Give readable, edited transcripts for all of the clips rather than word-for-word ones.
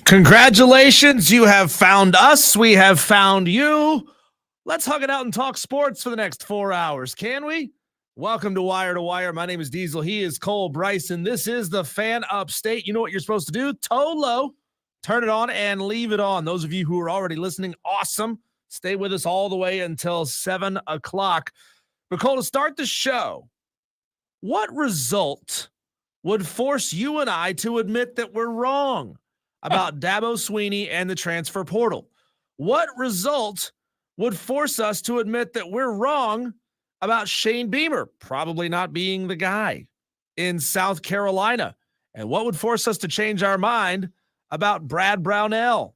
Congratulations, you have found us. We have found you. Let's hug it out and talk sports for the next 4 hours, can we? Welcome to Wire to Wire. My name is Diesel. He is Cole Bryson. This is the Fan Upstate. You know what you're supposed to do? Toe low, turn it on, and leave it on. Those of you who are already listening, awesome. Stay with us all the way until 7 o'clock. But Cole, to start the show, what result would force you and I to admit that we're wrong about Dabo Swinney and the transfer portal? What result would force us to admit that we're wrong about Shane Beamer probably not being the guy in South Carolina? And what would force us to change our mind about Brad Brownell?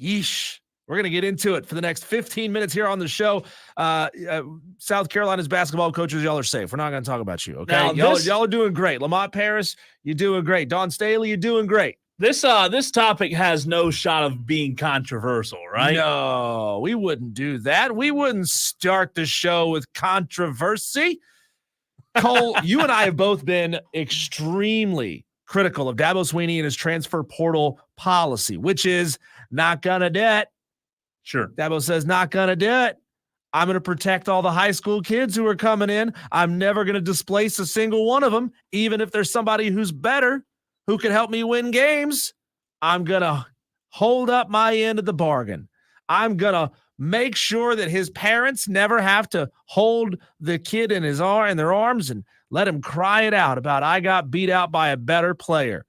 Yeesh. We're going to get into it for the next 15 minutes here on the show. South Carolina's basketball coaches, y'all are safe. We're not going to talk about you, okay? Y'all are doing great. Lamont Paris, you're doing great. Don Staley, you're doing great. This topic has no shot of being controversial, right? No, we wouldn't do that. We wouldn't start the show with controversy. Cole, you and I have both been extremely critical of Dabo Swinney and his transfer portal policy, which is not going to do it. Sure. Dabo says, not going to do it. I'm going to protect all the high school kids who are coming in. I'm never going to displace a single one of them, even if there's somebody who's better, who can help me win games. I'm going to hold up my end of the bargain. I'm going to make sure that his parents never have to hold the kid in their arms and let him cry it out about, I got beat out by a better player.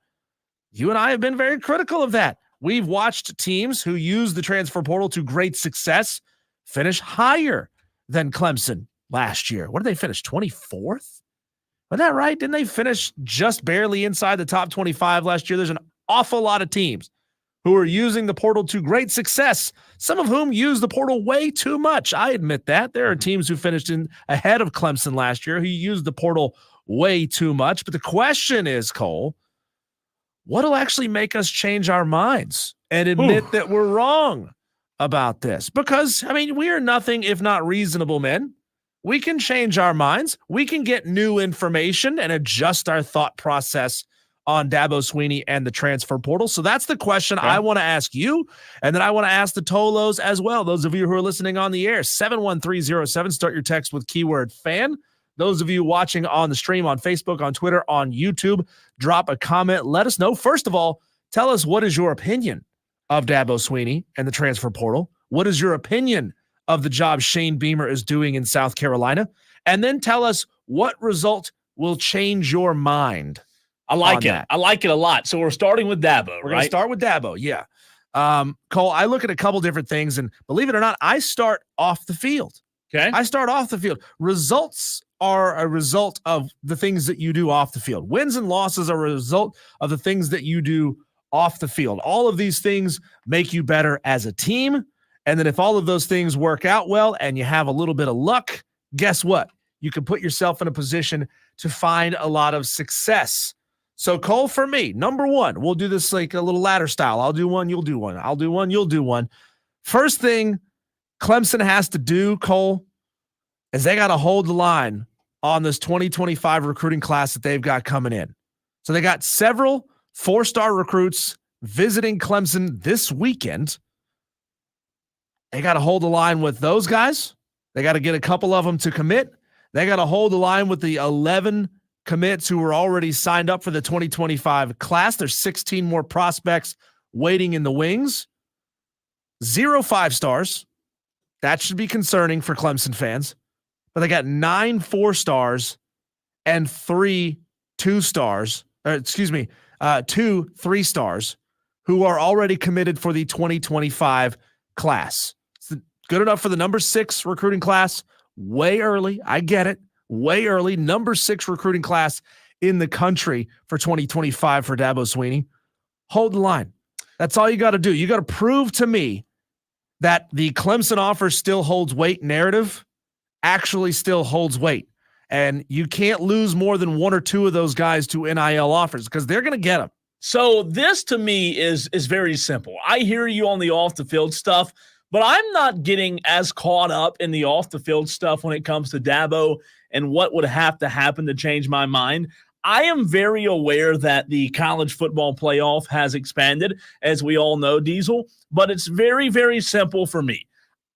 You and I have been very critical of that. We've watched teams who use the transfer portal to great success finish higher than Clemson last year. What did they finish? 24th? Wasn't that right? Didn't they finish just barely inside the top 25 last year? There's an awful lot of teams who are using the portal to great success, some of whom use the portal way too much. I admit that. There are teams who finished in ahead of Clemson last year who used the portal way too much. But the question is, Cole, what'll actually make us change our minds and admit that we're wrong about this? Because, I mean, we are nothing if not reasonable men. We can change our minds. We can get new information and adjust our thought process on Dabo Swinney and the transfer portal. So that's the question I want to ask you. And then I want to ask the Tolos as well. Those of you who are listening on the air, 71307, start your text with keyword fan. Those of you watching on the stream, on Facebook, on Twitter, on YouTube, drop a comment. Let us know. First of all, tell us, what is your opinion of Dabo Swinney and the transfer portal? What is your opinion of the job Shane Beamer is doing in South Carolina? And then tell us what result will change your mind. I like it. I like it a lot. So we're starting with Dabo, We're going to start with Dabo, yeah. Cole, I look at a couple different things, and believe it or not, I start off the field. Okay. I start off the field. Results are a result of the things that you do off the field. Wins and losses are a result of the things that you do off the field. All of these things make you better as a team. And then if all of those things work out well and you have a little bit of luck, guess what? You can put yourself in a position to find a lot of success. So, Cole, for me, number one, we'll do this like a little ladder style. I'll do one, you'll do one. I'll do one, you'll do one. First thing Clemson has to do, Cole, is they got to hold the line on this 2025 recruiting class that they've got coming in. So they got several four-star recruits visiting Clemson this weekend. They got to hold the line with those guys. They got to get a couple of them to commit. They got to hold the line with the 11 commits who were already signed up for the 2025 class. There's 16 more prospects waiting in the wings. 0 5-stars. That should be concerning for Clemson fans. But they got 9 4-stars and 3 2-stars. 2 3-stars who are already committed for the 2025 class. It's good enough for the number 6 recruiting class. Way early. I get it. Way early. Number 6 recruiting class in the country for 2025 for Dabo Swinney. Hold the line. That's all you got to do. You got to prove to me that the Clemson offer still holds weight narrative actually still holds weight. And you can't lose more than 1 or 2 of those guys to NIL offers because they're going to get them. So this to me is very simple. I hear you on the off the field stuff, but I'm not getting as caught up in the off the field stuff when it comes to Dabo and what would have to happen to change my mind. I am very aware that the college football playoff has expanded, as we all know, Diesel, but it's very, very simple for me.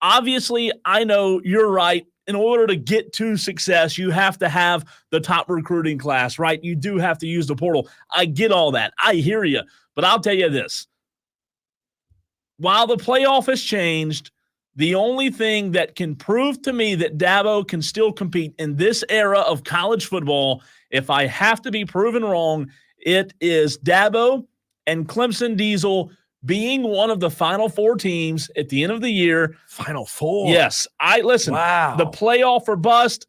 Obviously, I know you're right. In order to get to success, you have to have the top recruiting class, right? You do have to use the portal. I get all that. I hear you. But I'll tell you this. While the playoff has changed, the only thing that can prove to me that Dabo can still compete in this era of college football, if I have to be proven wrong, it is Dabo and Clemson Diesel being one of the Final Four teams at the end of the year. Final Four? Yes. Wow. The playoff or bust,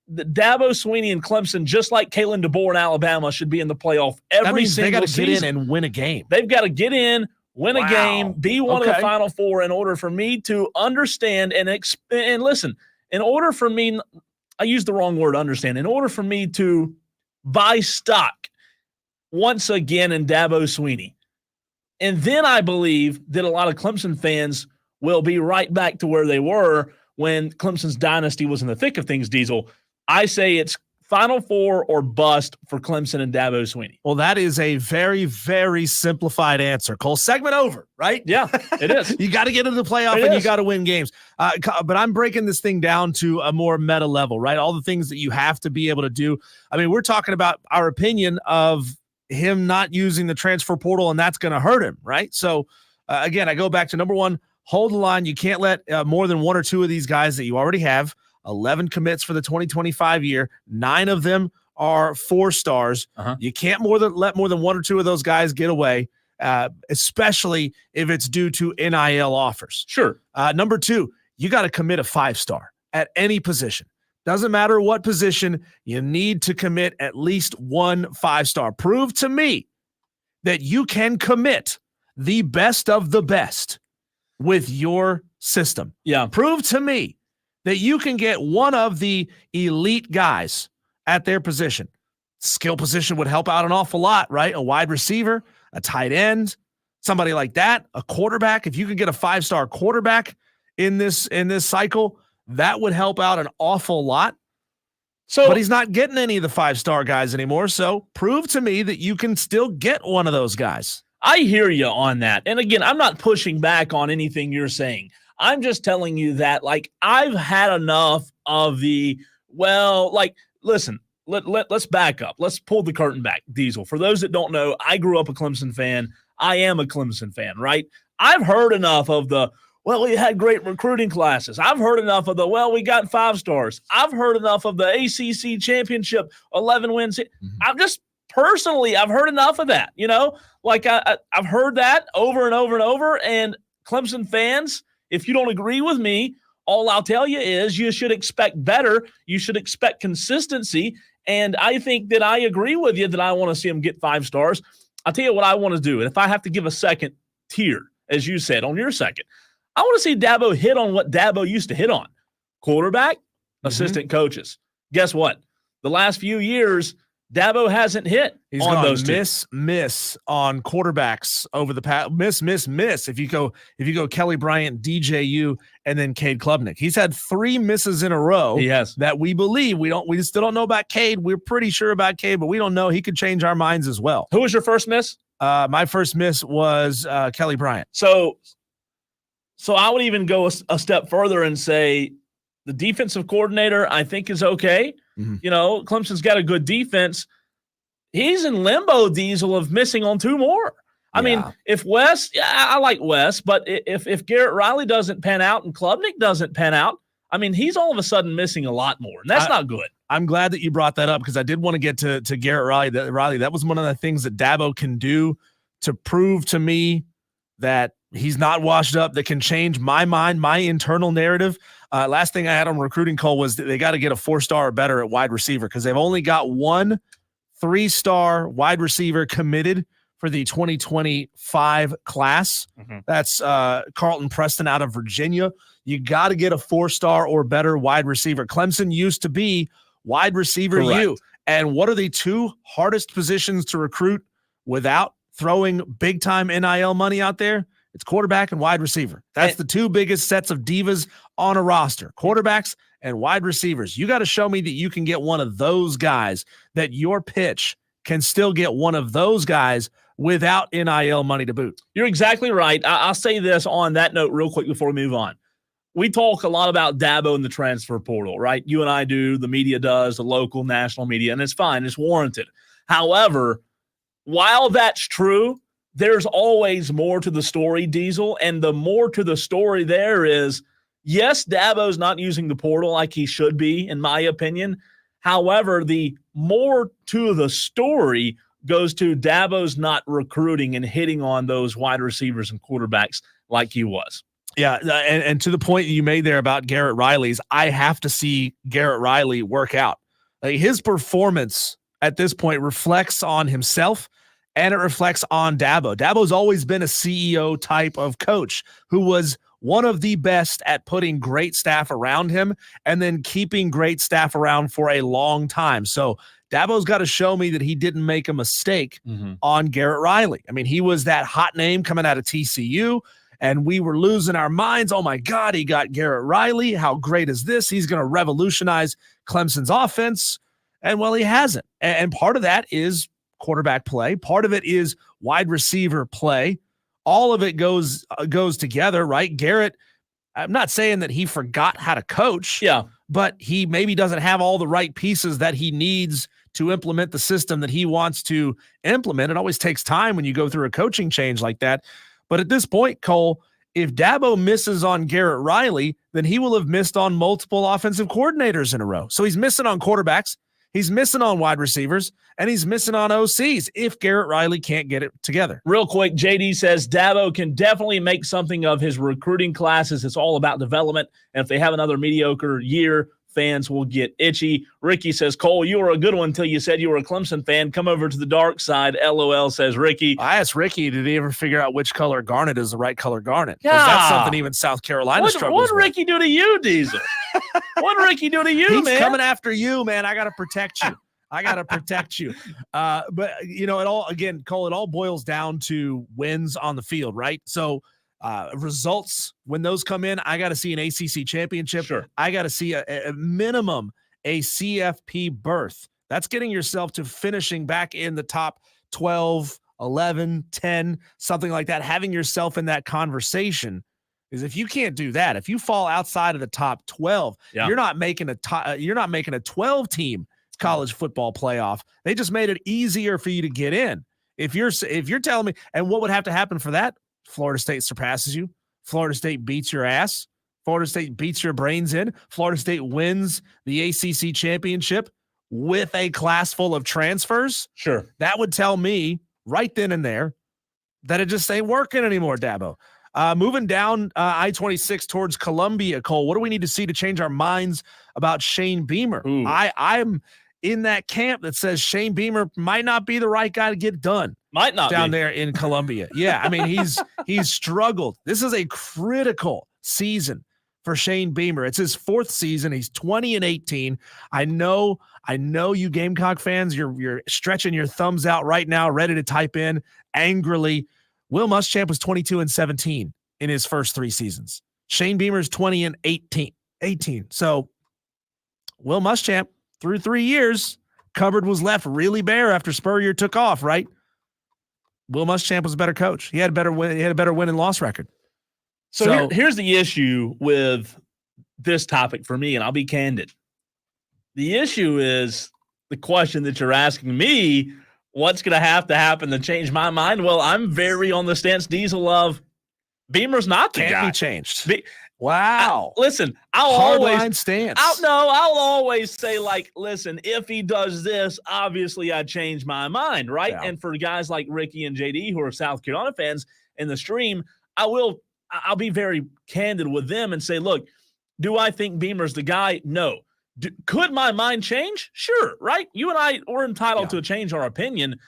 the Dabo, Sweeney, and Clemson, just like Kalen DeBoer in Alabama, should be in the playoff every single season. They got to get in and win a game. They've got to get in, win a game, be one of the Final Four in order for me to understand and listen. In order for me, I used the wrong word, understand. In order for me to buy stock once again in Dabo Sweeney. And then I believe that a lot of Clemson fans will be right back to where they were when Clemson's dynasty was in the thick of things, Diesel. I say it's Final Four or bust for Clemson and Dabo Sweeney. Well, that is a very, very simplified answer. Cole, segment over, right? Yeah, it is. You got to get into the playoff and you got to win games. But I'm breaking this thing down to a more meta level, right? All the things that you have to be able to do. I mean, we're talking about our opinion of him not using the transfer portal, and that's going to hurt him, right? So, again, I go back to number one, hold the line. You can't let more than one or two of these guys that you already have. 11 commits for the 2025 year. 9 of them are 4 stars. You can't let more than one or two of those guys get away, especially if it's due to NIL offers. Sure. Number 2, you got to commit a 5-star at any position. Doesn't matter what position, you need to commit at least one 5-star. Prove to me that you can commit the best of the best with your system. Yeah. Prove to me that you can get one of the elite guys at their position. Skill position would help out an awful lot, right? A wide receiver, a tight end, somebody like that, a quarterback. If you could get a 5-star quarterback in this cycle, that would help out an awful lot. But he's not getting any of the 5-star guys anymore. So prove to me that you can still get one of those guys. I hear you on that. And again, I'm not pushing back on anything you're saying. I'm just telling you that, like, I've had enough of listen, let's back up. Let's pull the curtain back, Diesel. For those that don't know, I grew up a Clemson fan. I am a Clemson fan, right? I've heard enough of we had great recruiting classes. I've heard enough of we got 5 stars. I've heard enough of the ACC championship, 11 wins. I've heard enough of that, I've heard that over and over and over. And Clemson fans, if you don't agree with me, all I'll tell you is you should expect better. You should expect consistency. And I think that I agree with you that I want to see them get 5 stars. I'll tell you what I want to do. And if I have to give a second tier, as you said, on your second, I want to see Dabo hit on what Dabo used to hit on. Quarterback, assistant coaches. Guess what? The last few years, Dabo hasn't hit on those two. Miss on quarterbacks over the past. Miss. If you go Kelly Bryant, DJU, and then Cade Klubnik. He's had 3 misses in a row. He has. That we believe. We still don't know about Cade. We're pretty sure about Cade, but we don't know. He could change our minds as well. Who was your first miss? My first miss was Kelly Bryant. So I would even go a step further and say the defensive coordinator, I think, is okay. Clemson's got a good defense. He's in limbo, Diesel, of missing on 2 more. I mean, if Wes, I like Wes, but if Garrett Riley doesn't pan out and Klubnik doesn't pan out, I mean, he's all of a sudden missing a lot more, and that's not good. I'm glad that you brought that up because I did want to get to Garrett Riley. That was one of the things that Dabo can do to prove to me that he's not washed up, that can change my mind, my internal narrative. Last thing I had on recruiting, Cole, was that they got to get a 4-star or better at wide receiver because they've only got 1 3-star wide receiver committed for the 2025 class. That's Carlton Preston out of Virginia. You got to get a 4-star or better wide receiver. Clemson used to be wide receiver U. And what are the 2 hardest positions to recruit without throwing big-time NIL money out there? It's quarterback and wide receiver. That's the two biggest sets of divas on a roster, quarterbacks and wide receivers. You got to show me that you can get one of those guys, that your pitch can still get one of those guys without NIL money to boot. You're exactly right. I'll say this on that note real quick before we move on. We talk a lot about Dabo and the transfer portal, right? You and I do, the media does, the local, national media, and it's fine. It's warranted. However, while that's true, there's always more to the story, Diesel, and the more to the story there is, yes, Dabo's not using the portal like he should be, in my opinion. However, the more to the story goes to Dabo's not recruiting and hitting on those wide receivers and quarterbacks like he was. Yeah, and to the point you made there about Garrett Riley's, I have to see Garrett Riley work out. Like, his performance at this point reflects on himself, and it reflects on Dabo. Dabo's always been a CEO type of coach who was one of the best at putting great staff around him and then keeping great staff around for a long time. So Dabo's got to show me that he didn't make a mistake on Garrett Riley. I mean, he was that hot name coming out of TCU, and we were losing our minds. Oh, my God, he got Garrett Riley. How great is this? He's going to revolutionize Clemson's offense. And, well, he hasn't. And part of that is quarterback play. Part of it is wide receiver play. All of it goes together, right? Garrett, I'm not saying that he forgot how to coach, but he maybe doesn't have all the right pieces that he needs to implement the system that he wants to implement. It always takes time when you go through a coaching change like that. But at this point, Cole, if Dabo misses on Garrett Riley, then he will have missed on multiple offensive coordinators in a row. So he's missing on quarterbacks, he's missing on wide receivers, and he's missing on OCs if Garrett Riley can't get it together. Real quick, JD says Dabo can definitely make something of his recruiting classes. It's all about development. And if they have another mediocre year, fans will get itchy. Ricky says, Cole, you were a good one until you said you were a Clemson fan. Come over to the dark side. LOL, says Ricky. I asked Ricky, did he ever figure out which color garnet is the right color garnet? Because that's something even South Carolina struggles with. What did Ricky do to you, Diesel? What did Ricky do to you, man? He's coming after you, man. I got to protect you. But, you know, Cole, it all boils down to wins on the field, right? So, results, when those come in, I got to see an ACC championship. Sure. I got to see a minimum a CFP berth. That's getting yourself to finishing back in the top 12, 11, 10, something like that. Having yourself in that conversation is, if you can't do that, if you fall outside of the top 12, you're not making a 12 team college football playoff. They just made it easier for you to get in. If you're telling me, and what would have to happen for that? Florida State surpasses you. Florida State beats your ass. Florida State beats your brains in. Florida State wins the ACC championship with a class full of transfers. Sure. That would tell me right then and there that it just ain't working anymore, Dabo. Moving down I-26 towards Columbia, Cole, what do we need to see to change our minds about Shane Beamer? I'm in that camp that says Shane Beamer might not be the right guy to get done. Might not down be. There in Columbia. Yeah, I mean, he's struggled. This is a critical season for Shane Beamer. It's his fourth season. He's 20-18. I know you Gamecock fans, you're stretching your thumbs out right now, ready to type in angrily. Will Muschamp was 22-17 in his first three seasons. Shane Beamer's 20-18. So Will Muschamp, through 3 years, cupboard was left really bare after Spurrier took off, right? Will Muschamp was a better coach. He had a better win. He had a better win and loss record. So here's the issue with this topic for me, and I'll be candid. The issue is the question that you're asking me, what's going to happen to change my mind? Well, I'm very on the stance, Diesel, of Beamer's not the guy. Can't be changed. Wow. Listen, I'll always say, like, listen, if he does this, obviously I change my mind, right? Yeah. And for guys like Ricky and JD who are South Carolina fans in the stream, I'll be very candid with them and say, look, do I think Beamer's the guy? No. Could my mind change? Sure, right? You and I are entitled to change our opinion,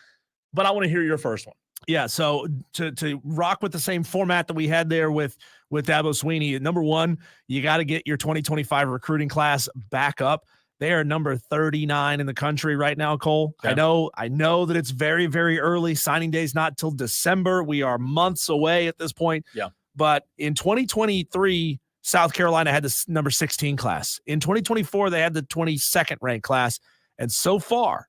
but I want to hear your first one. Yeah, so to rock with the same format that we had there with Dabo Swinney, number one, you got to get your 2025 recruiting class back up. They are number 39 in the country right now, Cole. Okay. I know that it's very, very early. Signing day is not till December. We are months away at this point. Yeah. But in 2023, South Carolina had the number 16 class. In 2024, they had the 22nd ranked class. And so far,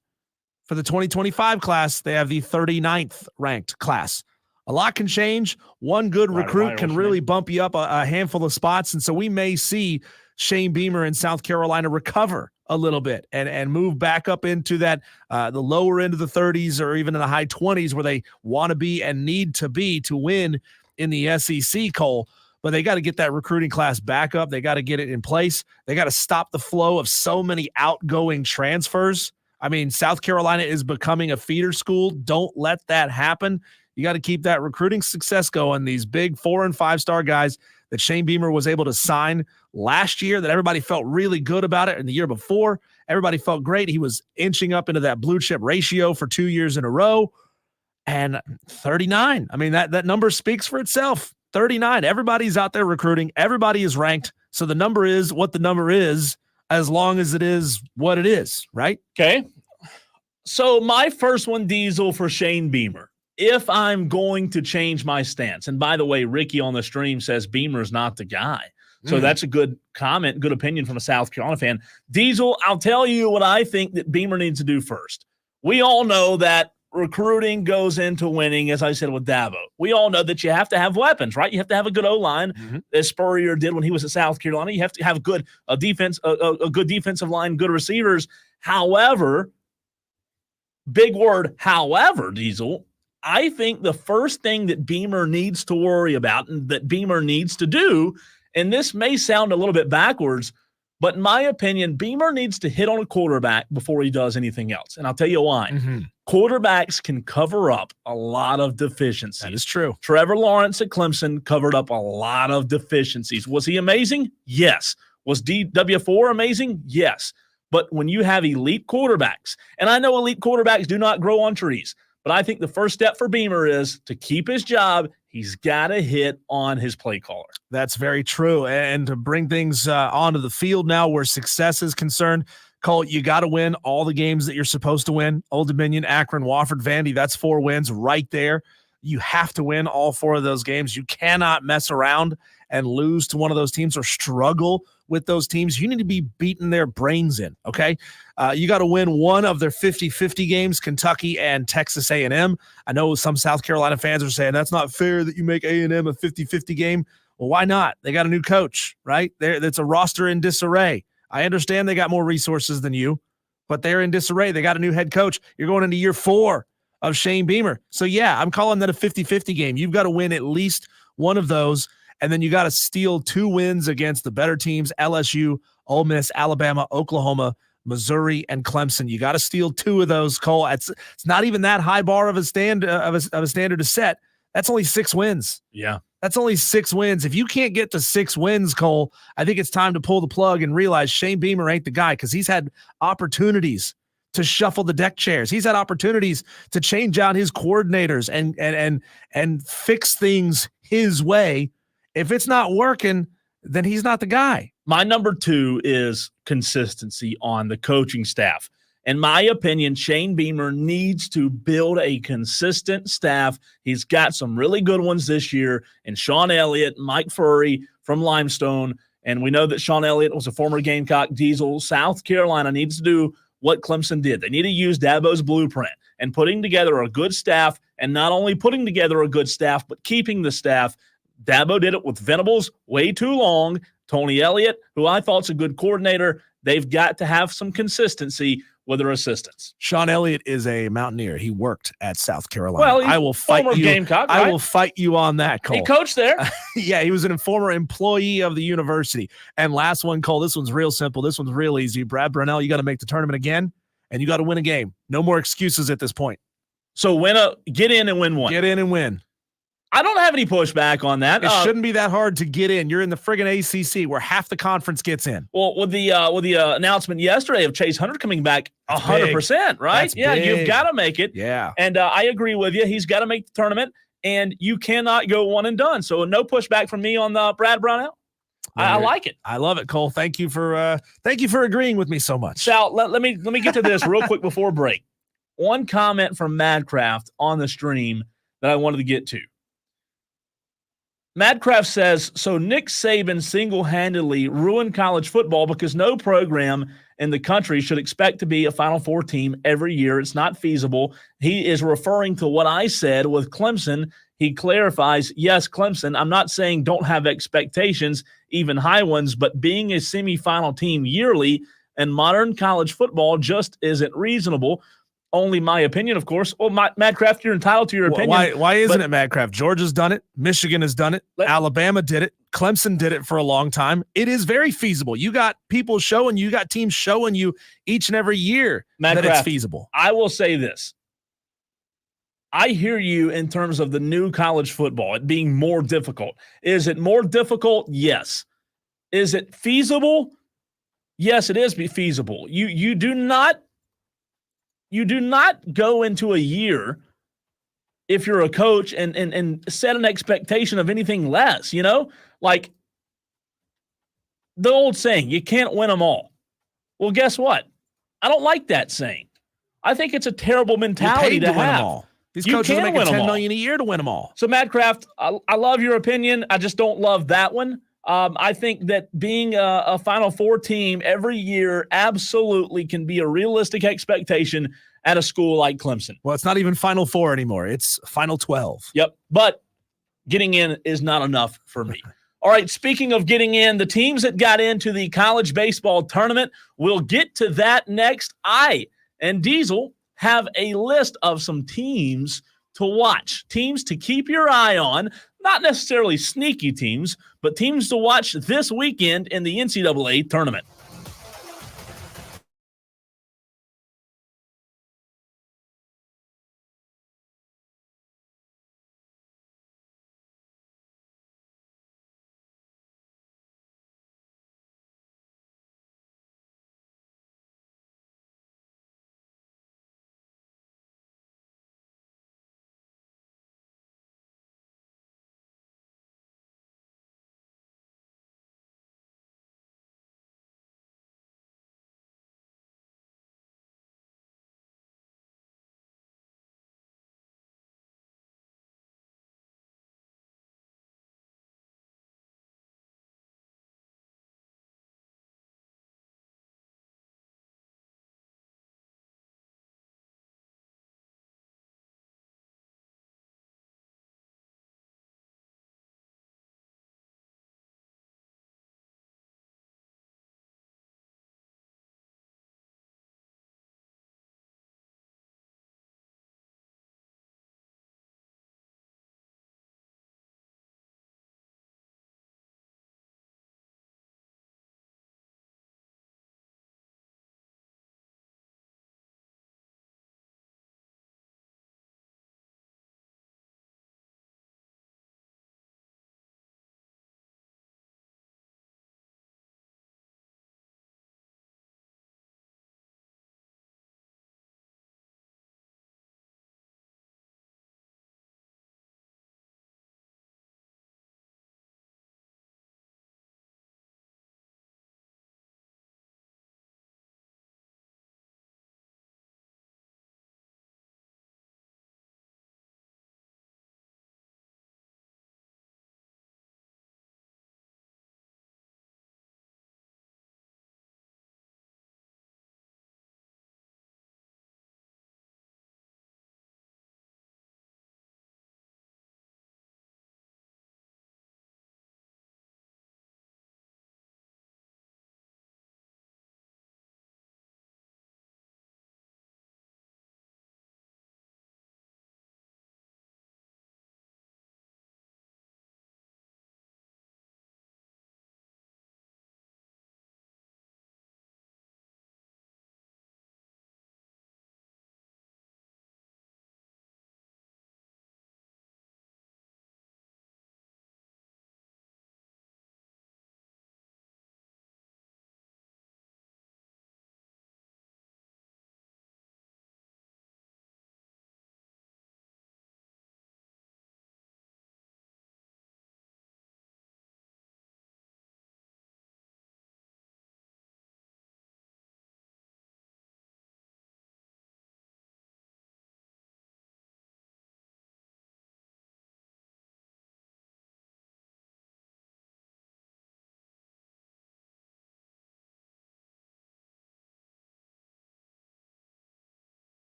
for the 2025 class, they have the 39th ranked class. A lot can change. One good recruit can really bump you up a handful of spots. And so we may see Shane Beamer in South Carolina recover a little bit and move back up into that the lower end of the 30s or even in the high 20s where they want to be and need to be to win in the SEC, Cole. But they got to get that recruiting class back up. They got to get it in place. They got to stop the flow of so many outgoing transfers. I mean, South Carolina is becoming a feeder school. Don't let that happen. You got to keep that recruiting success going. These big 4- and 5-star guys that Shane Beamer was able to sign last year, that everybody felt really good about it. And the year before, everybody felt great. He was inching up into that blue chip ratio for 2 years in a row. And 39. I mean, that number speaks for itself. 39. Everybody's out there recruiting. Everybody is ranked. So the number is what the number is, as long as it is what it is, right? Okay. So my first one, Diesel, for Shane Beamer. If I'm going to change my stance, and by the way, Ricky on the stream says Beamer's not the guy. So that's a good comment, good opinion from a South Carolina fan. Diesel, I'll tell you what I think that Beamer needs to do first. We all know that recruiting goes into winning, as I said with Dabo. We all know that you have to have weapons, right? You have to have a good O-line, as Spurrier did when he was at South Carolina. You have to have good defense, a good defensive line, good receivers. However, big word, however, Diesel, I think the first thing that Beamer needs to worry about and that Beamer needs to do, and this may sound a little bit backwards, but in my opinion, Beamer needs to hit on a quarterback before he does anything else. And I'll tell you why. Quarterbacks can cover up a lot of deficiencies. That is true. Trevor Lawrence at Clemson covered up a lot of deficiencies. Was he amazing? Yes. Was DW4 amazing? Yes. But when you have elite quarterbacks, and I know elite quarterbacks do not grow on trees, but I think the first step for Beamer is to keep his job. He's got to hit on his play caller. That's very true. And to bring things onto the field now where success is concerned, Cole, you got to win all the games that you're supposed to win. Old Dominion, Akron, Wofford, Vandy, that's 4 wins right there. You have to win all 4 of those games. You cannot mess around and lose to one of those teams or struggle with those teams. You need to be beating their brains in, okay? You got to win one of their 50-50 games, Kentucky and Texas A&M. I know some South Carolina fans are saying that's not fair that you make A&M a 50-50 game. Well, why not? They got a new coach, right? That's a roster in disarray. I understand they got more resources than you, but they're in disarray. They got a new head coach. You're going into year 4 of Shane Beamer. So, yeah, I'm calling that a 50-50 game. You've got to win at least one of those, and then you got to steal 2 wins against the better teams, LSU, Ole Miss, Alabama, Oklahoma, Missouri, and Clemson. You got to steal 2 of those, Cole. It's not even that high bar of a standard to set. That's only 6 wins. Yeah. That's only 6 wins. If you can't get to 6 wins, Cole, I think it's time to pull the plug and realize Shane Beamer ain't the guy, because he's had opportunities to shuffle the deck chairs. He's had opportunities to change out his coordinators and fix things his way. If it's not working, then he's not the guy. My number 2 is consistency on the coaching staff. In my opinion, Shane Beamer needs to build a consistent staff. He's got some really good ones this year, and Sean Elliott, Mike Furry from Limestone, and we know that Sean Elliott was a former Gamecock. Diesel. South Carolina needs to do what Clemson did. They need to use Dabo's blueprint and putting together a good staff, and not only putting together a good staff, but keeping the staff. Dabo did it with Venables way too long. Tony Elliott, who I thought's a good coordinator, they've got to have some consistency with their assistants. Sean Elliott is a Mountaineer. He worked at South Carolina. Well, I will fight you. Gamecock, right? I will fight you on that, Cole. He coached there. Yeah, he was a former employee of the university. And last one, Cole, this one's real simple. This one's real easy. Brad Brunell, you got to make the tournament again, and you got to win a game. No more excuses at this point. So get in and win one. Get in and win. I don't have any pushback on that. It shouldn't be that hard to get in. You're in the friggin' ACC where half the conference gets in. Well, with the announcement yesterday of Chase Hunter coming back 100%, right? That's yeah, big. You've got to make it. Yeah. And I agree with you. He's got to make the tournament, and you cannot go one and done. So no pushback from me on Brad Brownell. I like it. I love it, Cole. Thank you for agreeing with me so much. Sal, let me get to this real quick before break. One comment from Madcraft on the stream that I wanted to get to. Madcraft says, so Nick Saban single-handedly ruined college football because no program in the country should expect to be a Final Four team every year. It's not feasible. He is referring to what I said with Clemson. He clarifies, yes, Clemson, I'm not saying don't have expectations, even high ones, but being a semifinal team yearly in modern college football just isn't reasonable. Only my opinion, of course. Well, Madcraft, you're entitled to your opinion. Why isn't it Madcraft? Georgia's done it. Michigan has done it. Alabama did it. Clemson did it for a long time. It is very feasible. You got people showing you, got teams showing you each and every year that it's feasible. I will say this. I hear you in terms of the new college football, it being more difficult. Is it more difficult? Yes. Is it feasible? Yes, it is feasible. You do not go into a year if you're a coach and set an expectation of anything less, like the old saying, you can't win them all. Well, guess what? I don't like that saying. I think it's a terrible mentality to win have. them all. These coaches are making $10 million a year to win them all. So, Madcraft, I love your opinion. I just don't love that one. I think that being a Final Four team every year absolutely can be a realistic expectation at a school like Clemson. Well, it's not even Final Four anymore. It's Final 12. Yep, but getting in is not enough for me. All right, speaking of getting in, the teams that got into the college baseball tournament, we'll get to that next. I and Diesel have a list of some teams to watch, teams to keep your eye on, not necessarily sneaky teams, but teams to watch this weekend in the NCAA tournament.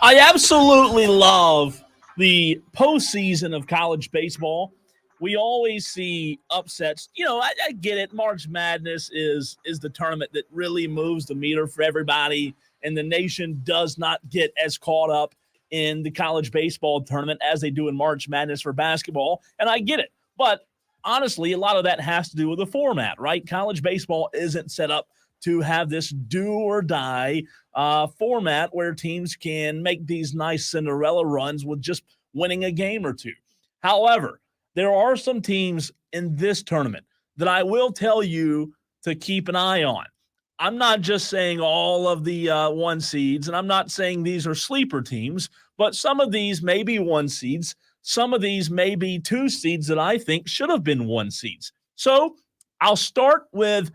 I absolutely love the postseason of college baseball. We always see upsets. I get it. March Madness is the tournament that really moves the meter for everybody, and the nation does not get as caught up in the college baseball tournament as they do in March Madness for basketball, and I get it. But honestly, a lot of that has to do with the format, right? College baseball isn't set up to have this do or die format where teams can make these nice Cinderella runs with just winning a game or two. However, there are some teams in this tournament that I will tell you to keep an eye on. I'm not just saying all of the one seeds, and I'm not saying these are sleeper teams, but some of these may be one seeds. Some of these may be two seeds that I think should have been one seeds. So I'll start with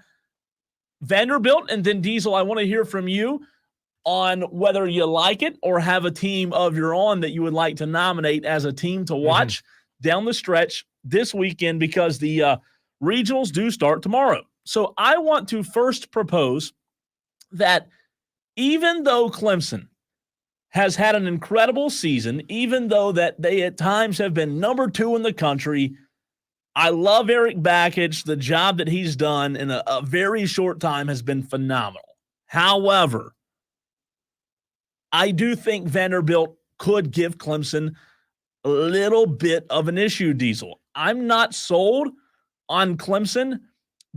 Vanderbilt, and then Diesel, I want to hear from you on whether you like it or have a team of your own that you would like to nominate as a team to watch down the stretch this weekend, because the regionals do start tomorrow. So I want to first propose that even though Clemson has had an incredible season, even though that they at times have been number 2 in the country, I love Eric Bakich. The job that he's done in a very short time has been phenomenal. However, I do think Vanderbilt could give Clemson a little bit of an issue, Diesel. I'm not sold on Clemson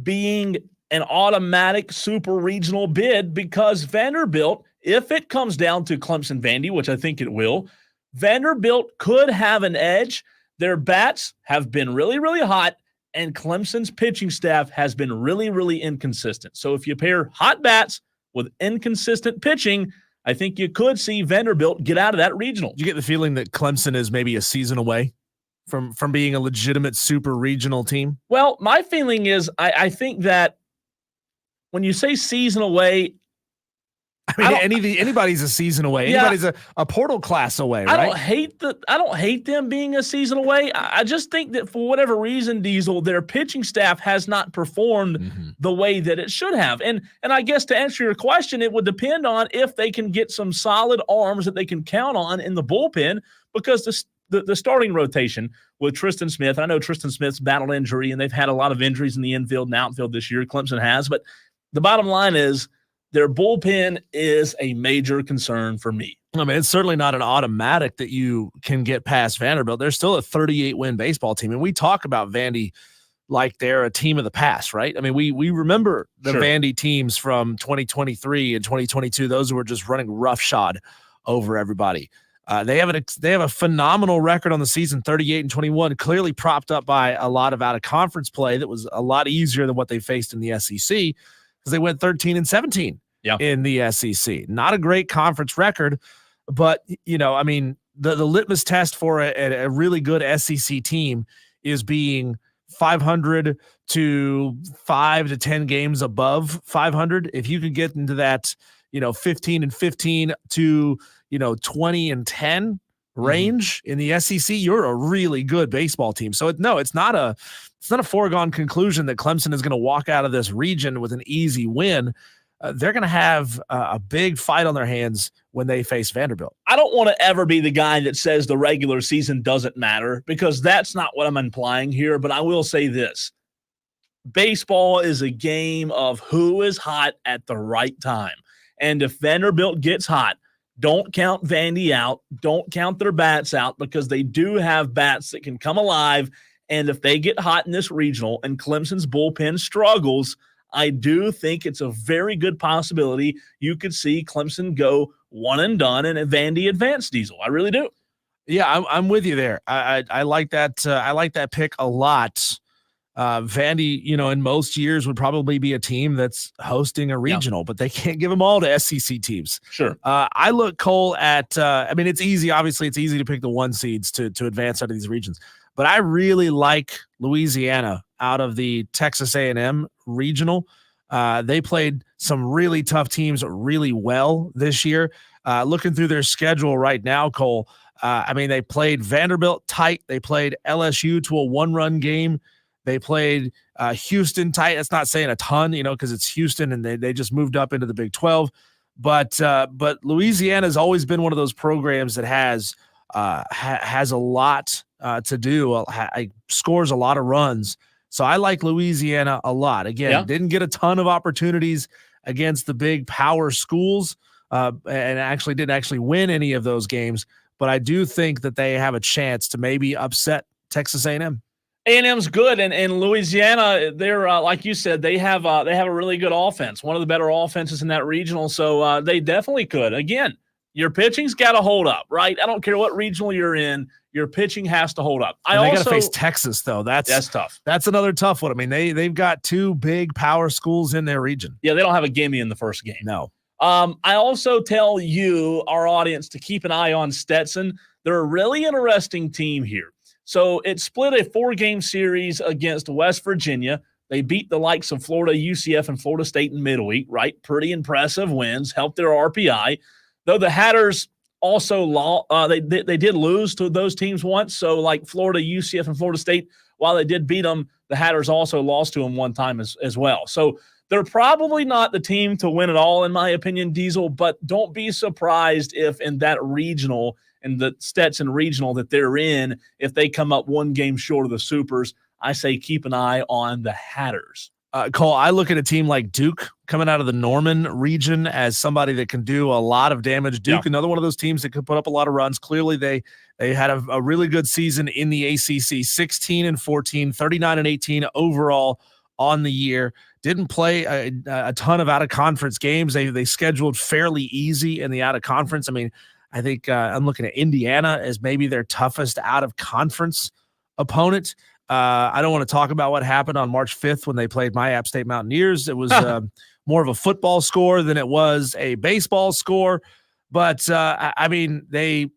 being an automatic super regional bid, because Vanderbilt, if it comes down to Clemson-Vandy, which I think it will, Vanderbilt could have an edge. Their bats have been really, really hot, and Clemson's pitching staff has been really, really inconsistent. So if you pair hot bats with inconsistent pitching, I think you could see Vanderbilt get out of that regional. Do you get the feeling that Clemson is maybe a season away from being a legitimate super regional team? Well, my feeling is I think that when you say season away, I mean, anybody's a season away. Yeah, anybody's a portal class away, right? I don't hate them being a season away. I just think that for whatever reason, Diesel, their pitching staff has not performed the way that it should have. And I guess to answer your question, it would depend on if they can get some solid arms that they can count on in the bullpen, because the starting rotation with Tristan Smith, I know Tristan Smith's battled injury, and they've had a lot of injuries in the infield and outfield this year. Clemson has, but the bottom line is their bullpen is a major concern for me. I mean, it's certainly not an automatic that you can get past Vanderbilt. They're still a 38-win baseball team, and we talk about Vandy like they're a team of the past, right? I mean, we remember the Vandy teams from 2023 and 2022, those who were just running roughshod over everybody. They have a phenomenal record on the season, 38-21, clearly propped up by a lot of out-of-conference play that was a lot easier than what they faced in the SEC, because they went 13-17 in the SEC. Not a great conference record, but, I mean, the litmus test for a really good SEC team is being 500 to 5 to 10 games above 500. If you could get into that, 15-15 to 20-10 range in the SEC, you're a really good baseball team. So it's not a foregone conclusion that Clemson is going to walk out of this region with an easy win. They're going to have a big fight on their hands when they face Vanderbilt. I don't want to ever be the guy that says the regular season doesn't matter, because that's not what I'm implying here. But I will say this: baseball is a game of who is hot at the right time. And if Vanderbilt gets hot, don't count Vandy out. Don't count their bats out, because they do have bats that can come alive. And if they get hot in this regional and Clemson's bullpen struggles, I do think it's a very good possibility you could see Clemson go one and done and Vandy advance, Diesel. I really do. Yeah, I'm with you there. I like that. I like that pick a lot. Vandy, in most years would probably be a team that's hosting a regional, but they can't give them all to SEC teams. Sure. I look, Cole, at it's easy. Obviously, it's easy to pick the one seeds to advance out of these regions, but I really like Louisiana out of the Texas A&M regional. They played some really tough teams really well this year. Looking through their schedule right now, Cole, they played Vanderbilt tight. They played LSU to a 1-run game. They played Houston tight. That's not saying a ton, because it's Houston and they just moved up into the Big 12. But Louisiana has always been one of those programs that has a lot to do, scores a lot of runs. So I like Louisiana a lot. Again, didn't get a ton of opportunities against the big power schools, and actually didn't win any of those games. But I do think that they have a chance to maybe upset Texas A&M. A&M's good, and Louisiana, they're like you said, they have a really good offense, one of the better offenses in that regional. So they definitely could. Again, your pitching's got to hold up, right? I don't care what regional you're in, your pitching has to hold up. They got to face Texas, though. That's tough. That's another tough one. I mean, they've got two big power schools in their region. Yeah, they don't have a gimme in the first game. No. I also tell you, our audience, to keep an eye on Stetson. They're a really interesting team here. So it split a 4-game series against West Virginia. They beat the likes of Florida, UCF, and Florida State in midweek, right? Pretty impressive wins, helped their RPI. Though the Hatters also they did lose to those teams once. So like Florida, UCF, and Florida State, while they did beat them, the Hatters also lost to them one time as well. So they're probably not the team to win it all, in my opinion, Diesel, but don't be surprised if in that regional, in the Stetson regional that they're in, if they come up one game short of the Supers. I say keep an eye on the Hatters. Cole, I look at a team like Duke coming out of the Norman region as somebody that can do a lot of damage. Duke, another one of those teams that could put up a lot of runs. Clearly, they had a really good season in the ACC, 16-14, 39-18 overall on the year. Didn't play a ton of out-of-conference games. They scheduled fairly easy in the out-of-conference. I mean, I think I'm looking at Indiana as maybe their toughest out-of-conference opponent. I don't want to talk about what happened on March 5th when they played my App State Mountaineers. It was more of a football score than it was a baseball score. But, I mean, they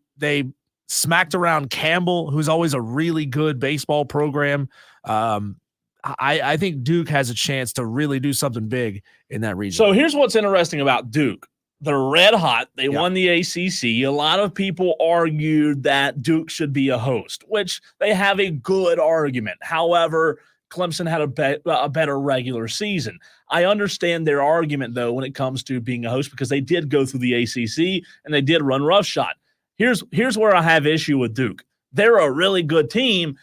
smacked around Campbell, who's always a really good baseball program. I think Duke has a chance to really do something big in that region. So here's what's interesting about Duke. They're red hot. They won the ACC. A lot of people argued that Duke should be a host, which they have a good argument. However, Clemson had a better regular season. I understand their argument, though, when it comes to being a host, because they did go through the ACC and they did run roughshod. Here's where I have issue with Duke. They're a really good team.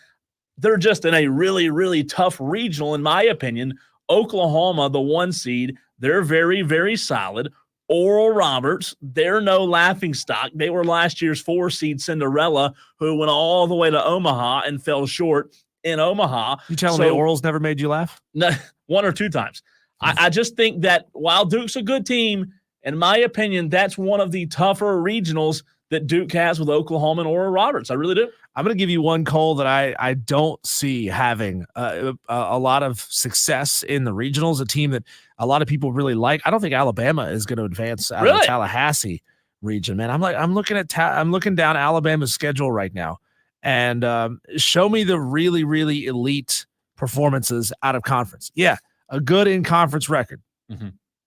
They're just in a really, really tough regional, in my opinion. Oklahoma, the 1 seed, they're very, very solid. Oral Roberts, they're no laughingstock. They were last year's 4 seed Cinderella, who went all the way to Omaha and fell short in Omaha. You telling me Oral's never made you laugh? No, 1 or 2 times. I just think that while Duke's a good team, in my opinion, that's one of the tougher regionals that Duke has with Oklahoma and Oral Roberts. I really do. I'm going to give you one, Cole, that I don't see having a lot of success in the regionals, a team that a lot of people really like. I don't think Alabama is going to advance out of the Tallahassee region, man. I'm looking down Alabama's schedule right now, and show me the really, really elite performances out of conference. Yeah, a good in-conference record.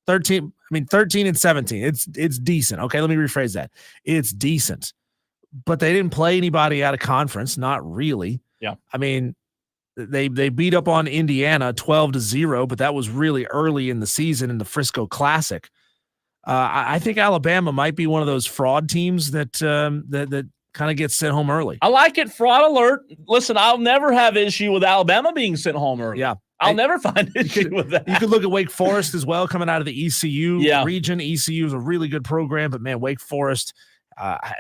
13-17. It's decent. Okay, let me rephrase that. It's decent. But they didn't play anybody out of conference, not really. Yeah. I mean, they beat up on Indiana 12-0, but that was really early in the season in the Frisco Classic. I think Alabama might be one of those fraud teams that kind of gets sent home early. I like it. Fraud alert. Listen, I'll never have issue with Alabama being sent home early. Yeah. I'll never find issue with that. You could look at Wake Forest as well, coming out of the ECU region. ECU is a really good program, but man, Wake Forest,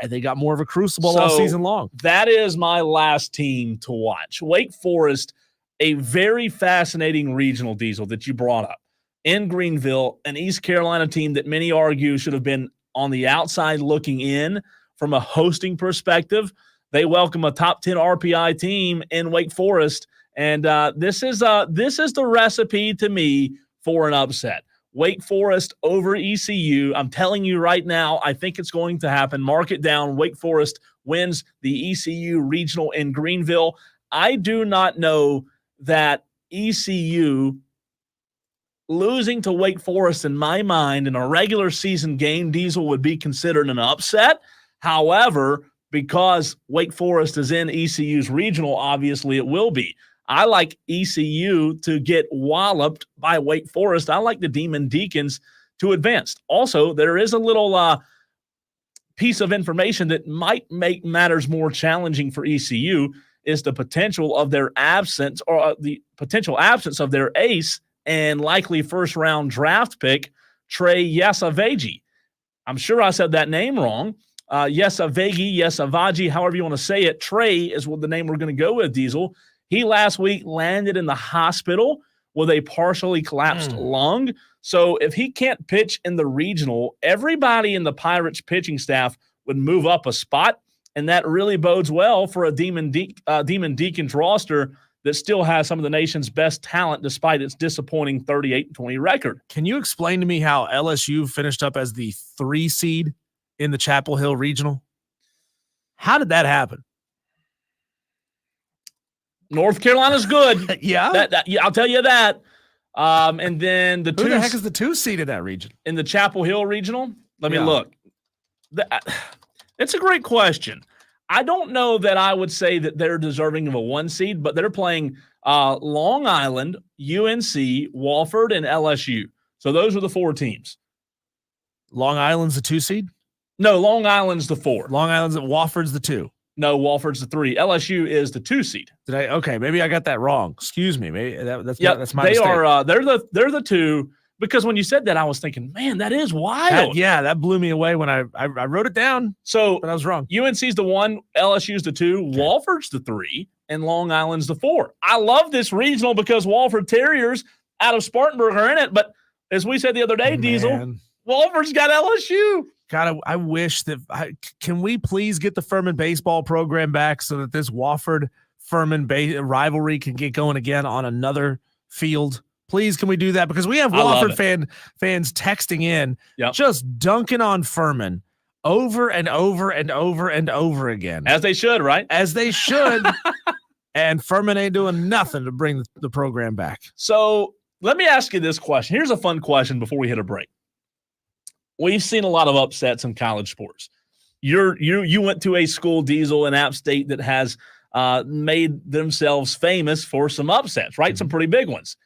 they got more of a crucible all season long. That is my last team to watch. Wake Forest, a very fascinating regional, Diesel, that you brought up. In Greenville, an East Carolina team that many argue should have been on the outside looking in from a hosting perspective. They welcome a top 10 RPI team in Wake Forest. And this is the recipe to me for an upset. Wake Forest over ECU. I'm telling you right now, I think it's going to happen. Mark it down. Wake Forest wins the ECU regional in Greenville. I do not know that ECU losing to Wake Forest, in my mind, in a regular season game, Diesel, would be considered an upset. However, because Wake Forest is in ECU's regional, obviously it will be. I like ECU to get walloped by Wake Forest. I like the Demon Deacons to advance. Also, there is a little piece of information that might make matters more challenging for ECU is the potential of their absence or the potential absence of their ace and likely first-round draft pick, Trey Yesavagi. I'm sure I said that name wrong. Yesavagi, however you want to say it. Trey is what the name we're going to go with, Diesel. He last week landed in the hospital with a partially collapsed lung. So if he can't pitch in the regional, everybody in the Pirates pitching staff would move up a spot, and that really bodes well for a Demon Deacons roster that still has some of the nation's best talent despite its disappointing 38-20 record. Can you explain to me how LSU finished up as the 3 seed in the Chapel Hill Regional? How did that happen? North Carolina's good. Yeah? I'll tell you that. And then Who the heck is the 2 seed in that region? In the Chapel Hill Regional? Let me look. It's a great question. I don't know that I would say that they're deserving of a 1 seed, but they're playing Long Island, UNC, Wofford, and LSU. So those are the 4 teams. Long Island's the 2 seed? No, Long Island's the 4. Long Island's Wofford's the 2. No, Wofford's the 3. LSU is the 2 seed. Okay, maybe I got that wrong. Excuse me. Maybe that's my they mistake. Are they're the 2, because when you said that I was thinking, man, that is wild. That blew me away when I wrote it down. So but I was wrong. UNC's the 1, LSU's the 2, okay. Wofford's the 3, and Long Island's the 4. I love this regional because Wofford Terriers out of Spartanburg are in it, but as we said the other day, Diesel, Wofford's got LSU. God, I wish that can we please get the Furman baseball program back so that this Wofford Furman rivalry can get going again on another field. Please, can we do that? Because we have Wofford fans texting in, just dunking on Furman over and over and over and over again. As they should, right? As they should. And Furman ain't doing nothing to bring the program back. So let me ask you this question. Here's a fun question before we hit a break. We've seen a lot of upsets in college sports. You went to a school, Diesel, in App State that has made themselves famous for some upsets, right? Mm-hmm. Some pretty big ones.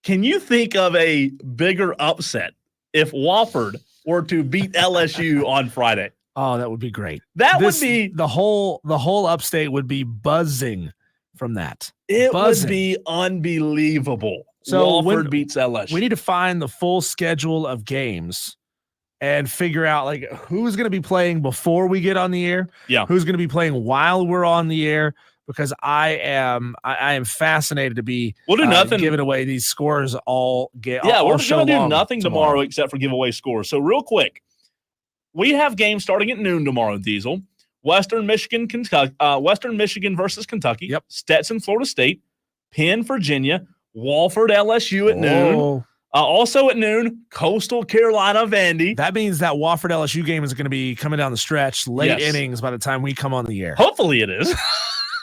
Can you think of a bigger upset if Wofford were to beat LSU on Friday? Oh, that would be great. Would be the whole upstate would be buzzing from that. It would be unbelievable. So Wofford beats LSU. We need to find the full schedule of games and figure out like who's going to be playing before we get on the air. Yeah. Who's going to be playing while we're on the air, because I am fascinated to be we'll do nothing giving away these scores all get. Yeah, we're going to do nothing tomorrow except for give away scores. So real quick, we have games starting at noon tomorrow, Diesel. Western Michigan versus Kentucky. Yep. Stetson, Florida State. Penn, Virginia. Wofford, LSU at noon. Also at noon, Coastal Carolina, Vandy. That means that Wofford LSU game is going to be coming down the stretch, late innings by the time we come on the air. Hopefully it is.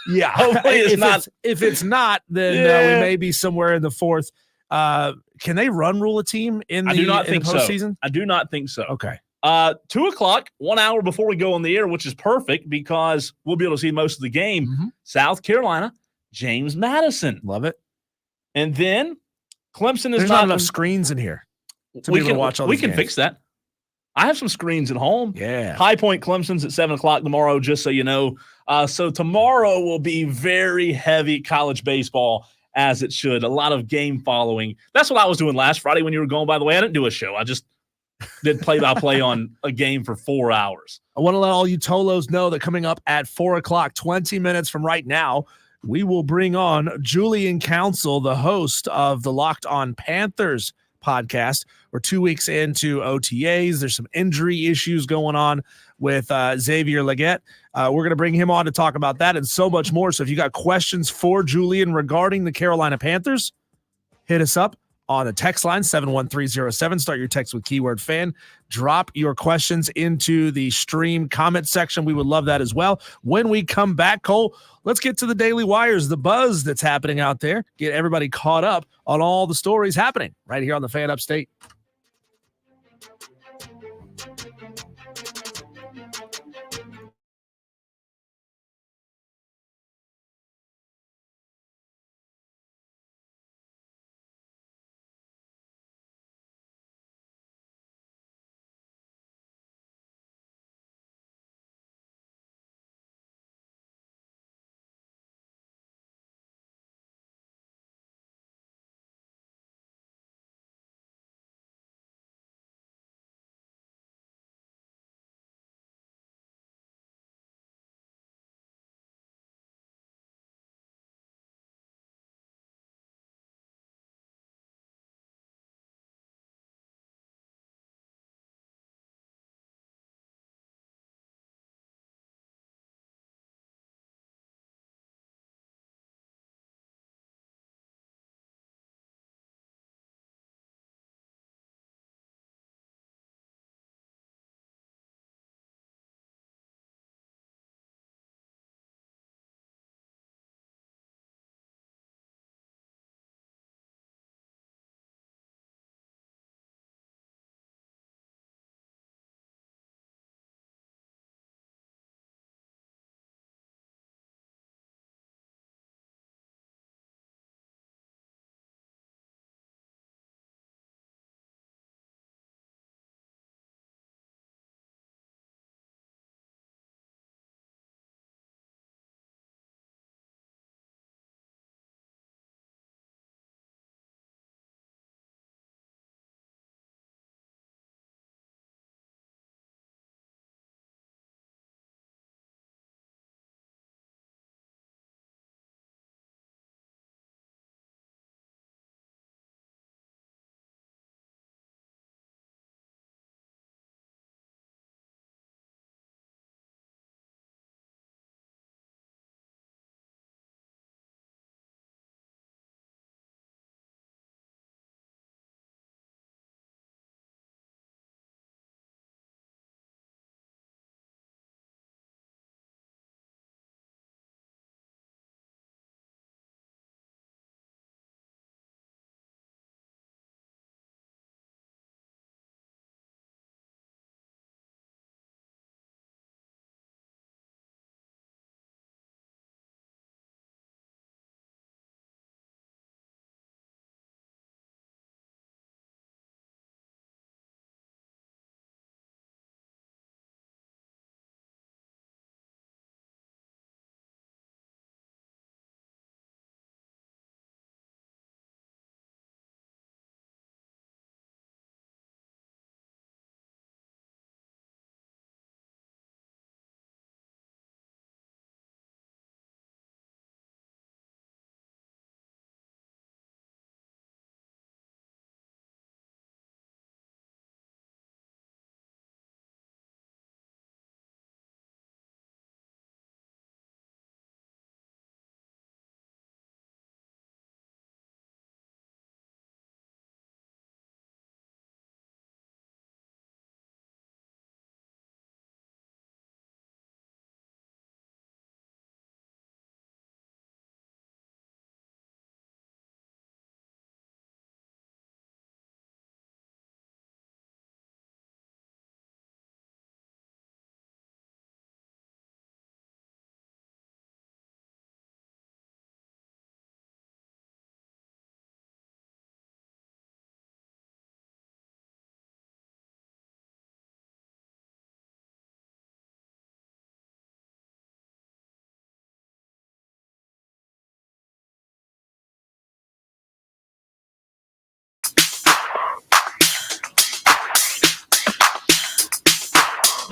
Yeah. Hopefully it's not. If it's not, then we may be somewhere in the 4th. Can they run rule a team in the postseason? I do not think so. Okay. 2:00, 1 hour before we go on the air, which is perfect because we'll be able to see most of the game. Mm-hmm. South Carolina, James Madison. Love it. And then Clemson is There's not enough screens in here to be able to watch all these games. We can fix that. I have some screens at home. Yeah. High Point Clemson's at 7:00 tomorrow, just so you know. So tomorrow will be very heavy college baseball, as it should. A lot of game following. That's what I was doing last Friday when you were gone, by the way. I didn't do a show. I just did play-by-play on a game for 4 hours. I want to let all you Tolos know that coming up at 4:00, 20 minutes from right now, we will bring on Julian Council, the host of the Locked On Panthers podcast. We're 2 weeks into OTAs. There's some injury issues going on with Xavier Leggett. We're going to bring him on to talk about that and so much more. So if you got questions for Julian regarding the Carolina Panthers, hit us up on a text line, 71307. Start your text with keyword fan. Drop your questions into the stream comment section. We would love that as well. When we come back, Cole, let's get to the Daily Wires, the buzz that's happening out there. Get everybody caught up on all the stories happening right here on the Fan Upstate.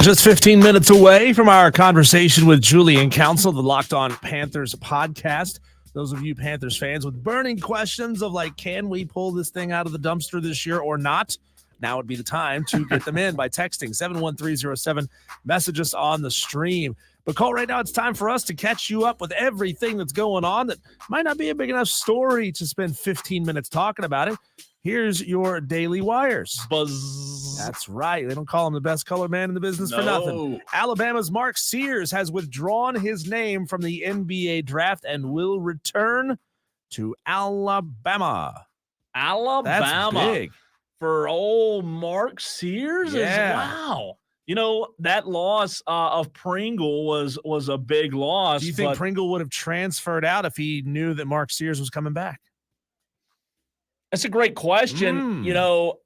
Just 15 minutes away from our conversation with Julian Council, the Locked On Panthers podcast. Those of you Panthers fans with burning questions of like, can we pull this thing out of the dumpster this year or not? Now would be the time to get them in by texting 71307. Message us on the stream. But Cole, right now it's time for us to catch you up with everything that's going on that might not be a big enough story to spend 15 minutes talking about it. Here's your Daily Wires. Buzz. That's right. They don't call him the best colored man in the business for nothing. Alabama's Mark Sears has withdrawn his name from the NBA draft and will return to Alabama. Alabama. That's big. For old Mark Sears? Yeah. Wow. You know, that loss of Pringle was a big loss. Do you think Pringle would have transferred out if he knew that Mark Sears was coming back? That's a great question. You know,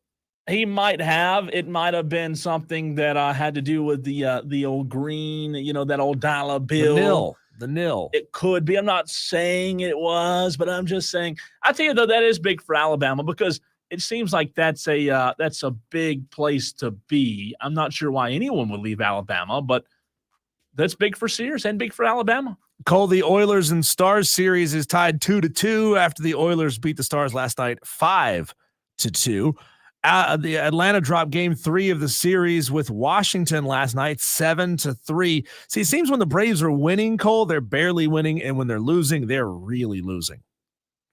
he might have. It might have been something that had to do with the old green, you know, that old dollar bill. The nil. It could be. I'm not saying it was, but I'm just saying. I tell you, though, that is big for Alabama because it seems like that's a big place to be. I'm not sure why anyone would leave Alabama, but that's big for Sears and big for Alabama. Cole, the Oilers and Stars series is tied 2-2 after the Oilers beat the Stars last night 5-2. The Atlanta dropped game 3 of the series with Washington last night 7-3. See, it seems when the Braves are winning, Cole, they're barely winning, and when they're losing, they're really losing.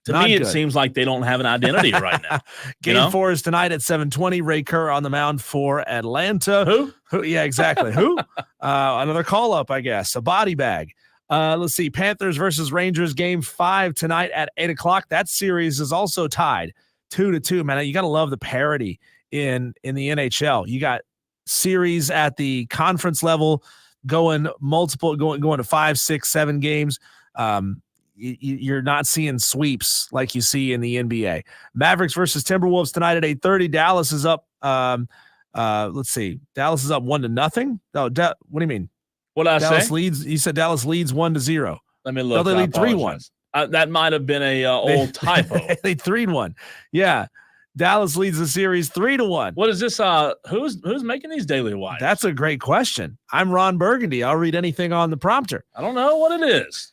To me, it seems like they don't have an identity right now. Game 4 is tonight at 7:20. Ray Kerr on the mound for Atlanta. Who? Yeah, exactly. Who? Another call-up, I guess. A body bag. Let's see. Panthers versus Rangers game 5 tonight at 8 o'clock. That series is also tied 2-2. Man, you got to love the parity in the NHL. You got series at the conference level going to 5, 6, 7 games. You're not seeing sweeps like you see in the NBA. Mavericks versus Timberwolves tonight at 8:30. Dallas is up. Let's see. Dallas is up 1-0. No, what do you mean? What did I Dallas say? leads. You said Dallas leads 1-0. Let me look. No, they lead 3-1. That might have been a old typo. They 3-1. Yeah. Dallas leads the series 3-1. What is this? Who's making these daily wires? That's a great question. I'm Ron Burgundy. I'll read anything on the prompter. I don't know what it is.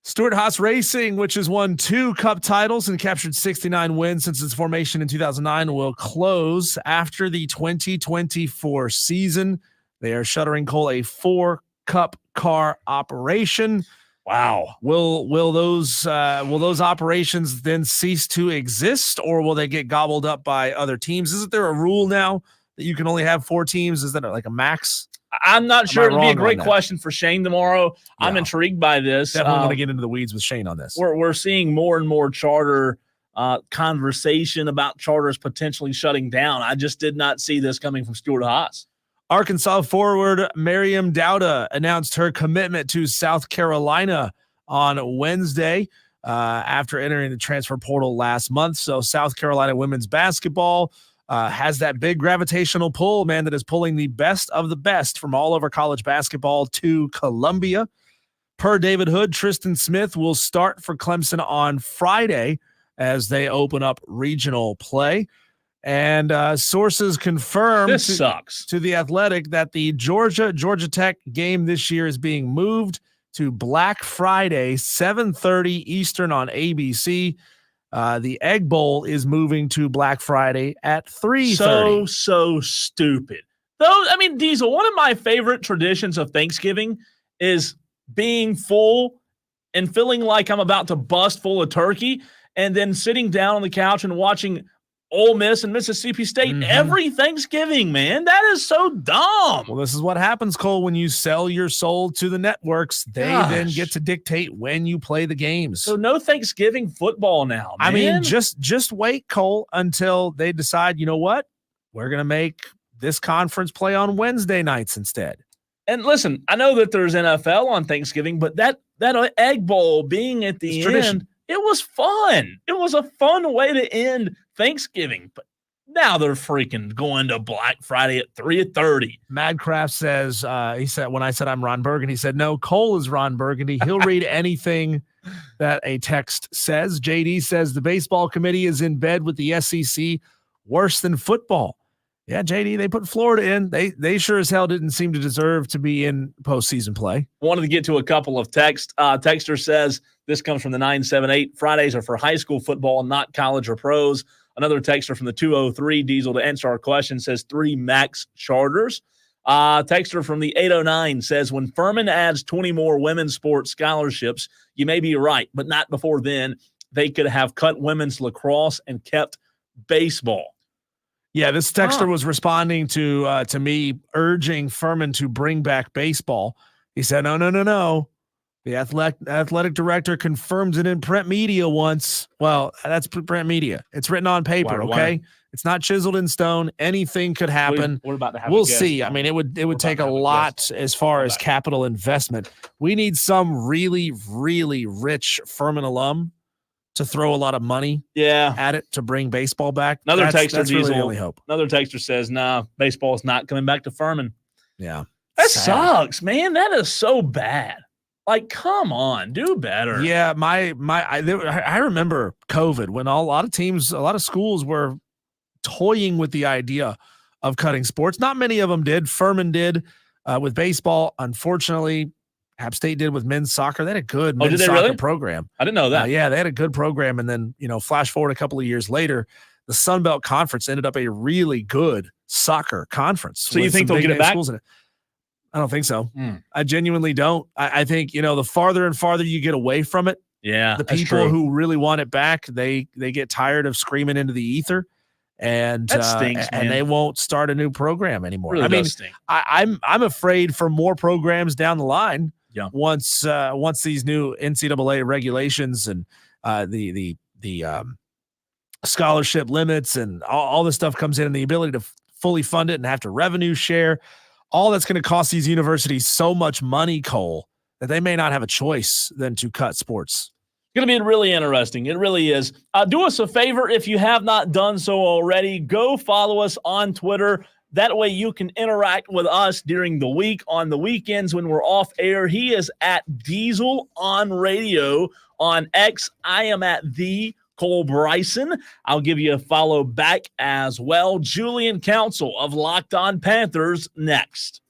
Stewart Haas Racing, which has won 2 Cup titles and captured 69 wins since its formation in 2009, will close after the 2024 season. They are shuttering Cole a 4-Cup car operation. Wow. Will those operations then cease to exist, or will they get gobbled up by other teams? Isn't there a rule now that you can only have 4 teams? Is that like a max? I'm not sure. It'll be a great question for Shane tomorrow. Yeah. I'm intrigued by this. Definitely want to get into the weeds with Shane on this. We're seeing more and more charter conversation about charters potentially shutting down. I just did not see this coming from Stewart Haas. Arkansas forward Miriam Dowda announced her commitment to South Carolina on Wednesday after entering the transfer portal last month. So South Carolina women's basketball has that big gravitational pull, man, that is pulling the best of the best from all over college basketball to Columbia. Per David Hood, Tristan Smith will start for Clemson on Friday as they open up regional play. And sources confirm to The Athletic that the Georgia Tech game this year is being moved to Black Friday, 7:30 Eastern on ABC. The Egg Bowl is moving to Black Friday at 3:30. So stupid. Though, I mean, Diesel, one of my favorite traditions of Thanksgiving is being full and feeling like I'm about to bust full of turkey and then sitting down on the couch and watching Ole Miss and Mississippi State every Thanksgiving, man. That is so dumb. Well, this is what happens, Cole, when you sell your soul to the networks. They then get to dictate when you play the games. So no Thanksgiving football now, man. I mean, just wait, Cole, until they decide, you know what? We're going to make this conference play on Wednesday nights instead. And listen, I know that there's NFL on Thanksgiving, but that Egg Bowl being at the end, tradition. It was fun. It was a fun way to end Thanksgiving, but now they're freaking going to Black Friday at 3:30. Madcraft says, he said, when I said I'm Ron Burgundy, he said, no, Cole is Ron Burgundy. He'll read anything that a text says. JD says the baseball committee is in bed with the SEC worse than football. Yeah, JD, they put Florida in. They sure as hell didn't seem to deserve to be in postseason play. Wanted to get to a couple of texts. Texter says, this comes from the 978. Fridays are for high school football, not college or pros. Another texter from the 203, Diesel, to answer our question, says 3 max charters. Texter from the 809 says, when Furman adds 20 more women's sports scholarships, you may be right, but not before then. They could have cut women's lacrosse and kept baseball. Yeah, this texter was responding to me urging Furman to bring back baseball. He said, no. The athletic director confirms it in print media once. Well, that's print media. It's written on paper, okay? It's not chiseled in stone. Anything could happen. We're about to have we'll see. I mean, it would take a lot as far as capital investment. We need some really, really rich Furman alum to throw a lot of money at it to bring baseball back. Another texter, that's Diesel, really the only hope. Another texter says, nah, baseball is not coming back to Furman. Yeah. That sucks, man. That is so bad. Like, come on, do better. Yeah, I remember COVID when a lot of schools were toying with the idea of cutting sports. Not many of them did. Furman did with baseball. Unfortunately, App State did with men's soccer. They had a good men's soccer program. I didn't know that. Yeah, they had a good program. And then, flash forward a couple of years later, the Sun Belt Conference ended up a really good soccer conference. So you think they'll get it back? I don't think so. I genuinely don't. I think, the farther and farther you get away from it, the people who really want it back, they get tired of screaming into the ether. And that stinks, and they won't start a new program anymore. Really I mean, stink. I'm afraid for more programs down the line. Yeah. Once these new NCAA regulations and the scholarship limits and all this stuff comes in, and the ability to fully fund it and have to revenue share, all that's going to cost these universities so much money, Cole, that they may not have a choice than to cut sports. It's going to be really interesting. It really is. Do us a favor if you have not done so already. Go follow us on Twitter. That way you can interact with us during the week. On the weekends when we're off air, he is at Diesel on Radio. On X, I am at the Cole Bryson. I'll give you a follow back as well. Julian Council of Locked On Panthers next.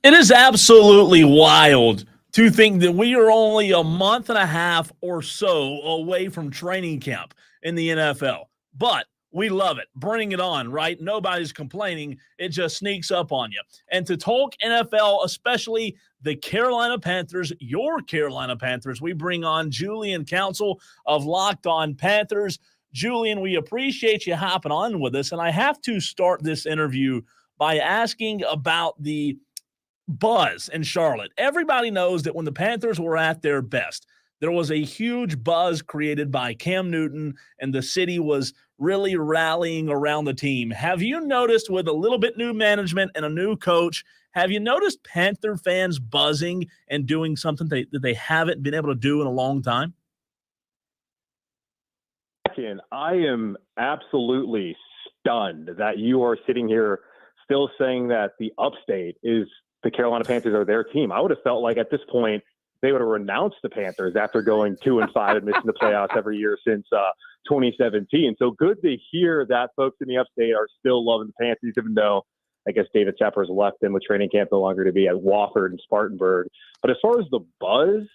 It is absolutely wild to think that we are only a month and a half or so away from training camp in the NFL. But we love it. Bring it on, right? Nobody's complaining. It just sneaks up on you. And to talk NFL, especially the Carolina Panthers, your Carolina Panthers, we bring on Julian Council of Locked On Panthers. Julian, we appreciate you hopping on with us. And I have to start this interview by asking about the buzz in Charlotte. Everybody knows that when the Panthers were at their best, there was a huge buzz created by Cam Newton, and the city was really rallying around the team. Have you noticed, with a little bit new management and a new coach, have you noticed Panther fans buzzing and doing something that they haven't been able to do in a long time? I am absolutely stunned that you are sitting here still saying that the upstate is the Carolina Panthers are their team. I would have felt like at this point they would have renounced the Panthers after going 2-5 and missing the playoffs every year since 2017. So good to hear that folks in the upstate are still loving the Panthers, even though I guess David Tepper's left them with training camp no longer to be at Wofford and Spartanburg. But as far as the buzz,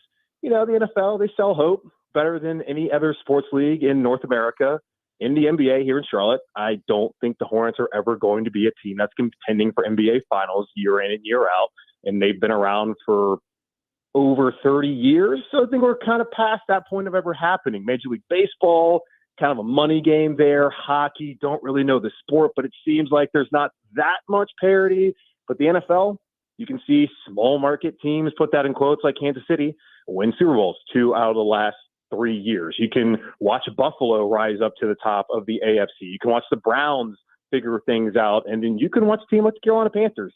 the NFL, they sell hope better than any other sports league in North America. In the NBA here in Charlotte, I don't think the Hornets are ever going to be a team that's contending for NBA finals year in and year out. And they've been around for over 30 years. So I think we're kind of past that point of ever happening. Major League Baseball, kind of a money game there. Hockey, don't really know the sport, but it seems like there's not that much parity. But the NFL, you can see small market teams, put that in quotes, like Kansas City, win Super Bowls 2 out of the last 3 years. You can watch Buffalo rise up to the top of the AFC. You can watch the Browns figure things out. And then you can watch a team like the Carolina Panthers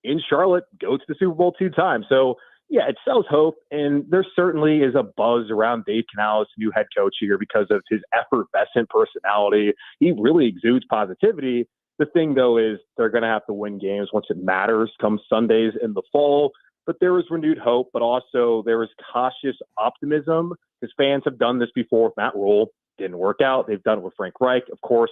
in Charlotte go to the Super Bowl 2 times. So, yeah, it sells hope. And there certainly is a buzz around Dave Canales, new head coach here, because of his effervescent personality. He really exudes positivity. The thing, though, is they're going to have to win games once it matters come Sundays in the fall. But there was renewed hope, but also there was cautious optimism because fans have done this before with Matt Rule. Didn't work out. They've done it with Frank Reich. Of course,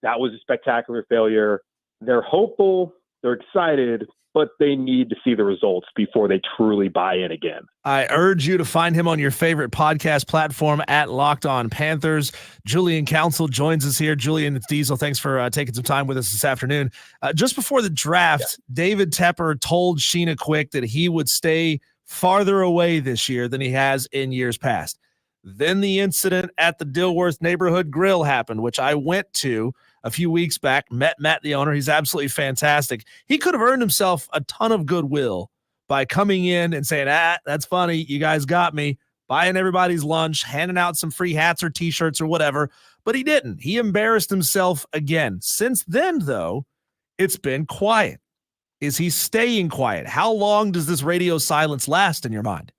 that was a spectacular failure. They're hopeful. They're excited, but they need to see the results before they truly buy in again. I urge you to find him on your favorite podcast platform at Locked On Panthers. Julian Council joins us here. Julian, it's Diesel. Thanks for taking some time with us this afternoon. Just before the draft, David Tepper told Sheena Quick that he would stay farther away this year than he has in years past. Then the incident at the Dilworth Neighborhood Grill happened, which I went to a few weeks back, met Matt, the owner. He's absolutely fantastic. He could have earned himself a ton of goodwill by coming in and saying, that's funny. You guys got me, buying everybody's lunch, handing out some free hats or T-shirts or whatever. But he didn't. He embarrassed himself again. Since then, though, it's been quiet. Is he staying quiet? How long does this radio silence last in your mind?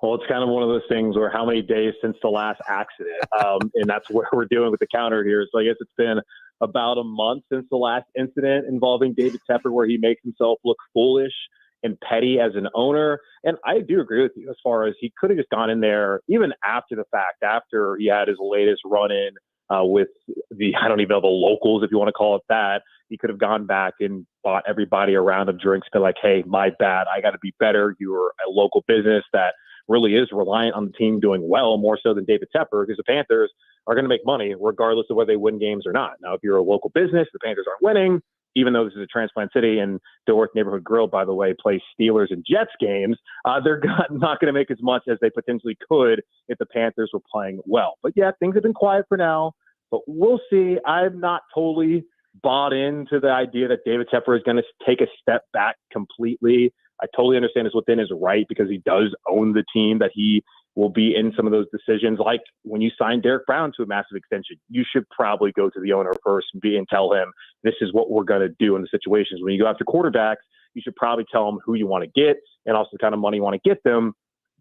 Well, it's kind of one of those things where how many days since the last accident? And that's what we're doing with the counter here. So I guess it's been about a month since the last incident involving David Tepper, where he makes himself look foolish and petty as an owner. And I do agree with you as far as he could have just gone in there even after the fact, after he had his latest run-in with the, I don't even know, the locals, if you want to call it that. He could have gone back and bought everybody a round of drinks, been like, hey, my bad, I got to be better. You were a local business that really is reliant on the team doing well, more so than David Tepper, because the Panthers are going to make money regardless of whether they win games or not. Now, if you're a local business, the Panthers aren't winning, even though this is a transplant city and Dilworth Neighborhood Grill, by the way, plays Steelers and Jets games, they're not going to make as much as they potentially could if the Panthers were playing well. But yeah, things have been quiet for now, but we'll see. I'm not totally bought into the idea that David Tepper is going to take a step back completely. I totally understand it's within his right because he does own the team, that he will be in some of those decisions. Like when you sign Derek Brown to a massive extension, you should probably go to the owner first and tell him this is what we're going to do in the situations. When you go after quarterbacks, you should probably tell them who you want to get and also the kind of money you want to get them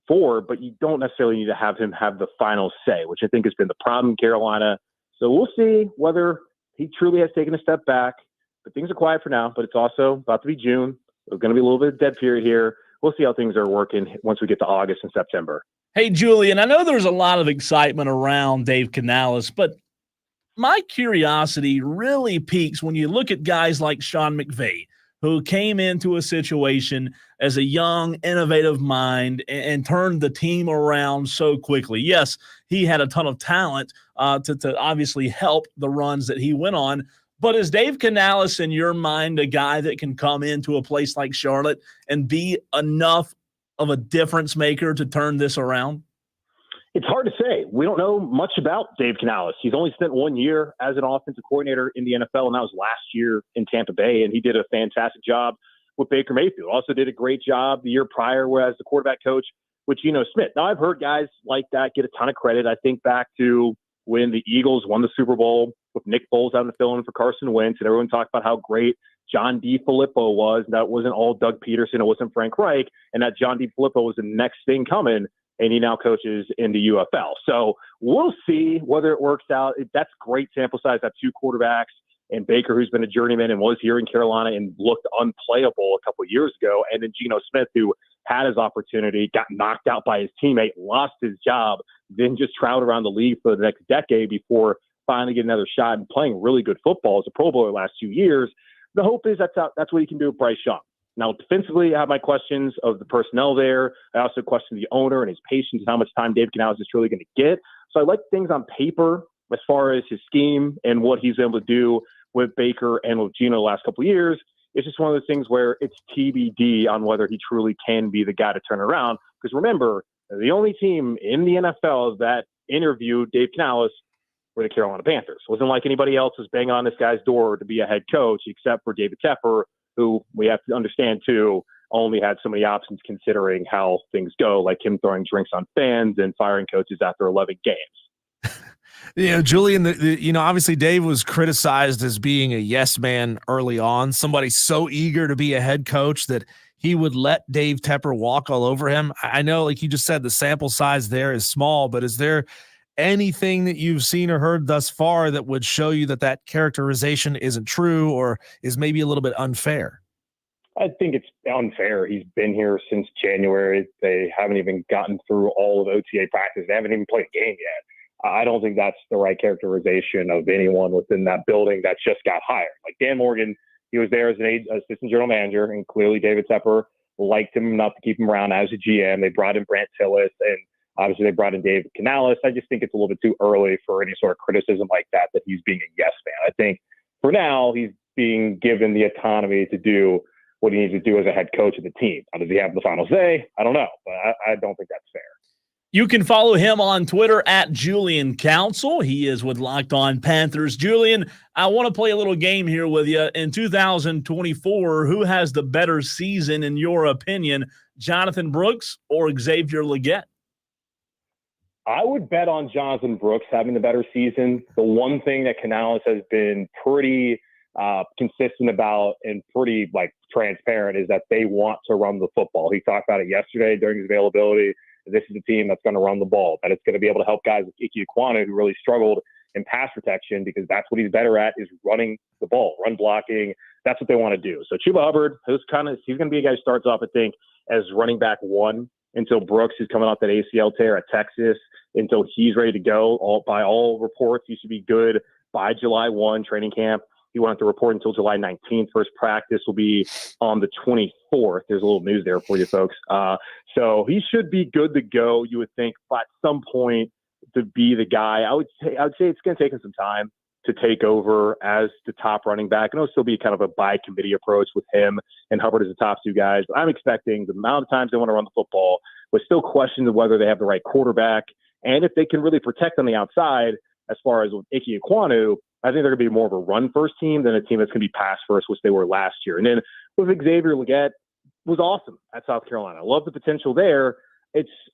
for, but you don't necessarily need to have him have the final say, which I think has been the problem in Carolina. So we'll see whether he truly has taken a step back, but things are quiet for now, but it's also about to be June. There's going to be a little bit of dead period here. We'll see how things are working once we get to August and September. Hey, Julian, I know there's a lot of excitement around Dave Canales, but my curiosity really piques when you look at guys like Sean McVay, who came into a situation as a young, innovative mind and turned the team around so quickly. Yes, he had a ton of talent to obviously help the runs that he went on. But is Dave Canales, in your mind, a guy that can come into a place like Charlotte and be enough of a difference maker to turn this around? It's hard to say. We don't know much about Dave Canales. He's only spent 1 year as an offensive coordinator in the NFL, and that was last year in Tampa Bay, and he did a fantastic job with Baker Mayfield. Also did a great job the year prior as the quarterback coach with Geno Smith. Now, I've heard guys like that get a ton of credit. I think back to when the Eagles won the Super Bowl with Nick Foles having to fill in for Carson Wentz, and everyone talked about how great John DeFilippo was. That wasn't all Doug Peterson. It wasn't Frank Reich, and that John DeFilippo was the next thing coming. And he now coaches in the UFL. So we'll see whether it works out. That's great sample size. That 2 quarterbacks and Baker, who's been a journeyman and was here in Carolina and looked unplayable a couple of years ago. And then Geno Smith, who had his opportunity, got knocked out by his teammate, lost his job, then just traveled around the league for the next decade before finally getting another shot and playing really good football as a Pro Bowler the last 2 years. The hope is that's what he can do with Bryce Young. Now, defensively, I have my questions of the personnel there. I also question the owner and his patience and how much time Dave Canales is truly going to get. So I like things on paper as far as his scheme and what he's able to do with Baker and with Geno the last couple of years. It's just one of those things where it's TBD on whether he truly can be the guy to turn around. Because remember, the only team in the NFL that interviewed Dave Canales were the Carolina Panthers. It wasn't like anybody else was banging on this guy's door to be a head coach except for David Tepper, who we have to understand, too, only had so many options considering how things go, like him throwing drinks on fans and firing coaches after 11 games. Julian, obviously Dave was criticized as being a yes man early on, somebody so eager to be a head coach that he would let Dave Tepper walk all over him. I know, like you just said, the sample size there is small, but is there anything that you've seen or heard thus far that would show you that characterization isn't true or is maybe a little bit unfair? I think it's unfair. He's been here since January. They haven't even gotten through all of OTA practice. They haven't even played a game yet. I don't think that's the right characterization of anyone within that building that just got hired. Like Dan Morgan, he was there as an assistant general manager, and clearly David Tepper liked him enough to keep him around as a GM. They brought in Brant Tillis, and obviously, they brought in David Canales. I just think it's a little bit too early for any sort of criticism like that he's being a yes man. I think for now, he's being given the autonomy to do what he needs to do as a head coach of the team. Now, does he have the final say? I don't know, but I don't think that's fair. You can follow him on Twitter at Julian Council. He is with Locked On Panthers. Julian, I want to play a little game here with you. In 2024, who has the better season, in your opinion, Jonathan Brooks or Xavier Legette? I would bet on Jonathan Brooks having the better season. The one thing that Canales has been pretty consistent about and pretty transparent is that they want to run the football. He talked about it yesterday during his availability. This is a team that's going to run the ball, that it's going to be able to help guys like Ike Ekwonu, who really struggled in pass protection, because that's what he's better at, is running the ball, run blocking. That's what they want to do. So Chuba Hubbard, he's going to be a guy who starts off, I think, as running back 1 until Brooks is coming off that ACL tear at Texas, until he's ready to go. By all reports, he should be good by July 1 training camp. He won't have to report until July 19th. First practice will be on the 24th. There's a little news there for you folks. So he should be good to go, you would think, but at some point to be the guy. I would say it's going to take him some time to take over as the top running back. And it'll still be kind of a by committee approach with him and Hubbard as the top 2 guys. But I'm expecting the amount of times they want to run the football, but still questions of whether they have the right quarterback and if they can really protect on the outside. As far as with Ike Ekwonu, I think they're going to be more of a run-first team than a team that's going to be pass-first, which they were last year. And then with Xavier Legette, was awesome at South Carolina. I love the potential there.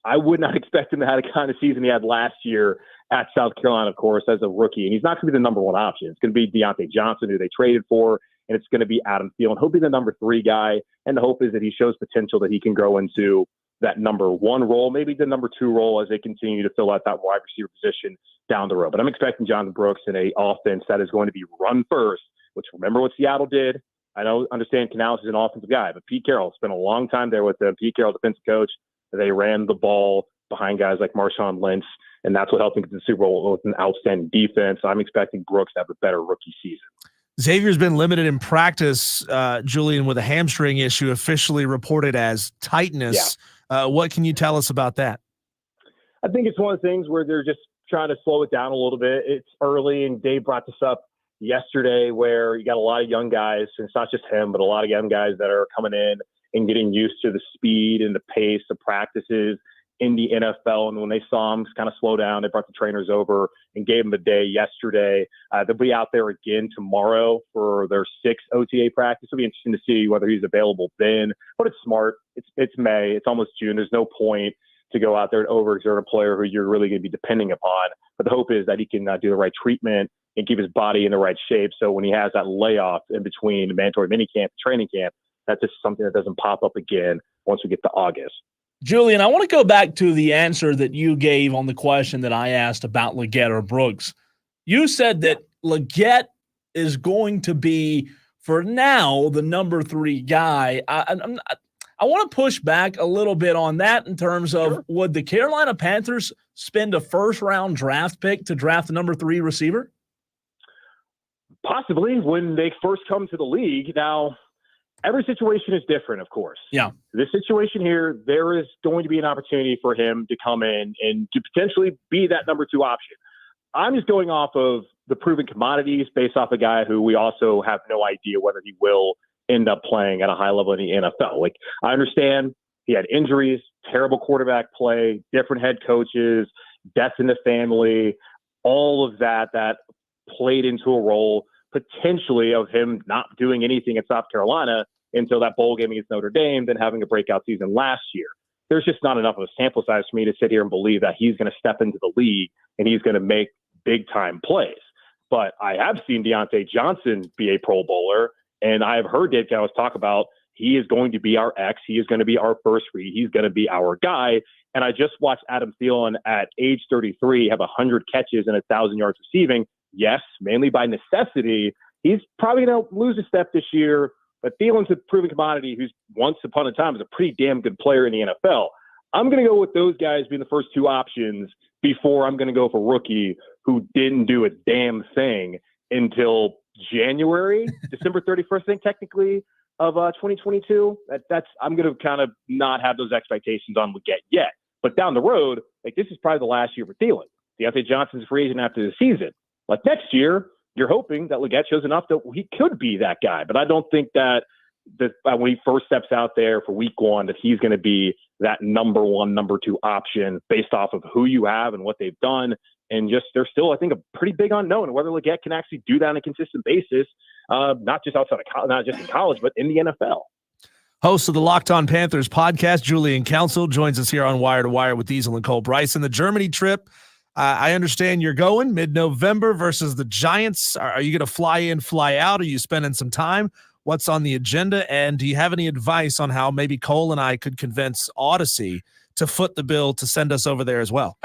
I would not expect him to have the kind of season he had last year at South Carolina, of course, as a rookie. And he's not going to be the number 1 option. It's going to be Deontay Johnson, who they traded for, and it's going to be Adam Thielen. He'll be the number 3 guy, and the hope is that he shows potential that he can grow into that number 1 role, maybe the number 2 role as they continue to fill out that wide receiver position down the road. But I'm expecting Jonathan Brooks in an offense that is going to be run first, which remember what Seattle did. I understand Canales is an offensive guy, but Pete Carroll spent a long time there with them. Pete Carroll, defensive coach. They ran the ball behind guys like Marshawn Lynch, and that's what helped them get to the Super Bowl with an outstanding defense. I'm expecting Brooks to have a better rookie season. Xavier's been limited in practice, Julian, with a hamstring issue officially reported as tightness. Yeah. What can you tell us about that? I think it's one of the things where they're just trying to slow it down a little bit. It's early, and Dave brought this up yesterday where you got a lot of young guys, and it's not just him, but a lot of young guys that are coming in and getting used to the speed and the pace of practices in the NFL. And when they saw him kind of slow down, they brought the trainers over and gave him a day yesterday. They'll be out there again tomorrow for their 6th OTA practice. It'll be interesting to see whether he's available then, but it's smart. It's May. It's almost June. There's no point to go out there and overexert a player who you're really going to be depending upon. But the hope is that he can do the right treatment and keep his body in the right shape. So when he has that layoff in between mandatory minicamp and training camp, that's just something that doesn't pop up again once we get to August. Julian, I want to go back to the answer that you gave on the question that I asked about Leggett or Brooks. You said that Leggett is going to be, for now, the number 3 guy. I want to push back a little bit on that in terms of, would the Carolina Panthers spend a first-round draft pick to draft the number 3 receiver? Possibly when they first come to the league. Now, every situation is different, of course. Yeah. This situation here, there is going to be an opportunity for him to come in and to potentially be that number 2 option. I'm just going off of the proven commodities based off a guy who we also have no idea whether he will end up playing at a high level in the NFL. Like, I understand he had injuries, terrible quarterback play, different head coaches, death in the family, all of that played into a role potentially of him not doing anything at South Carolina until that bowl game against Notre Dame, then having a breakout season last year. There's just not enough of a sample size for me to sit here and believe that he's going to step into the league and he's going to make big-time plays. But I have seen Deontay Johnson be a Pro Bowler, and I have heard Dave Cowles talk about he is going to be our X, he is going to be our first read, he's going to be our guy. And I just watched Adam Thielen at age 33 have 100 catches and 1,000 yards receiving. Yes, mainly by necessity. He's probably going to lose a step this year, but Thielen's a proven commodity who's once upon a time was a pretty damn good player in the NFL. I'm going to go with those guys being the first 2 options before I'm going to go for rookie who didn't do a damn thing until January, December 31st, I think, technically, of 2022. That's I'm going to kind of not have those expectations on Leggett yet. But down the road, like, this is probably the last year for Thielen. Deontay Johnson's a free agent after the season. Like, next year, you're hoping that Leggett shows enough that he could be that guy. But I don't think that when he first steps out there for week 1, that he's going to be that number 1, number 2 option based off of who you have and what they've done. And just, there's still, I think, a pretty big unknown whether Leggett can actually do that on a consistent basis, not just outside of college, not just in college, but in the NFL. Host of the Locked On Panthers podcast, Julian Council, joins us here on Wire to Wire with Diesel and Cole Bryson. The Germany trip, I understand you're going mid-November versus the Giants. Are you going to fly in, fly out? Are you spending some time? What's on the agenda? And do you have any advice on how maybe Cole and I could convince Odyssey to foot the bill to send us over there as well?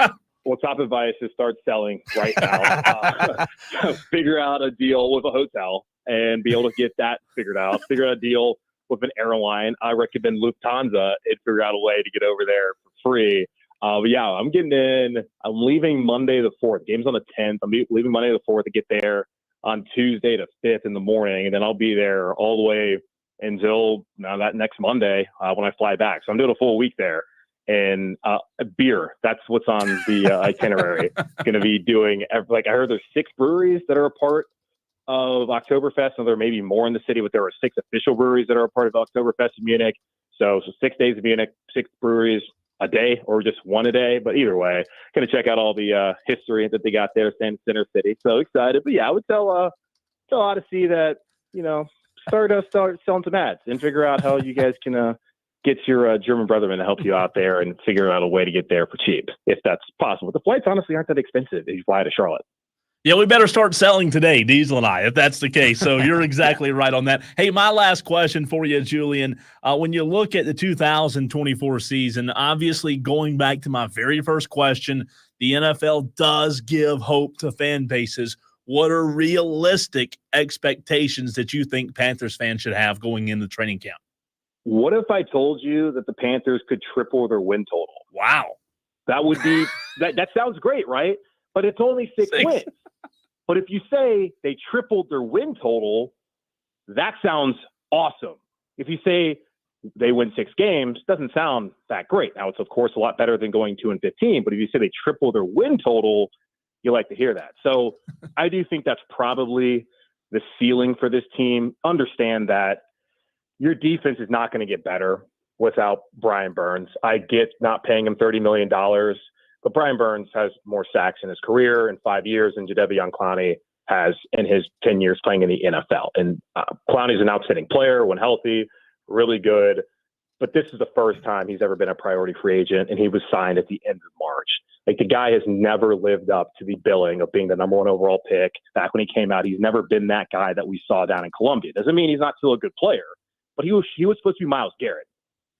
Well, top advice is start selling right now. Figure out a deal with a hotel and be able to get that figured out. Figure out a deal with an airline. I recommend Lufthansa and figure out a way to get over there for free. But yeah, I'm getting in. I'm leaving Monday the 4th. Game's on the 10th. I'm leaving Monday the 4th to get there on Tuesday the 5th in the morning, and then I'll be there all the way until that next Monday when I fly back. So I'm doing a full week there. And beer, that's what's on the itinerary. Going to be doing, like, I heard there's 6 breweries that are a part of Oktoberfest, and there may be more in the city, but there are 6 official breweries that are a part of Oktoberfest in Munich. So 6 days in Munich, 6 breweries a day, or just 1 a day. But either way, going to check out all the history that they got there in Center City. So excited. But yeah, I would tell Odyssey that, start selling some ads and figure out how you guys can get your German brotherman to help you out there and figure out a way to get there for cheap, if that's possible. The flights honestly aren't that expensive if you fly to Charlotte. Yeah, we better start selling today, Diesel and I, if that's the case. So you're exactly right on that. Hey, my last question for you, Julian. When you look at the 2024 season, obviously going back to my very first question, the NFL does give hope to fan bases. What are realistic expectations that you think Panthers fans should have going into training camp? What if I told you that the Panthers could triple their win total? Wow. That would be that sounds great, right? But it's only 6 wins. But if you say they tripled their win total, that sounds awesome. If you say they win 6 games, doesn't sound that great. Now, it's, of course, a lot better than going 2-15. But if you say they triple their win total, you like to hear that. So I do think that's probably the ceiling for this team. Understand that your defense is not going to get better without Brian Burns. I get not paying him $30 million, but Brian Burns has more sacks in his career in 5 years than Jadeveon Clowney has in his 10 years playing in the NFL. And Clowney's an outstanding player when healthy, really good. But this is the first time he's ever been a priority free agent, and he was signed at the end of March. Like, the guy has never lived up to the billing of being the number 1 overall pick. Back when he came out, he's never been that guy that we saw down in Columbia. Doesn't mean he's not still a good player, but he was supposed to be Myles Garrett.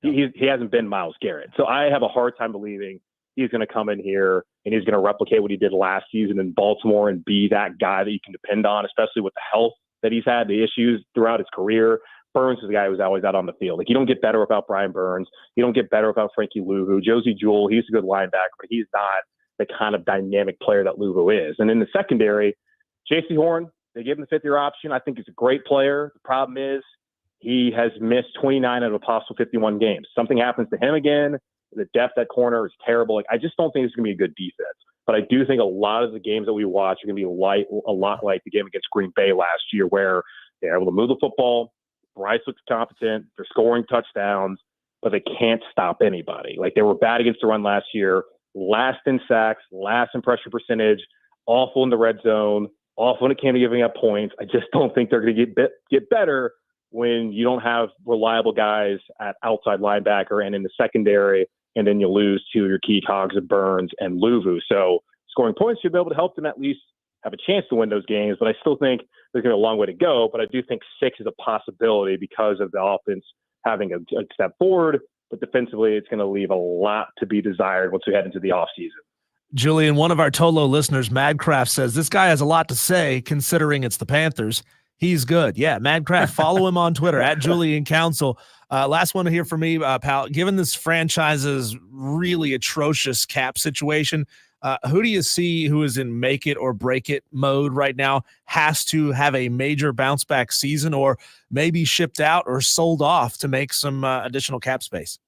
He hasn't been Myles Garrett. So I have a hard time believing he's going to come in here and he's going to replicate what he did last season in Baltimore and be that guy that you can depend on, especially with the health that he's had, the issues throughout his career. Burns is the guy who's always out on the field. Like, you don't get better without Brian Burns. You don't get better without Frankie Louvu. Josie Jewell, he's a good linebacker, but he's not the kind of dynamic player that Louvu is. And in the secondary, J.C. Horn, they gave him the 5th-year option. I think he's a great player. The problem is he has missed 29 out of a possible 51 games. Something happens to him again. The depth at corner is terrible. Like, I just don't think it's going to be a good defense. But I do think a lot of the games that we watch are going to be a lot like the game against Green Bay last year, where they're able to move the football. Bryce looks competent. They're scoring touchdowns, but they can't stop anybody. Like, they were bad against the run last year, last in sacks, last in pressure percentage, awful in the red zone, awful when it came to giving up points. I just don't think they're going to get better when you don't have reliable guys at outside linebacker and in the secondary, and then you lose 2 of your key cogs of Burns and Louvu. So scoring points should be able to help them at least have a chance to win those games, but I still think there's going to be a long way to go. But I do think 6 is a possibility because of the offense having a step forward, but defensively it's going to leave a lot to be desired once we head into the offseason. Julian, one of our Tolo listeners, Madcraft, says this guy has a lot to say considering it's the Panthers. He's good. Yeah, Madcraft, follow him on Twitter at Julian Council. Last one here for me, pal. Given this franchise's really atrocious cap situation, who do you see who is in make it or break it mode right now, has to have a major bounce back season or maybe shipped out or sold off to make some additional cap space?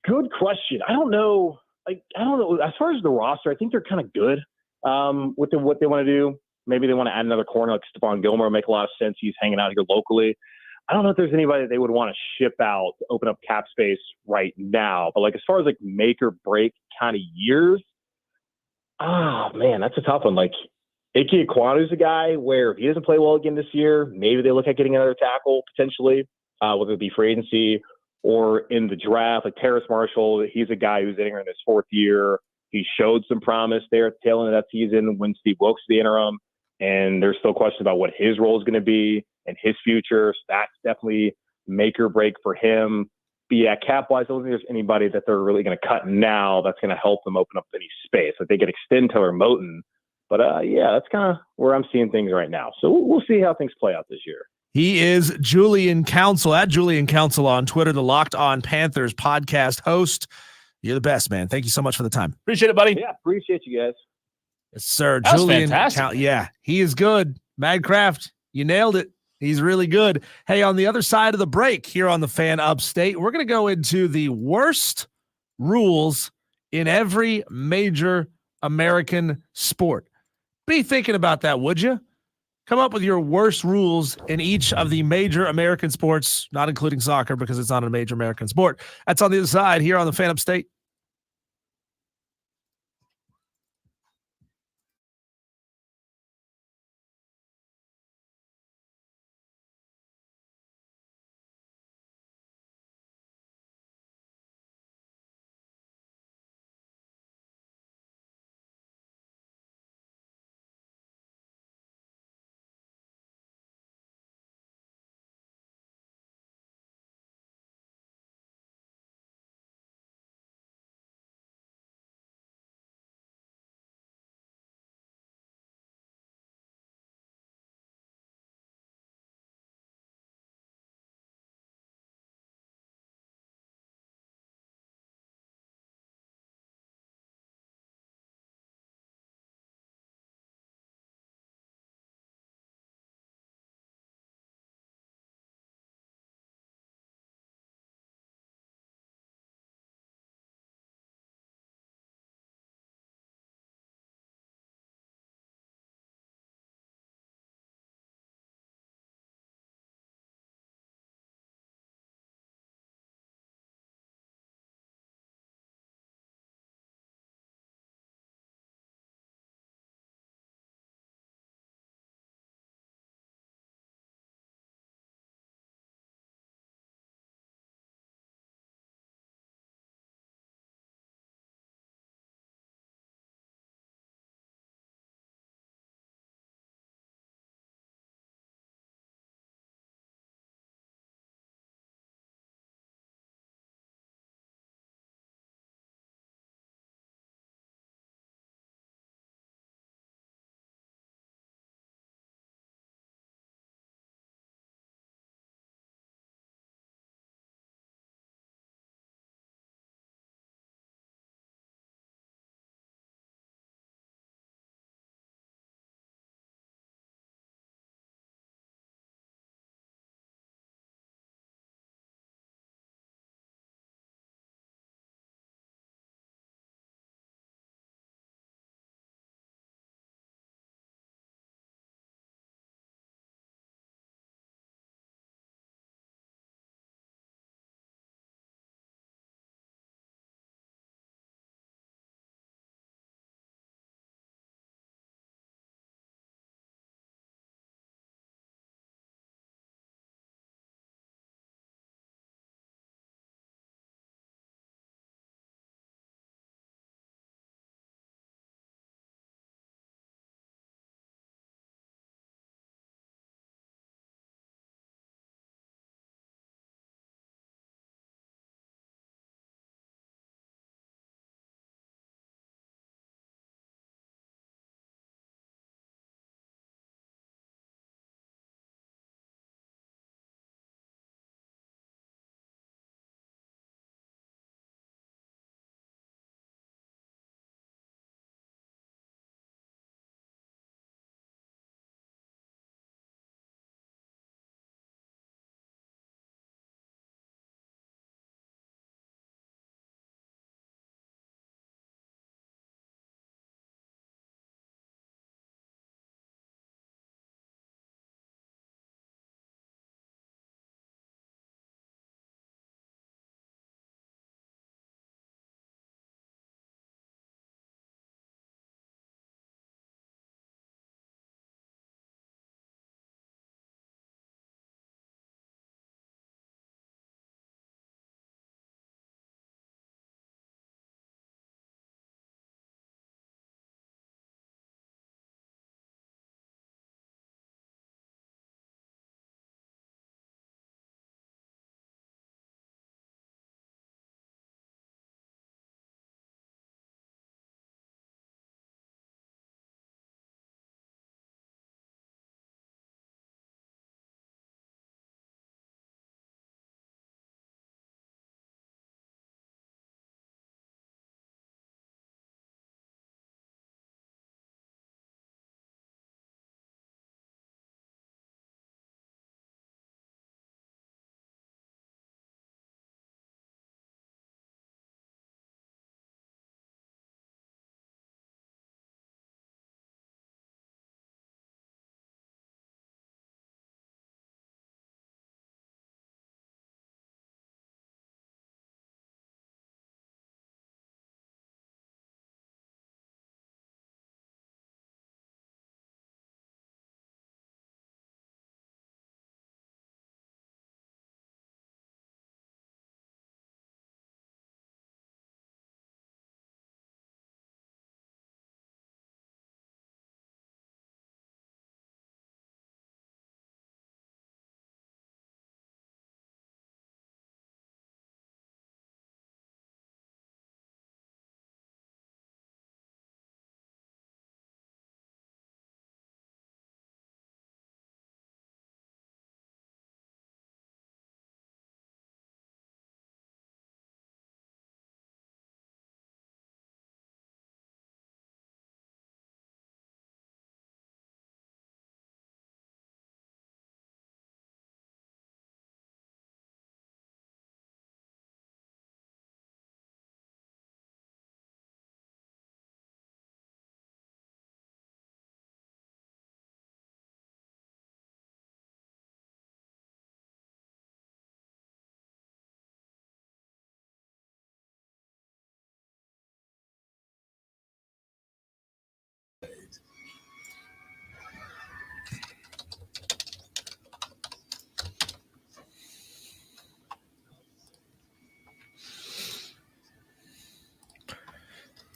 Good question. I don't know. I don't know. As far as the roster, I think they're kind of good with what they want to do. Maybe they want to add another corner like Stephon Gilmore. Make a lot of sense. He's hanging out here locally. I don't know if there's anybody that they would want to ship out to open up cap space right now. But, like, as far as like make or break kind of years, oh man, that's a tough one. Like, Ike Ekwonu's a guy where if he doesn't play well again this year, maybe they look at getting another tackle potentially, whether it be free agency or in the draft. Like Terrace Marshall, he's a guy who's entering his 4th year. He showed some promise there at the tail end of that season when Steve Wilkes was the interim. And there's still questions about what his role is going to be and his future. So that's definitely make or break for him. But yeah, cap-wise, I don't think there's anybody that they're really going to cut now that's going to help them open up any space. Like, they could extend Taylor Moton. But yeah, that's kind of where I'm seeing things right now. So we'll see how things play out this year. He is Julian Council at Julian Council on Twitter, the Locked On Panthers podcast host. You're the best, man. Thank you so much for the time. Appreciate it, buddy. Yeah, appreciate you guys. Yes, sir. That was Julian, fantastic. yeah, he is good. Madcraft, you nailed it. He's really good. Hey, on the other side of the break here on the Fan Upstate, we're going to go into the worst rules in every major American sport. Be thinking about that, would you? Come up with your worst rules in each of the major American sports, not including soccer because it's not a major American sport. That's on the other side here on the Fan Upstate.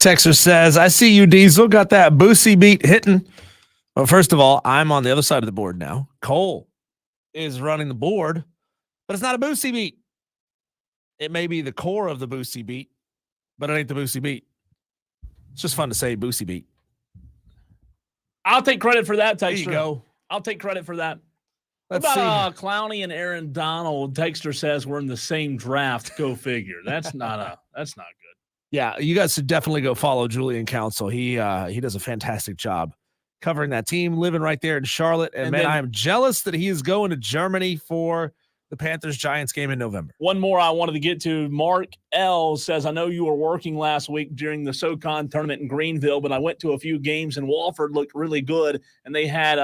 Texter says, I see you, Diesel. Got that Boosie beat hitting. Well, first of all, I'm on the other side of the board now. Cole is running the board, but it's not a Boosie beat. It may be the core of the Boosie beat, but it ain't the Boosie beat. It's just fun to say Boosie beat. I'll take credit for that, Texter. There you go. I'll take credit for that. Let's what see. about Clowney and Aaron Donald? Texter says we're in the same draft. Go figure. That's not good. Yeah, you guys should definitely go follow Julian Council. He does a fantastic job covering that team, living right there in Charlotte. And man, I am jealous that he is going to Germany for the Panthers-Giants game in November. One more I wanted to get to. Mark L. says, I know you were working last week during the SoCon tournament in Greenville, but I went to a few games and Walford looked really good, and they had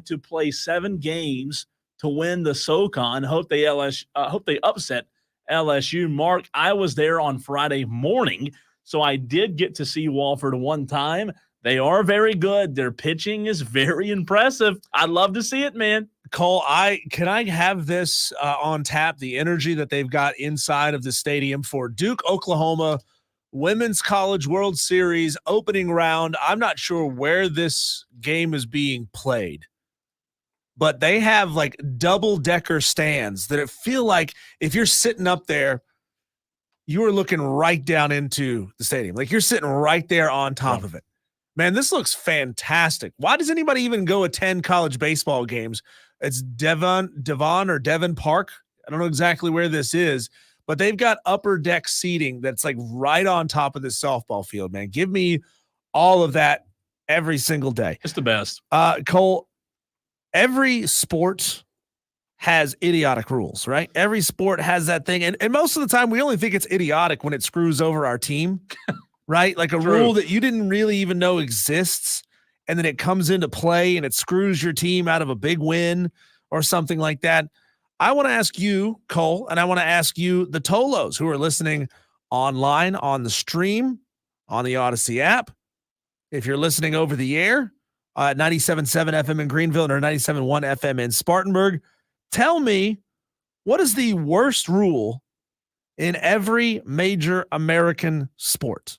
to play 7 games to win the SoCon. Hope they upset LSU. Mark, I was there on Friday morning, so I did get to see Walford one time. They are very good. Their pitching is very impressive. I'd love to see it, man. Cole, can I have this on tap, the energy that they've got inside of the stadium for Duke, Oklahoma, Women's College World Series opening round. I'm not sure where this game is being played, but they have like double-decker stands that it feel like if you're sitting up there, you are looking right down into the stadium. Like you're sitting right there on top of it. Man, this looks fantastic. Why does anybody even go attend college baseball games? It's Devon Park. I don't know exactly where this is, but they've got upper deck seating that's like right on top of this softball field, man. Give me all of that every single day. It's the best. Cole, every sport has idiotic rules, right? Every sport has that thing. And most of the time we only think it's idiotic when it screws over our team, right? Like a rule that you didn't really even know exists. And then it comes into play and it screws your team out of a big win or something like that. I want to ask you, Cole, and I want to ask you, the Tolos who are listening online on the stream, on the Odyssey app. If you're listening over the air at 97.7 FM in Greenville or 97.1 FM in Spartanburg, tell me, what is the worst rule in every major American sport?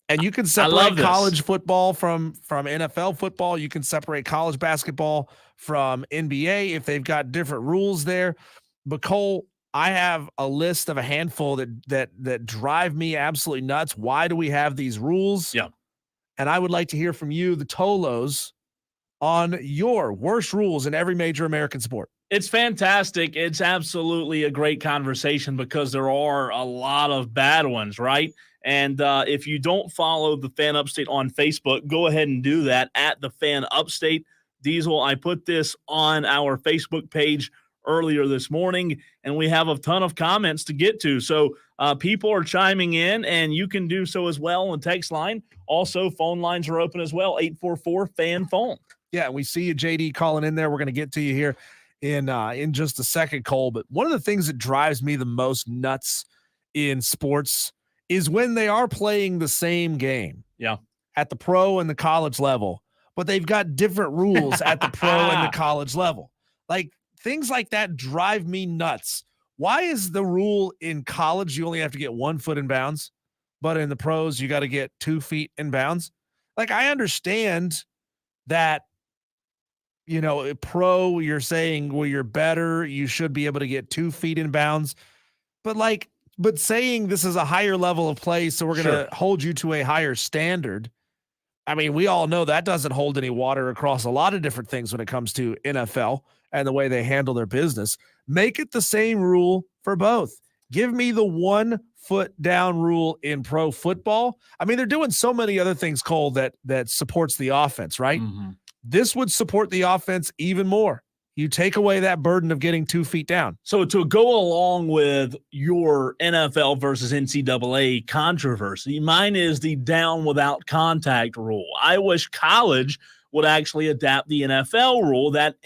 And you can separate college football from NFL football. You can separate college basketball from NBA if they've got different rules there. But Cole, I have a list of a handful that drive me absolutely nuts. Why do we have these rules? Yeah. And I would like to hear from you, the Tolos, on your worst rules in every major American sport. It's fantastic. It's absolutely a great conversation because there are a lot of bad ones, right? And if you don't follow the Fan Upstate on Facebook, go ahead and do that at the Fan Upstate. Diesel, I put this on our Facebook page earlier this morning, and we have a ton of comments to get to. So people are chiming in, and you can do so as well on the text line. Also, phone lines are open as well, 844-FAN-PHONE. Yeah, we see you, JD, calling in there. We're going to get to you here in just a second, Cole. But one of the things that drives me the most nuts in sports is when they are playing the same game. Yeah. At the pro and the college level, but they've got different rules at the pro and the college level. Like things like that drive me nuts. Why is the rule in college you only have to get 1 foot in bounds, but in the pros you got to get 2 feet in bounds? Like I understand that, you know, pro, you're saying, well, you're better, you should be able to get 2 feet in bounds, but saying this is a higher level of play, so we're going to hold you to a higher standard. I mean, we all know that doesn't hold any water across a lot of different things when it comes to NFL and the way they handle their business. Make it the same rule for both. Give me the 1 foot down rule in pro football. I mean, they're doing so many other things, Cole, that supports the offense, right? Mm-hmm. This would support the offense even more. You take away that burden of getting 2 feet down. So to go along with your NFL versus NCAA controversy, mine is the down without contact rule. I wish college would actually adapt the NFL rule that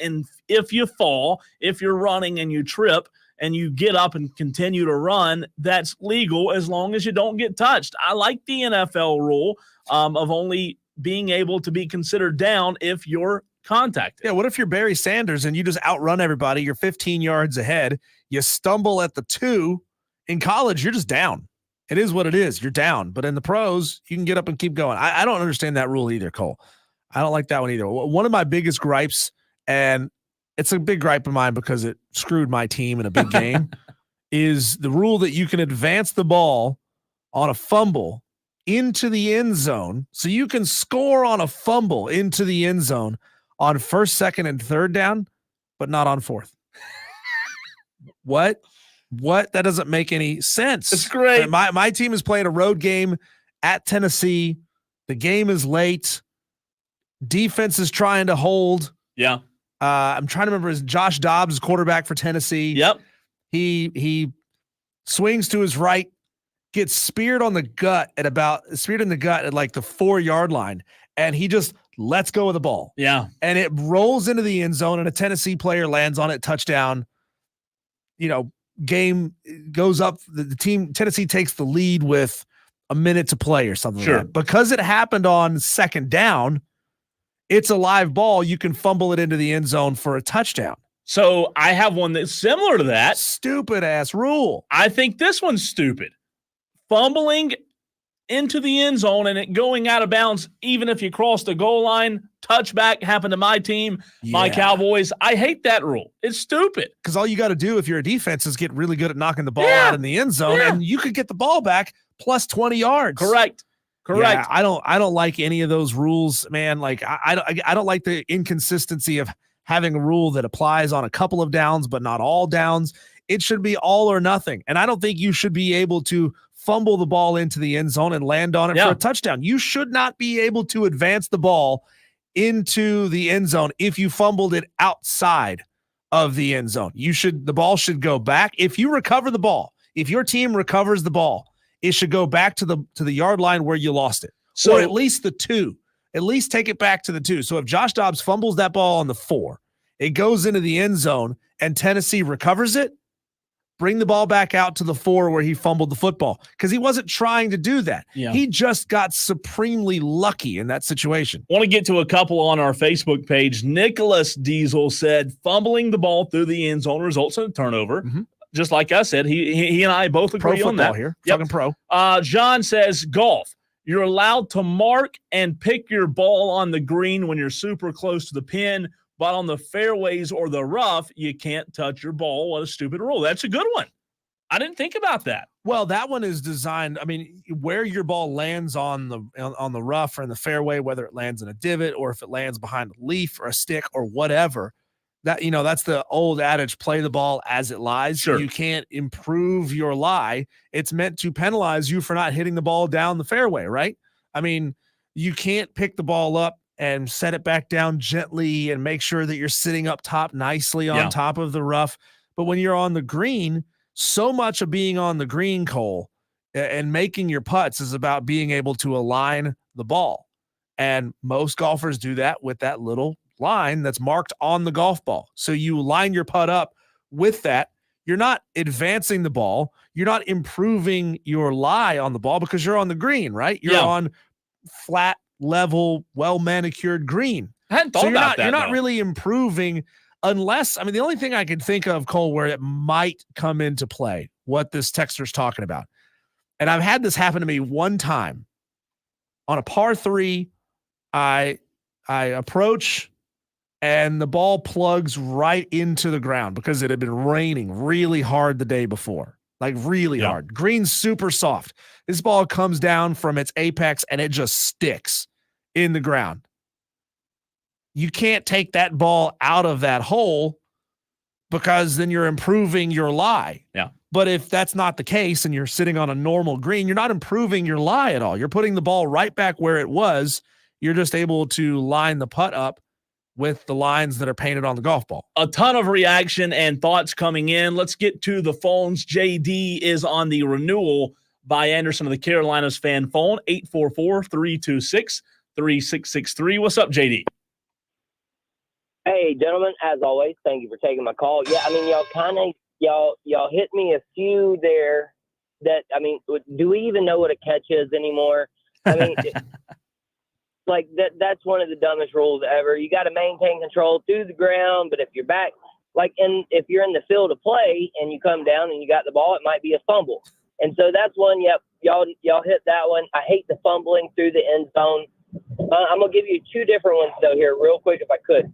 if you fall, if you're running and you trip and you get up and continue to run, that's legal as long as you don't get touched. I like the NFL rule of only being able to be considered down if you're contacted. Yeah, what if you're Barry Sanders and you just outrun everybody? You're 15 yards ahead. You stumble at the 2. In college, you're just down. It is what it is. You're down. But in the pros, you can get up and keep going. I don't understand that rule either, Cole. I don't like that one either. One of my biggest gripes, and it's a big gripe of mine because it screwed my team in a big game, is the rule that you can advance the ball on a fumble into the end zone. So you can score on a fumble into the end zone on first, second, and third down, but not on fourth. What? That doesn't make any sense. It's great. My team is playing a road game at Tennessee. The game is late. Defense is trying to hold. Yeah. I'm trying to remember, is Josh Dobbs quarterback for Tennessee? Yep. He swings to his right, gets speared in the gut at like the 4-yard line, and he just lets go of the ball. Yeah. And it rolls into the end zone, and a Tennessee player lands on it, touchdown. Game goes up. The team, Tennessee, takes the lead with a minute to play or something. Sure. Like that. Because it happened on second down, it's a live ball. You can fumble it into the end zone for a touchdown. So I have one that's similar to that. Stupid ass rule. I think this one's stupid. Fumbling into the end zone and it going out of bounds, even if you cross the goal line. Touchback happened to my team, my Cowboys. I hate that rule. It's stupid. Because all you got to do if you're a defense is get really good at knocking the ball out in the end zone, and you could get the ball back plus 20 yards. Correct. Yeah, I don't like any of those rules, man. Like I don't like the inconsistency of having a rule that applies on a couple of downs, but not all downs. It should be all or nothing. And I don't think you should be able to fumble the ball into the end zone and land on it for a touchdown. You should not be able to advance the ball into the end zone if you fumbled it outside of the end zone. The ball should go back. If you recover the ball, if your team recovers the ball, it should go back to the yard line where you lost it. So at least the 2. At least take it back to the 2. So if Josh Dobbs fumbles that ball on the 4, it goes into the end zone and Tennessee recovers it, bring the ball back out to the 4 where he fumbled the football, because he wasn't trying to do that. Yeah. He just got supremely lucky in that situation. Want to get to a couple on our Facebook page. Nicholas Diesel said fumbling the ball through the end zone results in a turnover. Mm-hmm. Just like I said, he and I both agree on that. Here. Yep. Fucking pro. John says golf. You're allowed to mark and pick your ball on the green when you're super close to the pin, but on the fairways or the rough, you can't touch your ball. What a stupid rule. That's a good one. I didn't think about that. Well, that one is designed, I mean, where your ball lands on the rough or in the fairway, whether it lands in a divot or if it lands behind a leaf or a stick or whatever, that's the old adage, play the ball as it lies. Sure. You can't improve your lie. It's meant to penalize you for not hitting the ball down the fairway, right? I mean, you can't pick the ball up and set it back down gently and make sure that you're sitting up top nicely on top of the rough. But when you're on the green, so much of being on the green, Cole, and making your putts is about being able to align the ball. And most golfers do that with that little line that's marked on the golf ball. So you line your putt up with that. You're not advancing the ball. You're not improving your lie on the ball because you're on the green, right? You're on flat, level, well-manicured green. I hadn't thought about that. You're not really improving unless, I mean, the only thing I can think of, Cole, where it might come into play, what this texter's talking about. And I've had this happen to me one time on a par 3. I approach and the ball plugs right into the ground because it had been raining really hard the day before, like really hard. Green's super soft. This ball comes down from its apex and it just sticks in the ground. You can't take that ball out of that hole because then you're improving your lie. Yeah. But if that's not the case and you're sitting on a normal green, you're not improving your lie at all. You're putting the ball right back where it was. You're just able to line the putt up with the lines that are painted on the golf ball. A ton of reaction and thoughts coming in. Let's get to the phones. JD is on the renewal by Anderson of the Carolinas fan phone, 844-326-3663. What's up, JD? Hey, gentlemen, as always, thank you for taking my call. Yeah, I mean, y'all hit me a few there that, I mean, do we even know what a catch is anymore? I mean, like that's one of the dumbest rules ever. You got to maintain control through the ground, but if you're back, if you're in the field of play and you come down and you got the ball, it might be a fumble. And so that's one. Yep, y'all hit that one. I hate the fumbling through the end zone. I'm gonna give you two different ones though here, real quick, if I could.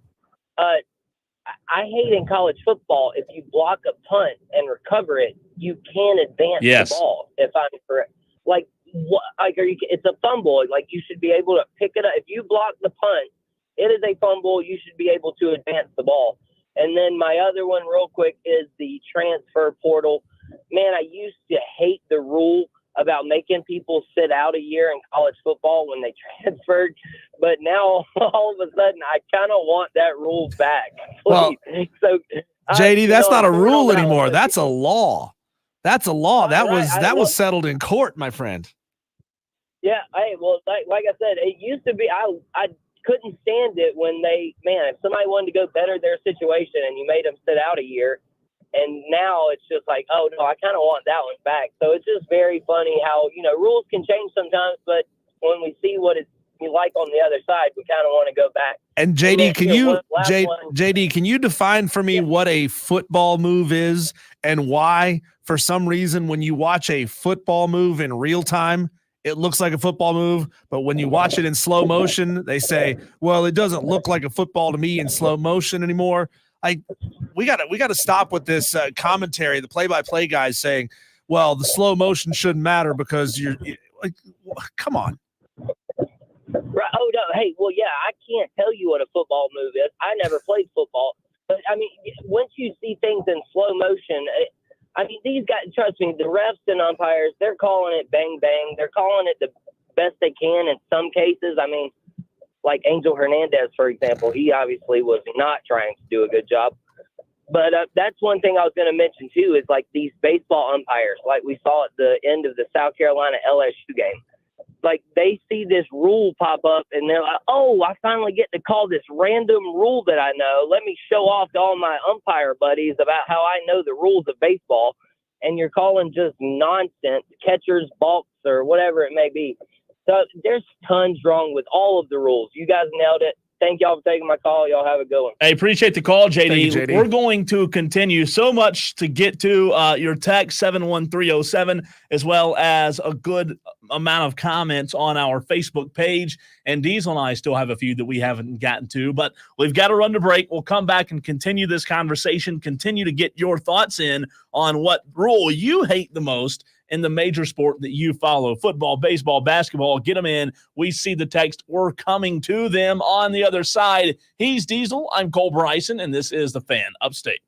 I hate in college football if you block a punt and recover it, you can advance the ball. If I'm correct, like what? Like, it's a fumble. Like, you should be able to pick it up. If you block the punt, it is a fumble. You should be able to advance the ball. And then my other one, real quick, is the transfer portal. Man, I used to hate the rule about making people sit out a year in college football when they transferred. But now, all of a sudden, I kind of want that rule back. Well, so, JD, that's not a rule that anymore. That's a law. That's a law. That was settled in court, my friend. Yeah. Hey, well, like I said, it used to be, I couldn't stand it when if somebody wanted to go better their situation and you made them sit out a year. And now it's just like, oh, no, I kind of want that one back. So it's just very funny how, rules can change sometimes, but when we see what it's like on the other side, we kind of want to go back. And JD, can you define for me what a football move is and why, for some reason, when you watch a football move in real time, it looks like a football move, but when you watch it in slow motion, they say, well, it doesn't look like a football to me in slow motion anymore. We got to stop with this commentary. The play-by-play guys saying, "Well, the slow motion shouldn't matter because you're like, come on." Right? Oh no! Hey, well, yeah, I can't tell you what a football move is. I never played football, but I mean, once you see things in slow motion, these guys. Trust me, the refs and umpires, they're calling it bang bang. They're calling it the best they can in some cases. I mean, like Angel Hernandez, for example, he obviously was not trying to do a good job. But that's one thing I was going to mention, too, is like these baseball umpires, like we saw at the end of the South Carolina LSU game. Like, they see this rule pop up, and they're like, oh, I finally get to call this random rule that I know. Let me show off to all my umpire buddies about how I know the rules of baseball. And you're calling just nonsense, catcher's balks or whatever it may be. So there's tons wrong with all of the rules. You guys nailed it. Thank y'all for taking my call. Y'all have a good one. I appreciate the call, JD. Thank you, JD. We're going to continue. So much to get to. Your text 71307, as well as a good amount of comments on our Facebook page. And Diesel and I still have a few that we haven't gotten to, but we've got to run to break. We'll come back and continue this conversation, continue to get your thoughts in on what rule you hate the most in the major sport that you follow. Football, baseball, basketball, get them in. We see the text. We're coming to them on the other side. He's Diesel. I'm Cole Bryson, and this is The Fan Upstate.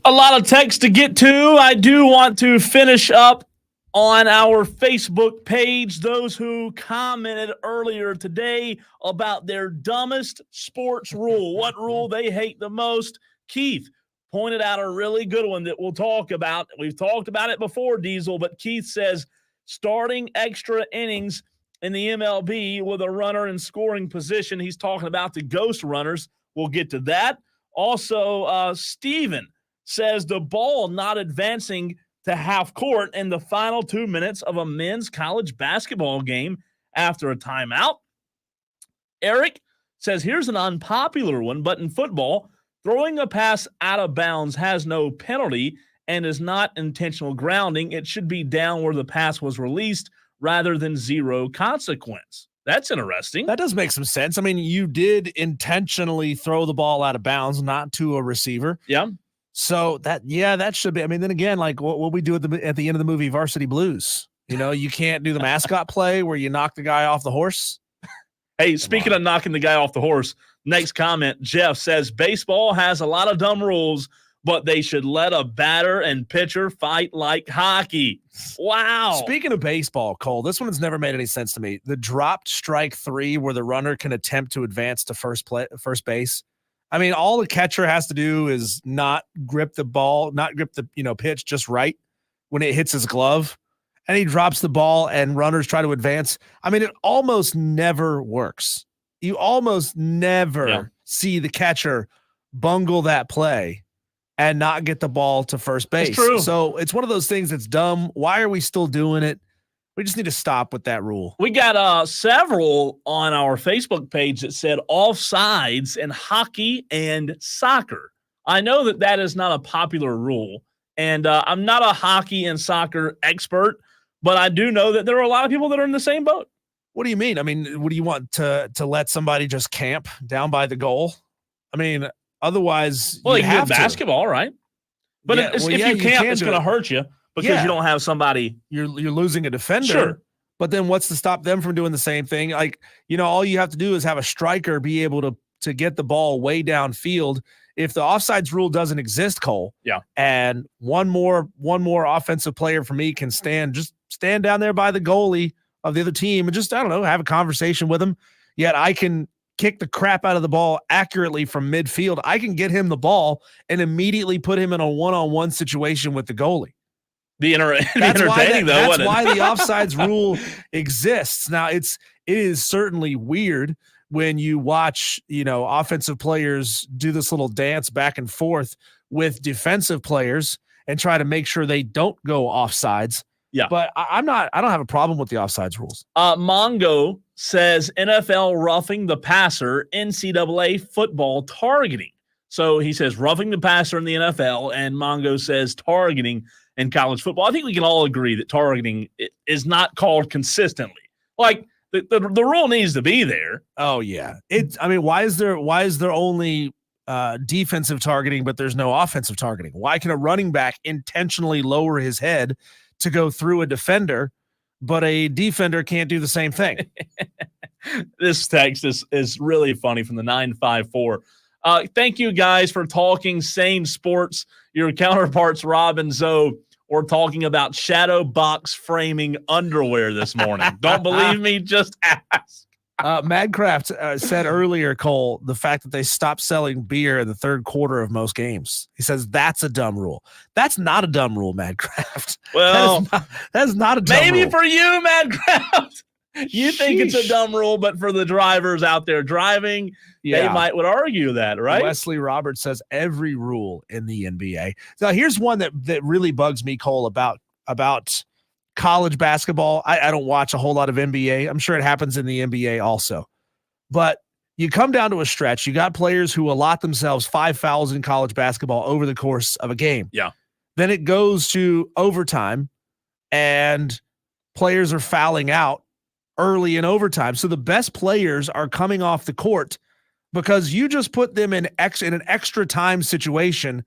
A lot of text to get to. I do want to finish up on our Facebook page. Those who commented earlier today about their dumbest sports rule, what rule they hate the most. Keith pointed out a really good one that we'll talk about. We've talked about it before, Diesel, but Keith says starting extra innings in the MLB with a runner in scoring position. He's talking about the ghost runners. We'll get to that. Also, Steven says the ball not advancing to half court in the final 2 minutes of a men's college basketball game after a timeout. Eric says, here's an unpopular one, but in football, throwing a pass out of bounds has no penalty and is not intentional grounding. It should be down where the pass was released rather than zero consequence. That's interesting. That does make some sense. I mean, you did intentionally throw the ball out of bounds, not to a receiver. Yeah. So that should be. I mean, then again, like what we do at the end of the movie Varsity Blues. You know, you can't do the mascot play where you knock the guy off the horse. Hey, speaking of knocking the guy off the horse, next comment, Jeff says baseball has a lot of dumb rules, but they should let a batter and pitcher fight like hockey. Wow. Speaking of baseball, Cole, this one has never made any sense to me. The dropped strike 3 where the runner can attempt to advance to first base. I mean, all the catcher has to do is not grip the ball, not grip the pitch just right when it hits his glove, and he drops the ball and runners try to advance. I mean, it almost never works. You almost never see the catcher bungle that play and not get the ball to first base. It's true. So it's one of those things that's dumb. Why are we still doing it? We just need to stop with that rule. We got several on our Facebook page that said offsides in hockey and soccer. I know that is not a popular rule, and I'm not a hockey and soccer expert, but I do know that there are a lot of people that are in the same boat. What do you mean? I mean, what do you want to let somebody just camp down by the goal? I mean, otherwise, well, you have basketball, right? But if you camp, it's going to hurt you. Because you don't have somebody. You're losing a defender. Sure. But then what's to stop them from doing the same thing? Like, all you have to do is have a striker be able to get the ball way downfield. If the offsides rule doesn't exist, Cole, and one more offensive player for me can stand down there by the goalie of the other team and just, I don't know, have a conversation with him. Yet I can kick the crap out of the ball accurately from midfield. I can get him the ball and immediately put him in a one-on-one situation with the goalie. That's why the offsides rule exists. Now it is certainly weird when you watch, offensive players do this little dance back and forth with defensive players and try to make sure they don't go offsides. Yeah. But I don't have a problem with the offsides rules. Mongo says NFL roughing the passer, NCAA football targeting. So he says roughing the passer in the NFL, and Mongo says targeting in college football. I think we can all agree that targeting is not called consistently. Like the rule needs to be there. Oh yeah. Why is there only defensive targeting, but there's no offensive targeting? Why can a running back intentionally lower his head to go through a defender, but a defender can't do the same thing? This text is really funny from the 954. Thank you guys for talking same sports. Your counterparts, Rob and Zoe, were talking about shadow box framing underwear this morning. Don't believe me? Just ask. Madcraft said earlier, Cole, the fact that they stopped selling beer in the third quarter of most games. He says that's a dumb rule. That's not a dumb rule, Madcraft. Well, that's not a dumb rule. Maybe for you, Madcraft. You think it's a dumb rule, but for the drivers out there driving, they would argue that, right? Wesley Roberts says every rule in the NBA. Now, here's one that really bugs me, Cole, about college basketball. I don't watch a whole lot of NBA. I'm sure it happens in the NBA also. But you come down to a stretch, you got players who allot themselves 5 fouls in college basketball over the course of a game. Yeah. Then it goes to overtime, and players are fouling out early in overtime. So the best players are coming off the court because you just put them in an extra time situation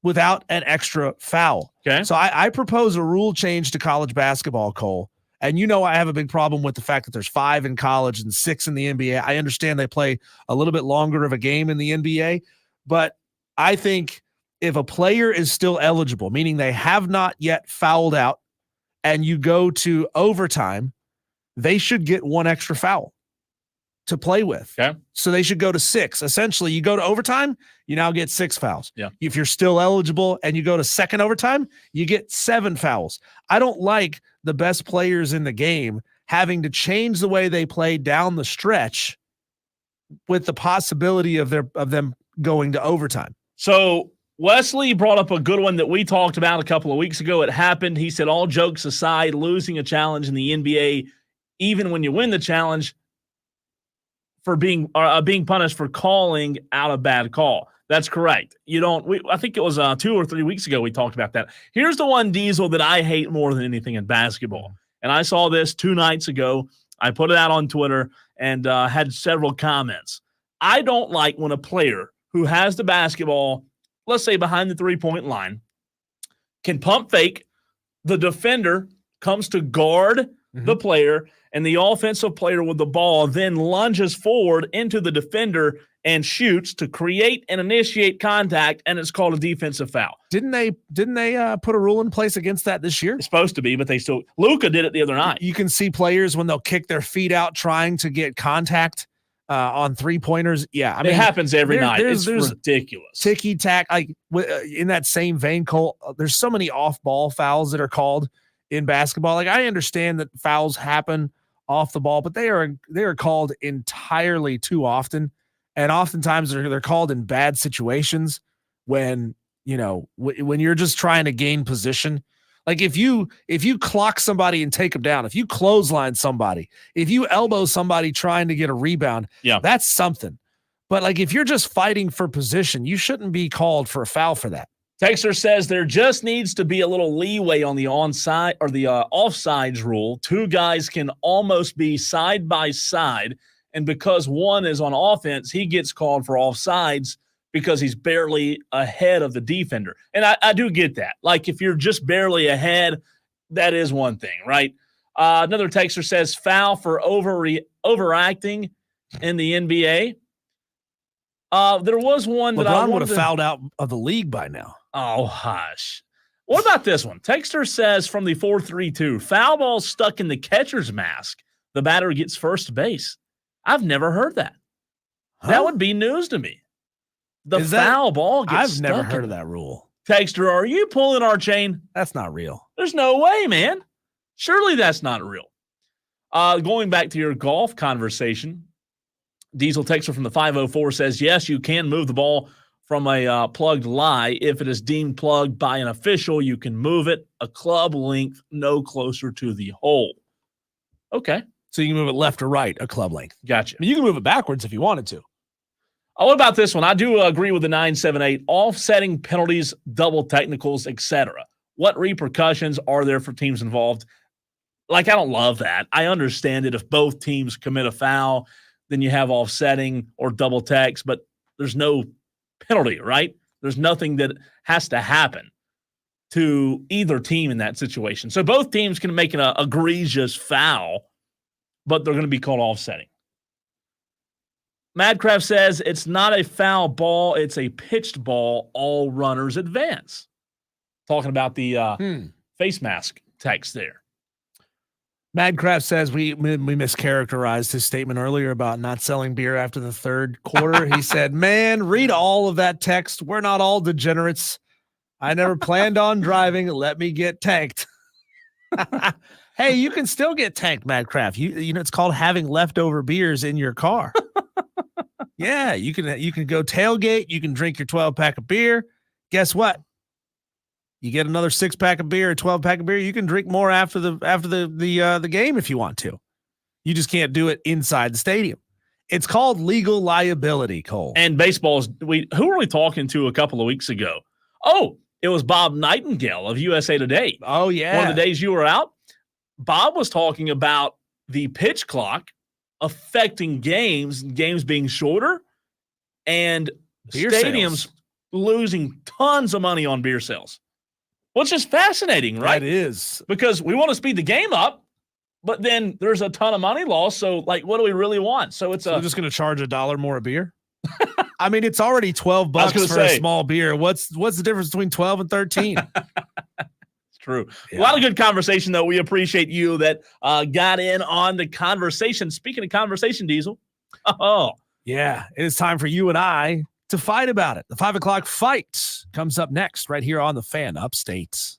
without an extra foul. Okay. So I propose a rule change to college basketball, Cole. And I have a big problem with the fact that there's 5 in college and 6 in the NBA. I understand they play a little bit longer of a game in the NBA, but I think if a player is still eligible, meaning they have not yet fouled out, and you go to overtime, they should get one extra foul to play with. Okay. So they should go to 6. Essentially, you go to overtime, you now get 6 fouls. Yeah. If you're still eligible and you go to second overtime, you get 7 fouls. I don't like the best players in the game having to change the way they play down the stretch with the possibility of them going to overtime. So Wesley brought up a good one that we talked about a couple of weeks ago. It happened. He said, all jokes aside, losing a challenge in the NBA, even when you win the challenge, for being punished for calling out a bad call. That's correct. I think it was 2 or 3 weeks ago we talked about that. Here's the one, Diesel, that I hate more than anything in basketball. And I saw this 2 nights ago. I put it out on Twitter and had several comments. I don't like when a player who has the basketball, let's say behind the 3-point line, can pump fake. The defender comes to guard the player, and the offensive player with the ball then lunges forward into the defender and shoots to create and initiate contact, and it's called a defensive foul. Didn't they put a rule in place against that this year? It's supposed to be, but they still – Luka did it the other night. You can see players when they'll kick their feet out trying to get contact on 3-pointers. Yeah, I mean, it happens every night. It's ridiculous. Ticky-tack. In that same vein, Cole, there's so many off-ball fouls that are called in basketball. Like, I understand that fouls happen off the ball, but they are called entirely too often. And oftentimes they're called in bad situations when, when you're just trying to gain position. Like if you clock somebody and take them down, if you clothesline somebody, if you elbow somebody trying to get a rebound, that's something. But like if you're just fighting for position, you shouldn't be called for a foul for that. Texter says there just needs to be a little leeway on the onside or the offsides rule. 2 guys can almost be side by side, and because one is on offense, he gets called for offsides because he's barely ahead of the defender. And I do get that. Like if you're just barely ahead, that is one thing, right? Another texter says foul for overacting in the NBA. There was one that LeBron would have fouled out of the league by now. Oh, hush. What about this one? Texter says from the 432, foul ball stuck in the catcher's mask. The batter gets first base. I've never heard that. Huh? That would be news to me. The foul ball gets stuck. I've never heard of that rule. Texter, are you pulling our chain? That's not real. There's no way, man. Surely that's not real. Going back to your golf conversation, Diesel Texter from the 504 says, yes, you can move the ball from a plugged lie. If it is deemed plugged by an official, you can move it a club length no closer to the hole. Okay. So you can move it left or right, a club length. Gotcha. I mean, you can move it backwards if you wanted to. What about this one? I do agree with the 978. Offsetting penalties, double technicals, etc. What repercussions are there for teams involved? Like, I don't love that. I understand it if both teams commit a foul, then you have offsetting or double techs, but there's no penalty, right? There's nothing that has to happen to either team in that situation. So both teams can make an egregious foul, but they're going to be called offsetting. Madcraft says it's not a foul ball, it's a pitched ball, all runners advance. Talking about the face mask text there. Madcraft says we mischaracterized his statement earlier about not selling beer after the third quarter. He said, man, read all of that text. We're not all degenerates. I never planned on driving. Let me get tanked. Hey, you can still get tanked, Madcraft. You know, it's called having leftover beers in your car. Yeah, you can go tailgate. You can drink your 12-pack of beer. Guess what? You get another 6-pack of beer, a 12-pack of beer. You can drink more after the game if you want to. You just can't do it inside the stadium. It's called legal liability, Cole. And baseball's who were we talking to a couple of weeks ago? Oh, it was Bob Nightingale of USA Today. Oh, yeah. One of the days you were out. Bob was talking about the pitch clock affecting games being shorter and beer stadiums sales. Losing tons of money on beer sales. Which is fascinating, right? That is. Because we want to speed the game up, but then there's a ton of money lost. So, like, what do we really want? So we're just going to charge $1 more a beer? I mean, it's already $12 gonna for a say. small beer. What's the difference between 12 and 13? It's true. Yeah. A lot of good conversation, though. We appreciate you that got in on the conversation. Speaking of conversation, Diesel. Oh, Yeah, it is time for you and I to fight about it. The 5 o'clock fight comes up next right here on the Fan Upstate.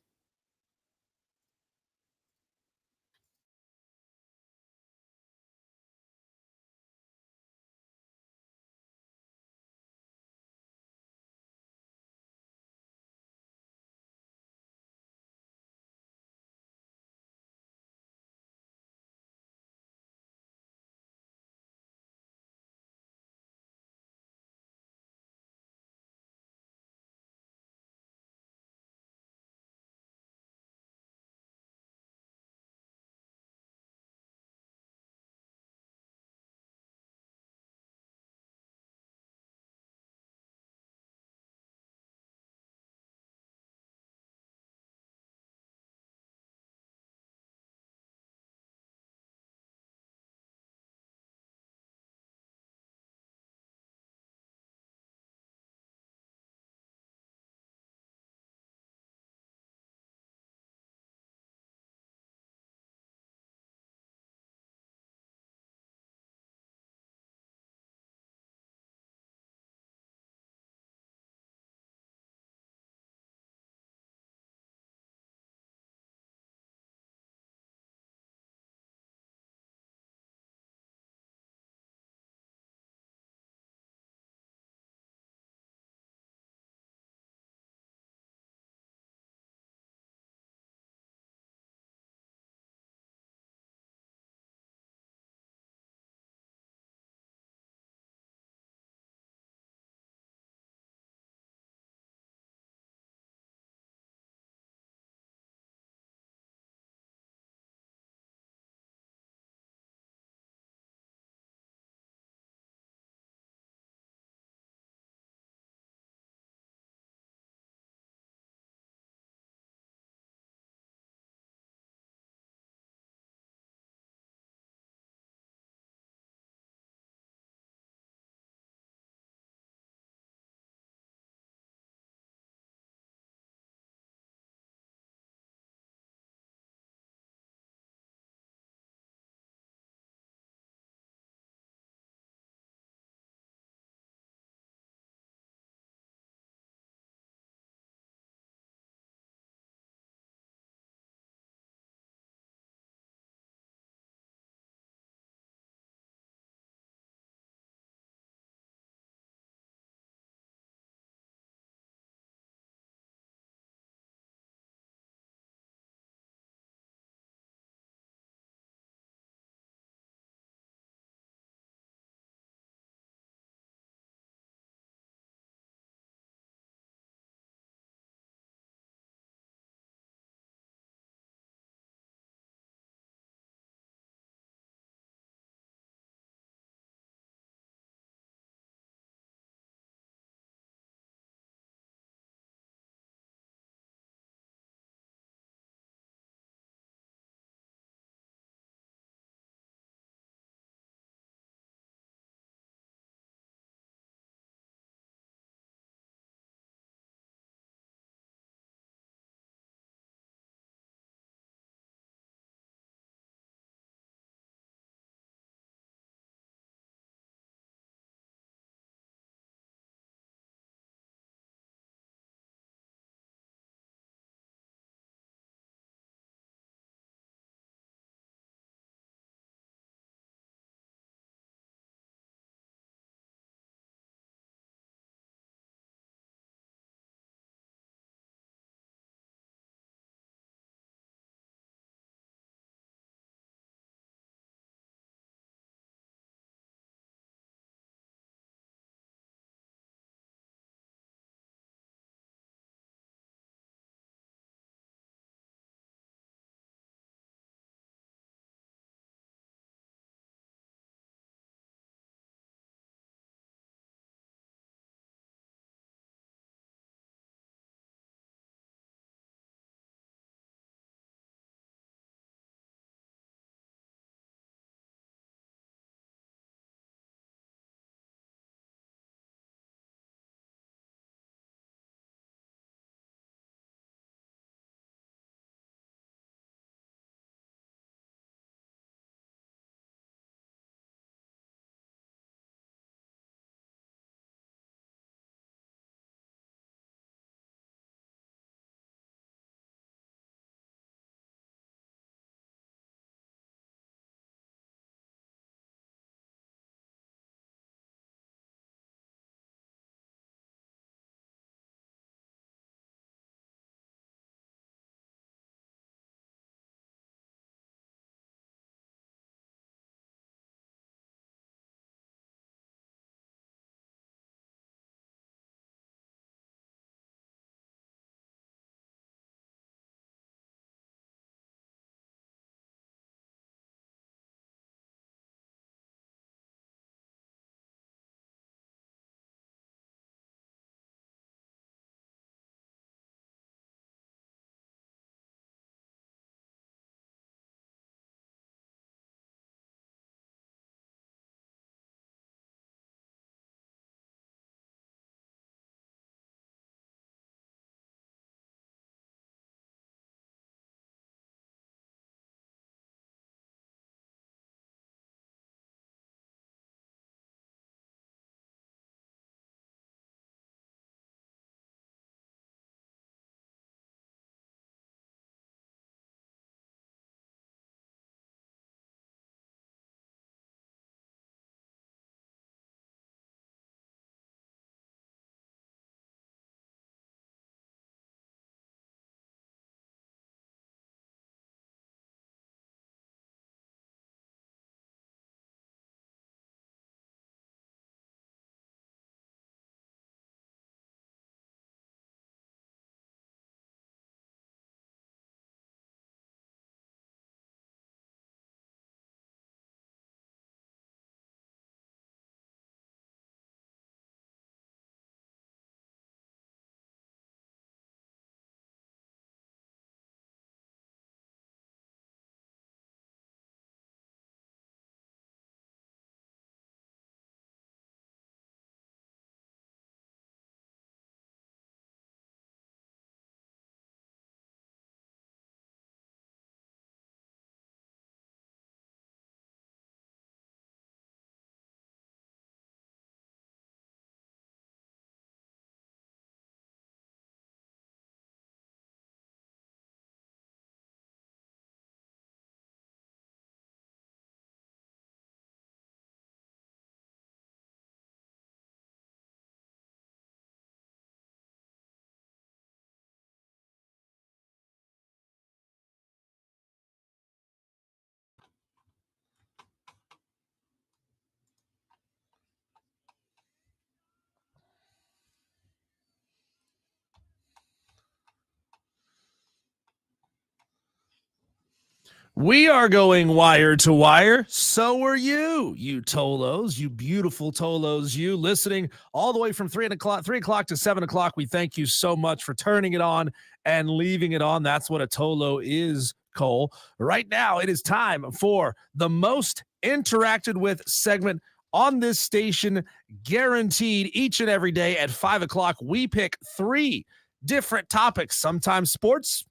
We are going wire to wire. So are you, you Tolos, you beautiful Tolos, you listening all the way from 3 o'clock to 7 o'clock. We thank you so much for turning it on and leaving it on. That's what a Tolo is, Cole. Right now, it is time for the most interacted with segment on this station, guaranteed each and every day at 5 o'clock. We pick 3 different topics, sometimes sports,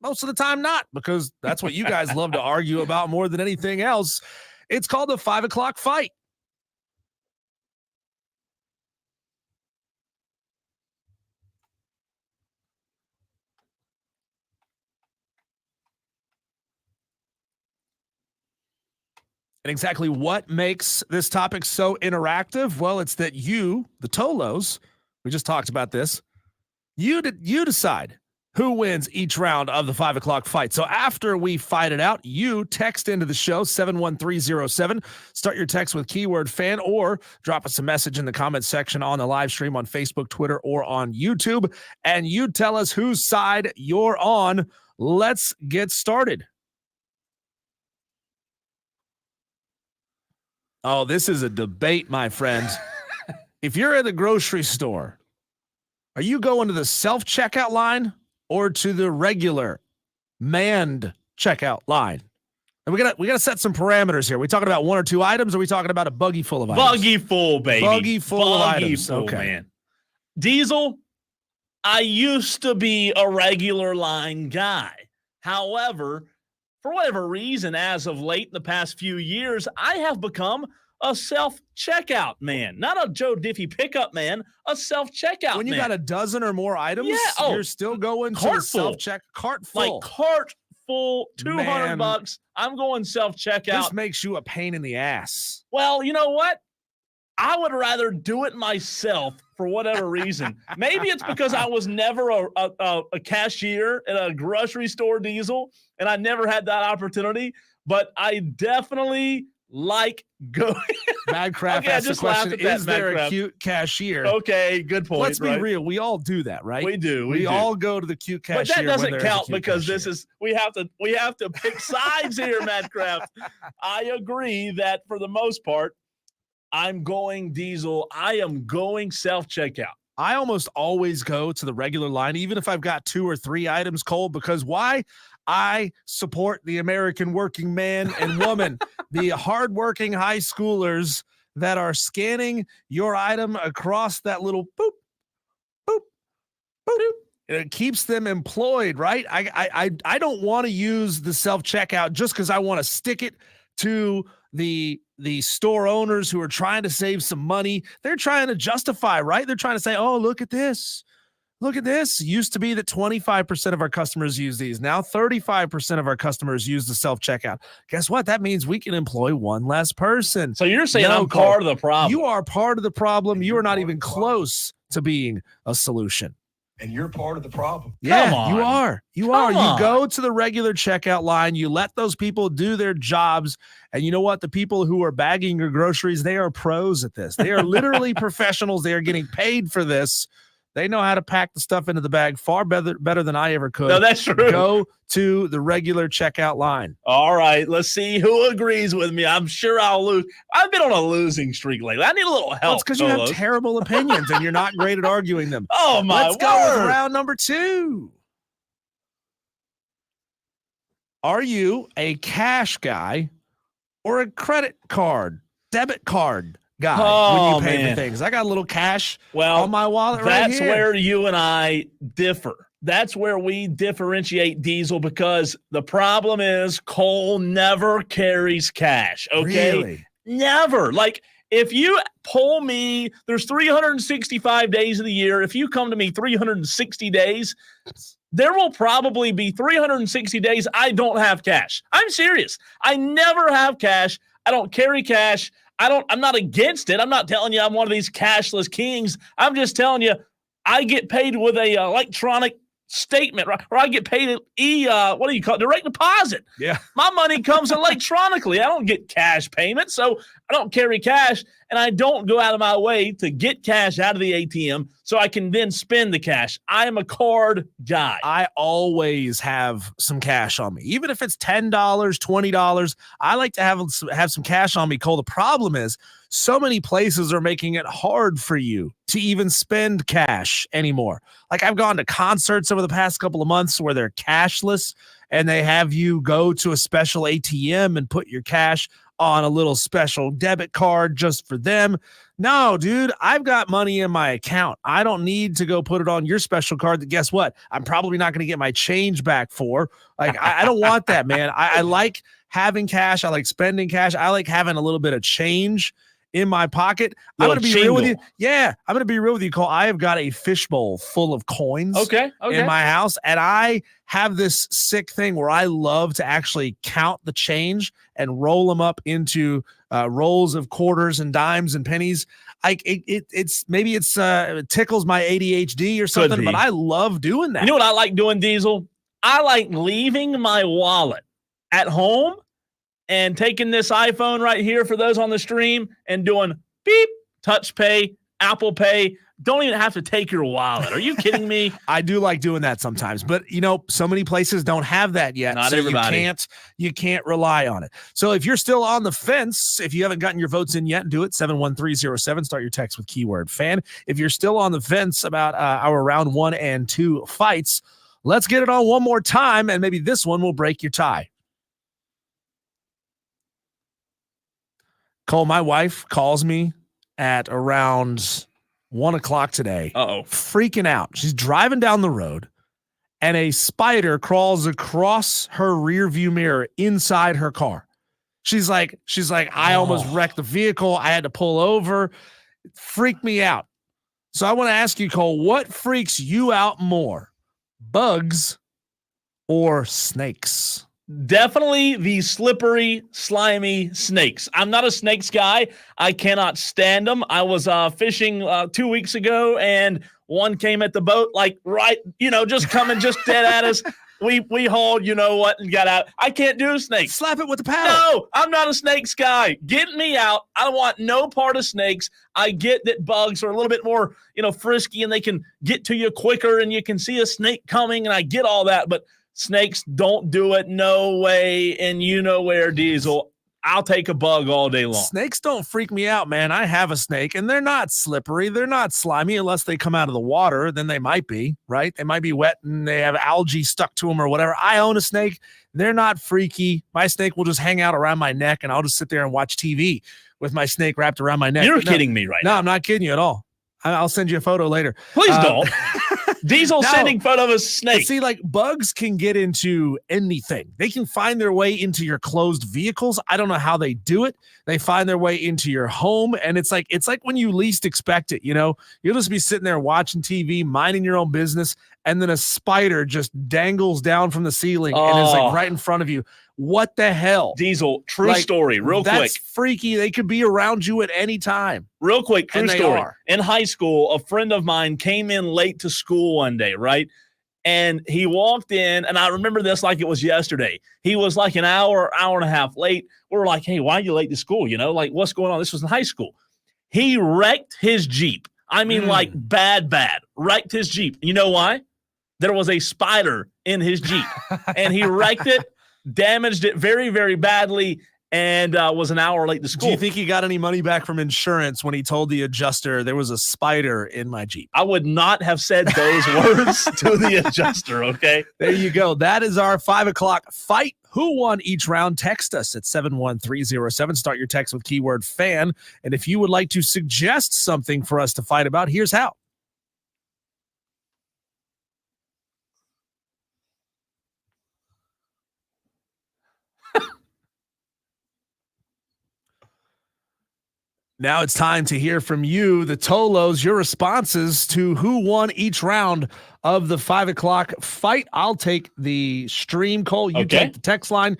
most of the time not, because that's what you guys love to argue about more than anything else. It's called the 5 o'clock fight. And exactly what makes this topic so interactive? Well, it's that you, the Tolos, we just talked about this, you decide who wins each round of the 5 o'clock fight. So after we fight it out, you text into the show 71307. Start your text with keyword fan or drop us a message in the comments section on the live stream on Facebook, Twitter, or on YouTube. And you tell us whose side you're on. Let's get started. Oh, this is a debate, my friend. If you're at the grocery store, are you going to the self-checkout line or to the regular manned checkout line? And we gotta set some parameters here. Are we talking about 1 or 2 items? Or are we talking about a buggy full of items? Buggy full, baby. Buggy full of items. Full, okay. Man. Diesel, I used to be a regular line guy. However, for whatever reason, as of late in the past few years, I have become a self-checkout man. Not a Joe Diffie pickup man, a self-checkout When you man. got a dozen or more items, you're still going to the self-check cart full. Like cart full, $200. I'm going self-checkout. This makes you a pain in the ass. Well, you know what? I would rather do it myself for whatever reason. Maybe it's because I was never a cashier at a grocery store, Diesel, and I never had that opportunity. But I definitely like going. Madcraft asked the question, is there a cute cashier? Okay, good point. Let's be real. We all do that, right? We do. We all go to the cute cashier. But that doesn't count because this is we have to pick sides here, Madcraft. I agree that for the most part, I'm going Diesel. I am going self-checkout. I almost always go to the regular line, even if I've got 2 or 3 items, Cole, because why? I support the American working man and woman, the hardworking high schoolers that are scanning your item across that little boop, boop, boop. It keeps them employed, right? I don't want to use the self-checkout just because I want to stick it to the store owners who are trying to save some money. They're trying to justify, right? They're trying to say, oh, look at this. Look at this. It used to be that 25% of our customers use these. Now 35% of our customers use the self-checkout. Guess what? That means we can employ 1 less person. So you're saying I'm part of the problem. You are part of the problem. You are not even close to being a solution. And you're part of the problem. Yeah, Come on. you are. You Come are. on. You go to the regular checkout line. You let those people do their jobs. And you know what? The people who are bagging your groceries, they are pros at this. They are literally professionals. They are getting paid for this. They know how to pack the stuff into the bag far better than I ever could. No, that's true. Go to the regular checkout line. All right, let's see who agrees with me. I'm sure I'll lose. I've been on a losing streak lately. I need a little help. Well, it's because you have Tolos. terrible opinions and you're not great at arguing them. Oh, my Let's go with word. round number 2. Are you a cash guy or a credit card, debit card guy when you pay for things? I got a little cash on my wallet right here. That's where you and I differ. That's where we differentiate, Diesel, because the problem is Cole never carries cash, okay? Really? Never. Like, if you pull me, there's 365 days of the year. If you come to me 360 days, there will probably be 360 days I don't have cash. I'm serious. I never have cash. I don't carry cash. I'm not against it. I'm not telling you I'm one of these cashless kings. I'm just telling you I get paid with a electronic statement, right? Or I get paid what do you call it? Direct deposit. Yeah. My money comes electronically. I don't get cash payment, so I don't carry cash. and I don't go out of my way to get cash out of the ATM so I can then spend the cash. I am a card guy. I always have some cash on me, even if it's $10, $20. I like to have some cash on me, Cole. The problem is so many places are making it hard for you to even spend cash anymore. Like I've gone to concerts over the past couple of months where they're cashless and they have you go to a special ATM and put your cash on a little special debit card just for them. No, dude, I've got money in my account. I don't need to go put it on your special card that, guess what, I'm probably not going to get my change back for. Like, I don't want that, man. I like having cash. I like spending cash. I like having a little bit of change in my pocket. I'm going to be real with you. Yeah, I'm going to be real with you, Cole. I have got a fishbowl full of coins in my house, and I have this sick thing where I love to actually count the change and roll them up into rolls of quarters and dimes and pennies. It tickles my ADHD or something, but I love doing that. You know what I like doing, Diesel? I like leaving my wallet at home and taking this iPhone right here for those on the stream and doing beep, touch pay, Apple Pay. Don't even have to take your wallet. Are you kidding me? I do like doing that sometimes, but so many places don't have that yet. Not everybody. You can't rely on it. So if you're still on the fence, if you haven't gotten your votes in yet, do it. 71307. Start your text with keyword fan. If you're still on the fence about our round 1 and 2 fights, let's get it on one more time, and maybe this one will break your tie. Cole, my wife calls me at around 1 o'clock today. Freaking out. She's driving down the road and a spider crawls across her rear view mirror inside her car. She's like, I almost wrecked the vehicle. I had to pull over. It freaked me out. So I want to ask you, Cole, what freaks you out more? Bugs or snakes? Definitely the slippery, slimy snakes. I'm not a snakes guy. I cannot stand them. I was fishing 2 weeks ago, and one came at the boat, just coming just dead at us. We hauled, and got out. I can't do snakes. Slap it with the paddle. No, I'm not a snakes guy. Get me out. I don't want no part of snakes. I get that bugs are a little bit more, frisky, and they can get to you quicker, and you can see a snake coming, and I get all that, but snakes don't do it. No way. And you know where, Diesel. I'll take a bug all day long. Snakes don't freak me out, man. I have a snake, and they're not slippery. They're not slimy unless they come out of the water. Then they might be, right? They might be wet and they have algae stuck to them or whatever. I own a snake. They're not freaky. My snake will just hang out around my neck, and I'll just sit there and watch TV with my snake wrapped around my neck. You're kidding me right now. No, I'm not kidding you at all. I'll send you a photo later. Please don't. Diesel sending photo of a snake. See, bugs can get into anything. They can find their way into your closed vehicles. I don't know how they do it. They find their way into your home, and it's like when you least expect it. You'll just be sitting there watching TV, minding your own business, and then a spider just dangles down from the ceiling and is right in front of you. What the hell? Diesel, true story, real quick. That's freaky. They could be around you at any time. Real quick, true story. Are. In high school, a friend of mine came in late to school one day, right? And he walked in, and I remember this like it was yesterday. He was like an hour and a half late. We were like, hey, why are you late to school? What's going on? This was in high school. He wrecked his Jeep. I mean, bad. Wrecked his Jeep. You know why? There was a spider in his Jeep, and he wrecked it, damaged it very, very badly, and was an hour late to school. Do you think he got any money back from insurance when he told the adjuster there was a spider in my Jeep? I would not have said those words to the adjuster, okay? There you go. That is our 5 o'clock fight. Who won each round? Text us at 71307. Start your text with keyword fan. And if you would like to suggest something for us to fight about, here's how. Now it's time to hear from you, the Tolos, your responses to who won each round of the 5 o'clock fight. I'll take the stream, Cole. You take the text line.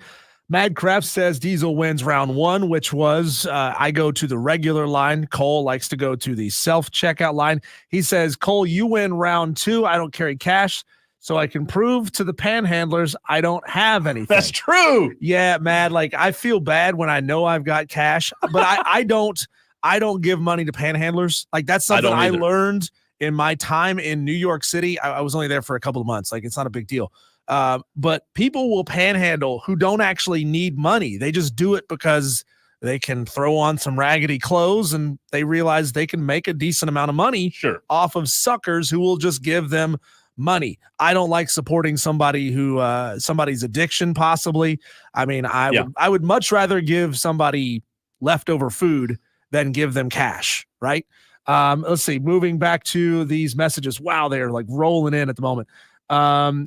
Madcraft says Diesel wins round 1, which was I go to the regular line. Cole likes to go to the self-checkout line. He says, Cole, you win round 2. I don't carry cash, so I can prove to the panhandlers I don't have anything. That's true. Yeah, Mad. I feel bad when I know I've got cash, but I don't. I don't give money to panhandlers. Like that's something I learned in my time in New York City. I was only there for a couple of months. Like it's not a big deal. But people will panhandle who don't actually need money. They just do it because they can throw on some raggedy clothes and they realize they can make a decent amount of money off of suckers who will just give them money. I don't like supporting somebody who somebody's addiction possibly. I mean, I would much rather give somebody leftover food than give them cash, right? Let's see, moving back to these messages. Wow, they're like rolling in at the moment.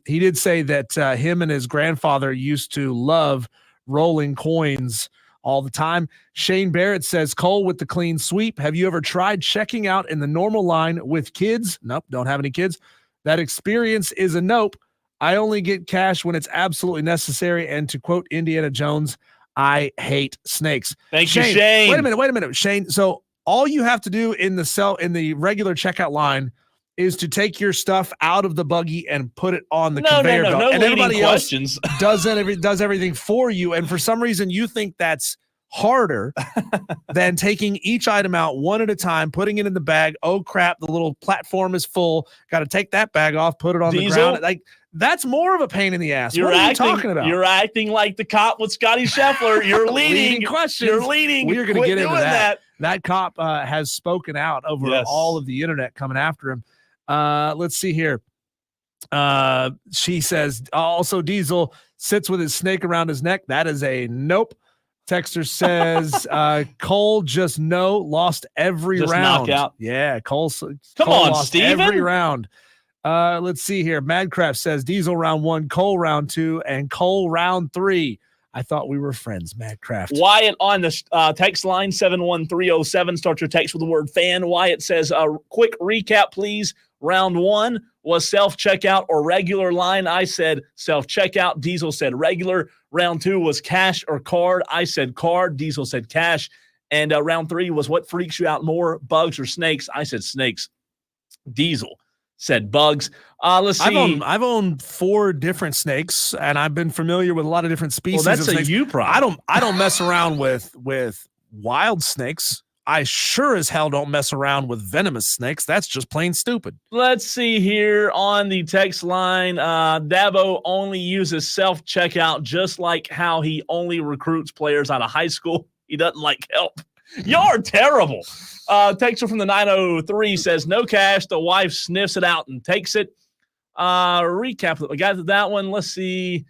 He did say that him and his grandfather used to love rolling coins all the time. Shane Barrett says, Cole with the clean sweep. Have you ever tried checking out in the normal line with kids? Nope, don't have any kids. That experience is a nope. I only get cash when it's absolutely necessary. And to quote Indiana Jones, I hate snakes. Thank you, Shane. Wait a minute, Shane. So all you have to do in the regular checkout line is to take your stuff out of the buggy and put it on the conveyor belt. No and everybody questions. Else does everything for you. And for some reason, you think that's harder than taking each item out one at a time, putting it in the bag. Oh, crap, the little platform is full. Got to take that bag off, put it on the ground. Like, that's more of a pain in the ass. What are you talking about? You're acting like the cop with Scotty Scheffler. You're leading questions. You're leading. We're going to get into that. That cop has spoken out over all of the internet coming after him. Let's see here. She says also Diesel sits with his snake around his neck. That is a nope. Texter says Cole just lost every round. Knockout. Yeah, Cole Come on, lost Steven. every round. Let's see here. Madcraft says Diesel round 1, Cole round 2, and Cole round 3. I thought we were friends, Madcraft. Wyatt on the text line 71307. Start your text with the word fan. Wyatt says, quick recap, please. Round 1 was self-checkout or regular line. I said self-checkout. Diesel said regular. Round 2 was cash or card. I said card. Diesel said cash. And round 3 was what freaks you out more, bugs or snakes? I said snakes. Diesel said bugs. Let's see. I've owned 4 different snakes, and I've been familiar with a lot of different species. Well, that's of a snakes. you problem. I don't mess around with wild snakes. I sure as hell don't mess around with venomous snakes. That's just plain stupid. Let's see here on the text line. Dabo only uses self-checkout, just like how he only recruits players out of high school. He doesn't like help. Y'all are terrible. Texter from the 903 says, no cash. The wife sniffs it out and takes it. Recap. We got that one. Let's see.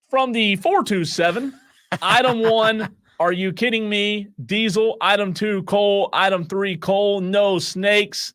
From the 427, item 1, are you kidding me? Diesel. Item 2, Cole. Item 3, Cole. No snakes.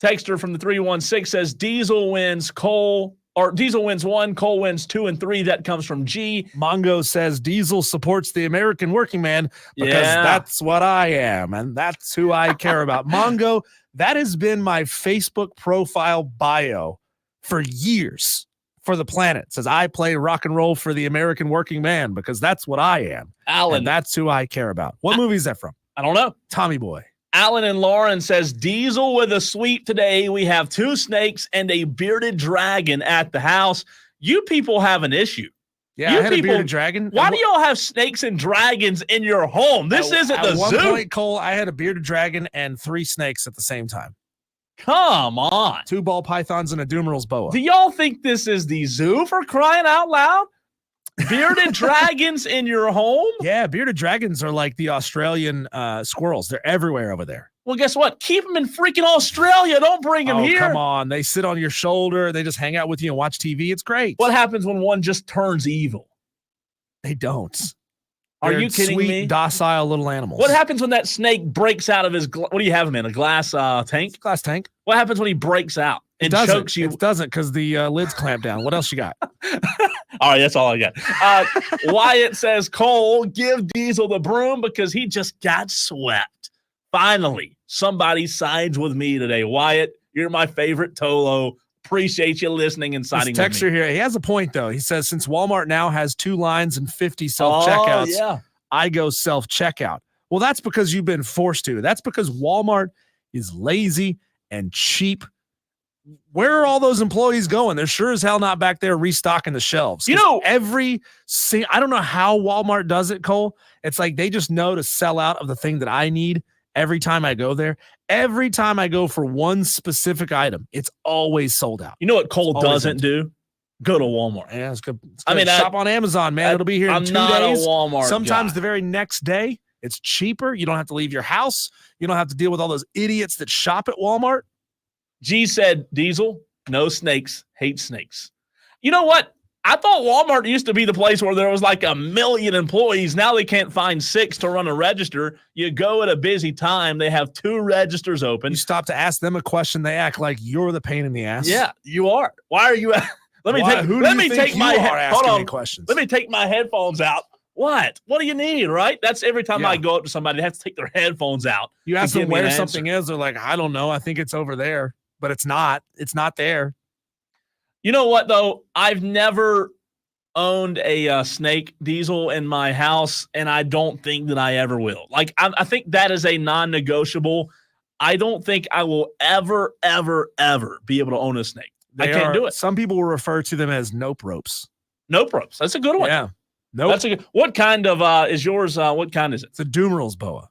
Texter from the 316 says Diesel wins, Cole. Or Diesel wins 1, Cole wins 2 and 3. That comes from G. Mongo says Diesel supports the American working man because that's what I am, and that's who I care about. Mongo, that has been my Facebook profile bio for years for the planet. It says I play rock and roll for the American working man because that's what I am. Alan. And that's who I care about. What movie is that from? I don't know. Tommy Boy. Alan and Lauren says, Diesel with a sweep today. We have 2 snakes and a bearded dragon at the house. You people have an issue. Yeah, I had a bearded dragon. Why do y'all have snakes and dragons in your home? This isn't the zoo. At one point, Cole, I had a bearded dragon and 3 snakes at the same time. Come on. 2 ball pythons and a Dumeral's boa. Do y'all think this is the zoo, for crying out loud? Bearded dragons in your home? Yeah, bearded dragons are like the Australian squirrels. They're everywhere over there. Well, guess what? Keep them in freaking Australia. Don't bring them here. Come on. They sit on your shoulder. They just hang out with you and watch TV. It's great. What happens when one just turns evil? They don't. Are you kidding sweet, me? Docile little animals. What happens when that snake breaks out of his what do you have him in? A glass tank? Glass tank. What happens when he breaks out and chokes you? It doesn't because the lid's clamped down. What else you got? All right, that's all I got. Wyatt says, Cole, give Diesel the broom because he just got swept. Finally, somebody sides with me today. Wyatt, you're my favorite Tolo. Appreciate you listening and siding with me. Texture here. He has a point, though. He says, since Walmart now has 2 lines and 50 self-checkouts, I go self-checkout. Well, that's because you've been forced to. That's because Walmart is lazy and cheap where are all those employees going? They're sure as hell not back there restocking the shelves. You know, I don't know how Walmart does it, Cole. It's like they just know to sell out of the thing that I need every time I go there. Every time I go for one specific item, it's always sold out. You know what Cole doesn't do? Go to Walmart. Yeah, it's good. I mean, shop on Amazon, man. It'll be here in 2 days. I'm not a Walmart Sometimes guy. the very next day, it's cheaper. You don't have to leave your house. You don't have to deal with all those idiots that shop at Walmart. G said, Diesel, no snakes, hate snakes. You know what? I thought Walmart used to be the place where there was like 1 million employees. Now they can't find 6 to run a register. You go at a busy time. They have 2 registers open. You stop to ask them a question. They act like you're the pain in the ass. Yeah, you are. Why are you? Let me take my headphones out. What? What do you need, right? That's every time I go up to somebody, they have to take their headphones out. You ask them where something is, they're like, I don't know. I think it's over there, but it's not. It's not there. You know what, though? I've never owned a snake, Diesel, in my house, and I don't think that I ever will. Like, I think that is a non-negotiable. I don't think I will ever, ever, ever be able to own a snake. I can't do it. Some people will refer to them as nope ropes. Nope ropes. That's a good one. Yeah. Nope. That's a good. What kind of is yours? What kind is it? It's a Dumeral's boa.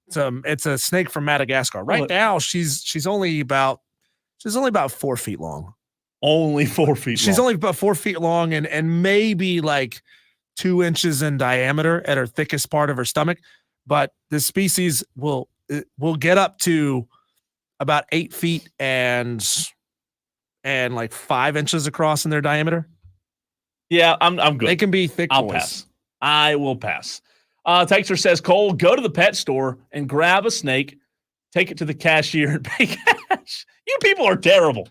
It's a snake from Madagascar. Right now, she's only about 4 feet long. Only 4 feet. She's only about 4 feet long and maybe like 2 inches in diameter at her thickest part of her stomach. But the species will get up to about 8 feet and like 5 inches across in their diameter. Yeah, I'm good. They can be thick I'll boys. pass. I will pass. Texter says, Cole, go to the pet store and grab a snake, take it to the cashier and pay cash. You people are terrible.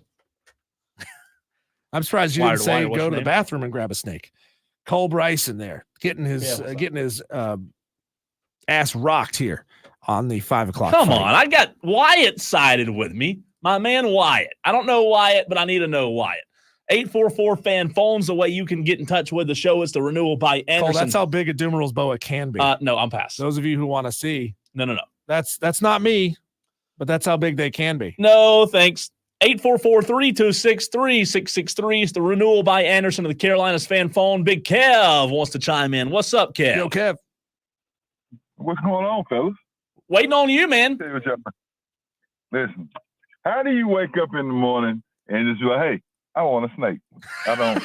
I'm surprised you didn't say go to the bathroom and grab a snake. Cole Bryson there getting his ass rocked here on the 5 o'clock. Come fight. on. I got Wyatt sided with me. My man Wyatt. I don't know Wyatt, but I need to know Wyatt. 844-FAN phones the way you can get in touch with the show. It's the renewal by Anderson. Cole, that's how big a Dumeral's boa can be. No, I'm past. Those of you who want to see. No. That's not me, but that's how big they can be. No, thanks. 844-326-3663. It's the renewal by Anderson of the Carolinas fan phone. Big Kev wants to chime in. What's up, Kev? Yo, Kev. What's going on, fellas? Waiting on you, man. Listen, how do you wake up in the morning and just be like, hey, I want a snake? I don't.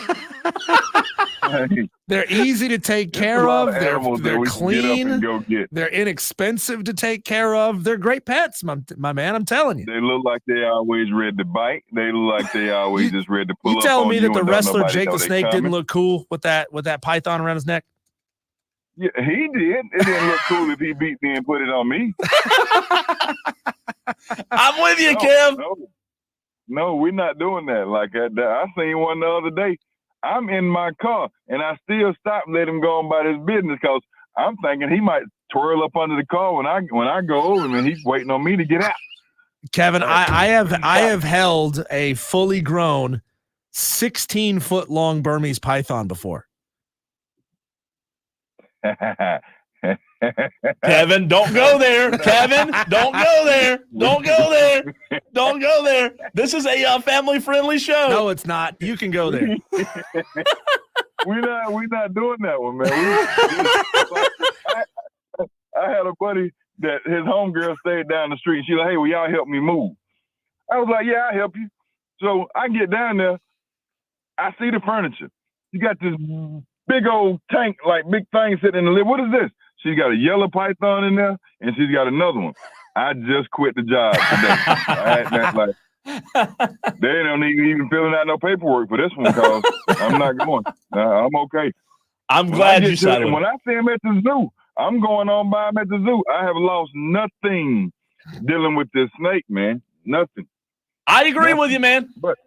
They're easy to take care of. They're clean. Get. They're inexpensive to take care of. They're great pets, my man. I'm telling you. They look like they always ready to bite. They look like they always just ready to pull up. You telling me that the wrestler nobody Jake the Snake didn't look cool with that python around his neck? Yeah, he did. It didn't look cool if he beat me and put it on me. I'm with you, Kev. No, we're not doing that. Like I seen one the other day. I'm in my car, and I still stop and let him go on about his business because I'm thinking he might twirl up under the car when I go over him, and he's waiting on me to get out. Kevin, I have held a fully grown 16-foot long Burmese python before. Kevin, don't go there. Kevin, don't go there. Don't go there. Don't go there. This is a family-friendly show. No, it's not. You can go there. We're not doing that one, man. I had a buddy that his homegirl stayed down the street. She's like, hey, will y'all help me move? I was like, yeah, I'll help you. So I get down there. I see the furniture. You got this big old tank, like big thing sitting in the lid. What is this? She's got a yellow python in there, and she's got another one. I just quit the job today. They don't even filling out no paperwork for this one because I'm not going. I'm okay. I'm glad you said it. When I see him at the zoo, I'm going on by him at the zoo. I have lost nothing dealing with this snake, man. Nothing. I agree with you, man. But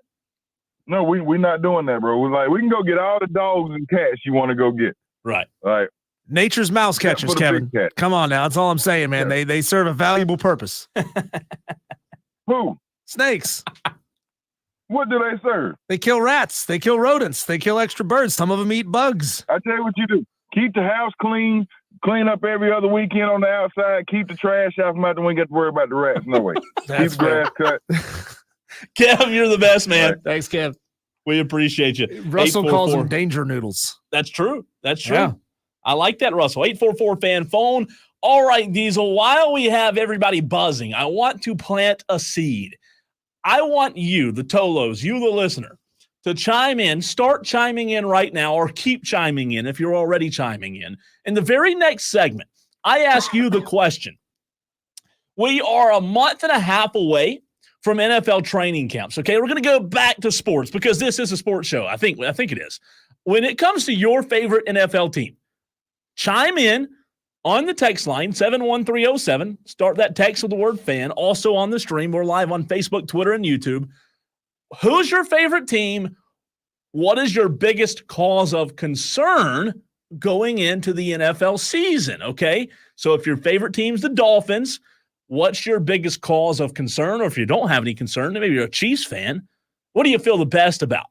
no, we're not doing that, bro. We're like, we can go get all the dogs and cats you want to go get. Right. Right. Nature's mouse catchers, Kevin. Come on now. That's all I'm saying, man. Yeah. They serve a valuable purpose. Who? Snakes. What do they serve? They kill rats. They kill rodents. They kill extra birds. Some of them eat bugs. I tell you what you do. Keep the house clean. Clean up every other weekend on the outside. Keep the trash out from out the window. Get to worry about the rats. No way. Keep the grass cut. Kev, you're the best, man. Thanks, Kev. We appreciate you. Russell calls 844 them danger noodles. That's true. That's true. Yeah. I like that, Russell. 844 fan phone. All right, Diesel, while we have everybody buzzing, I want to plant a seed. I want you, the Tolos, you, the listener, to chime in. Start chiming in right now, or keep chiming in if you're already chiming in. In the very next segment, I ask you the question. We are a month and a half away from NFL training camps. Okay, we're going to go back to sports because this is a sports show. I think it is. When it comes to your favorite NFL team, chime in on the text line 71307. Start that text with the word fan. Also on the stream, we're live on Facebook, Twitter, and YouTube. Who's your favorite team? What is your biggest cause of concern going into the NFL season? Okay, so if your favorite team's the Dolphins, what's your biggest cause of concern? Or if you don't have any concern, maybe you're a Chiefs fan, what do you feel the best about?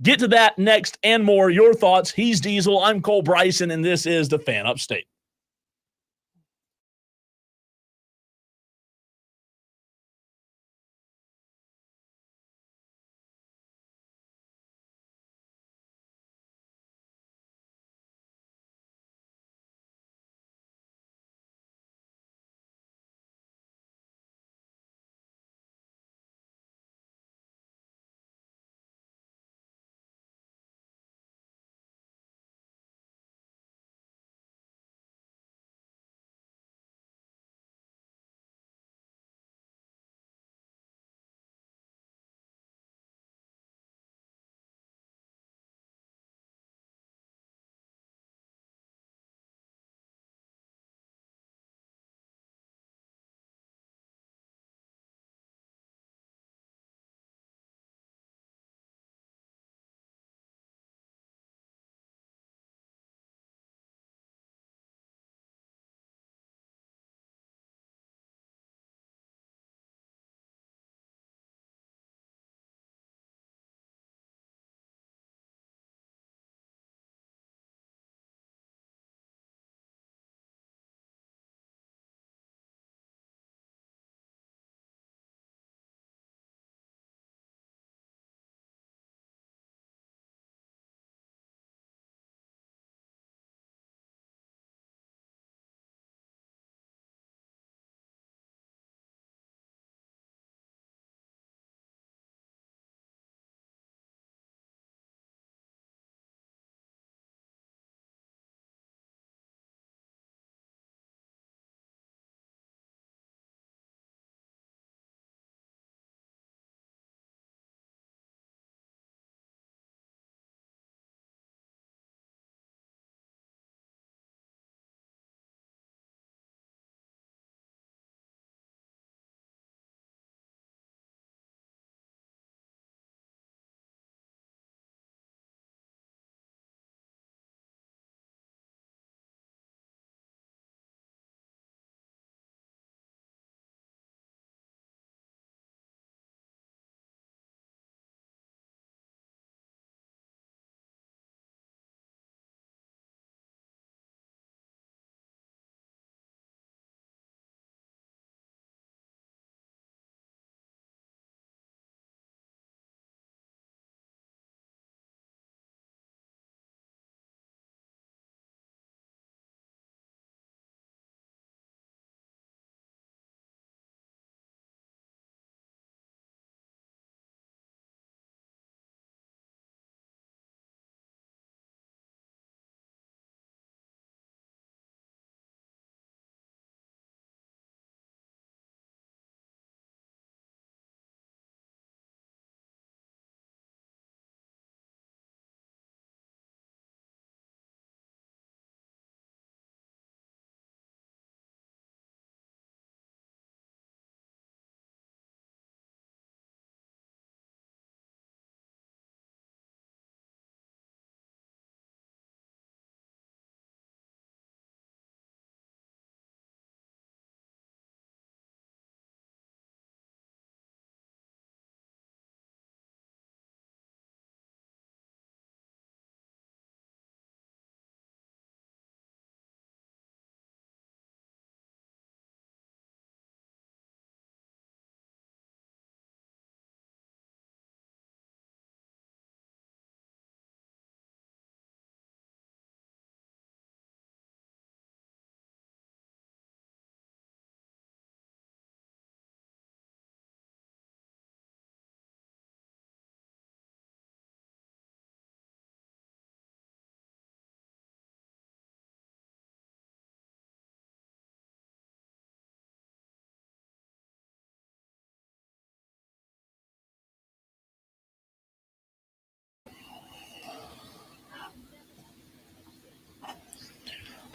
Get to that next and more. Your thoughts. He's Diesel. I'm Cole Bryson, and this is the Fan Upstate.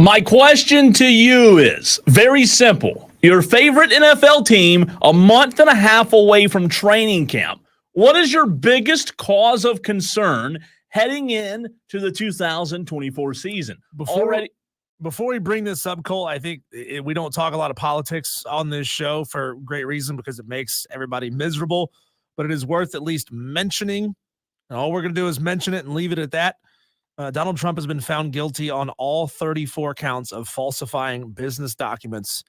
My question to you is very simple. Your favorite NFL team a month and a half away from training camp. What is your biggest cause of concern heading in to the 2024 season? Before we bring this up, Cole, I think we don't talk a lot of politics on this show for great reason because it makes everybody miserable, but it is worth at least mentioning. And all we're going to do is mention it and leave it at that. Donald Trump has been found guilty on all 34 counts of falsifying business documents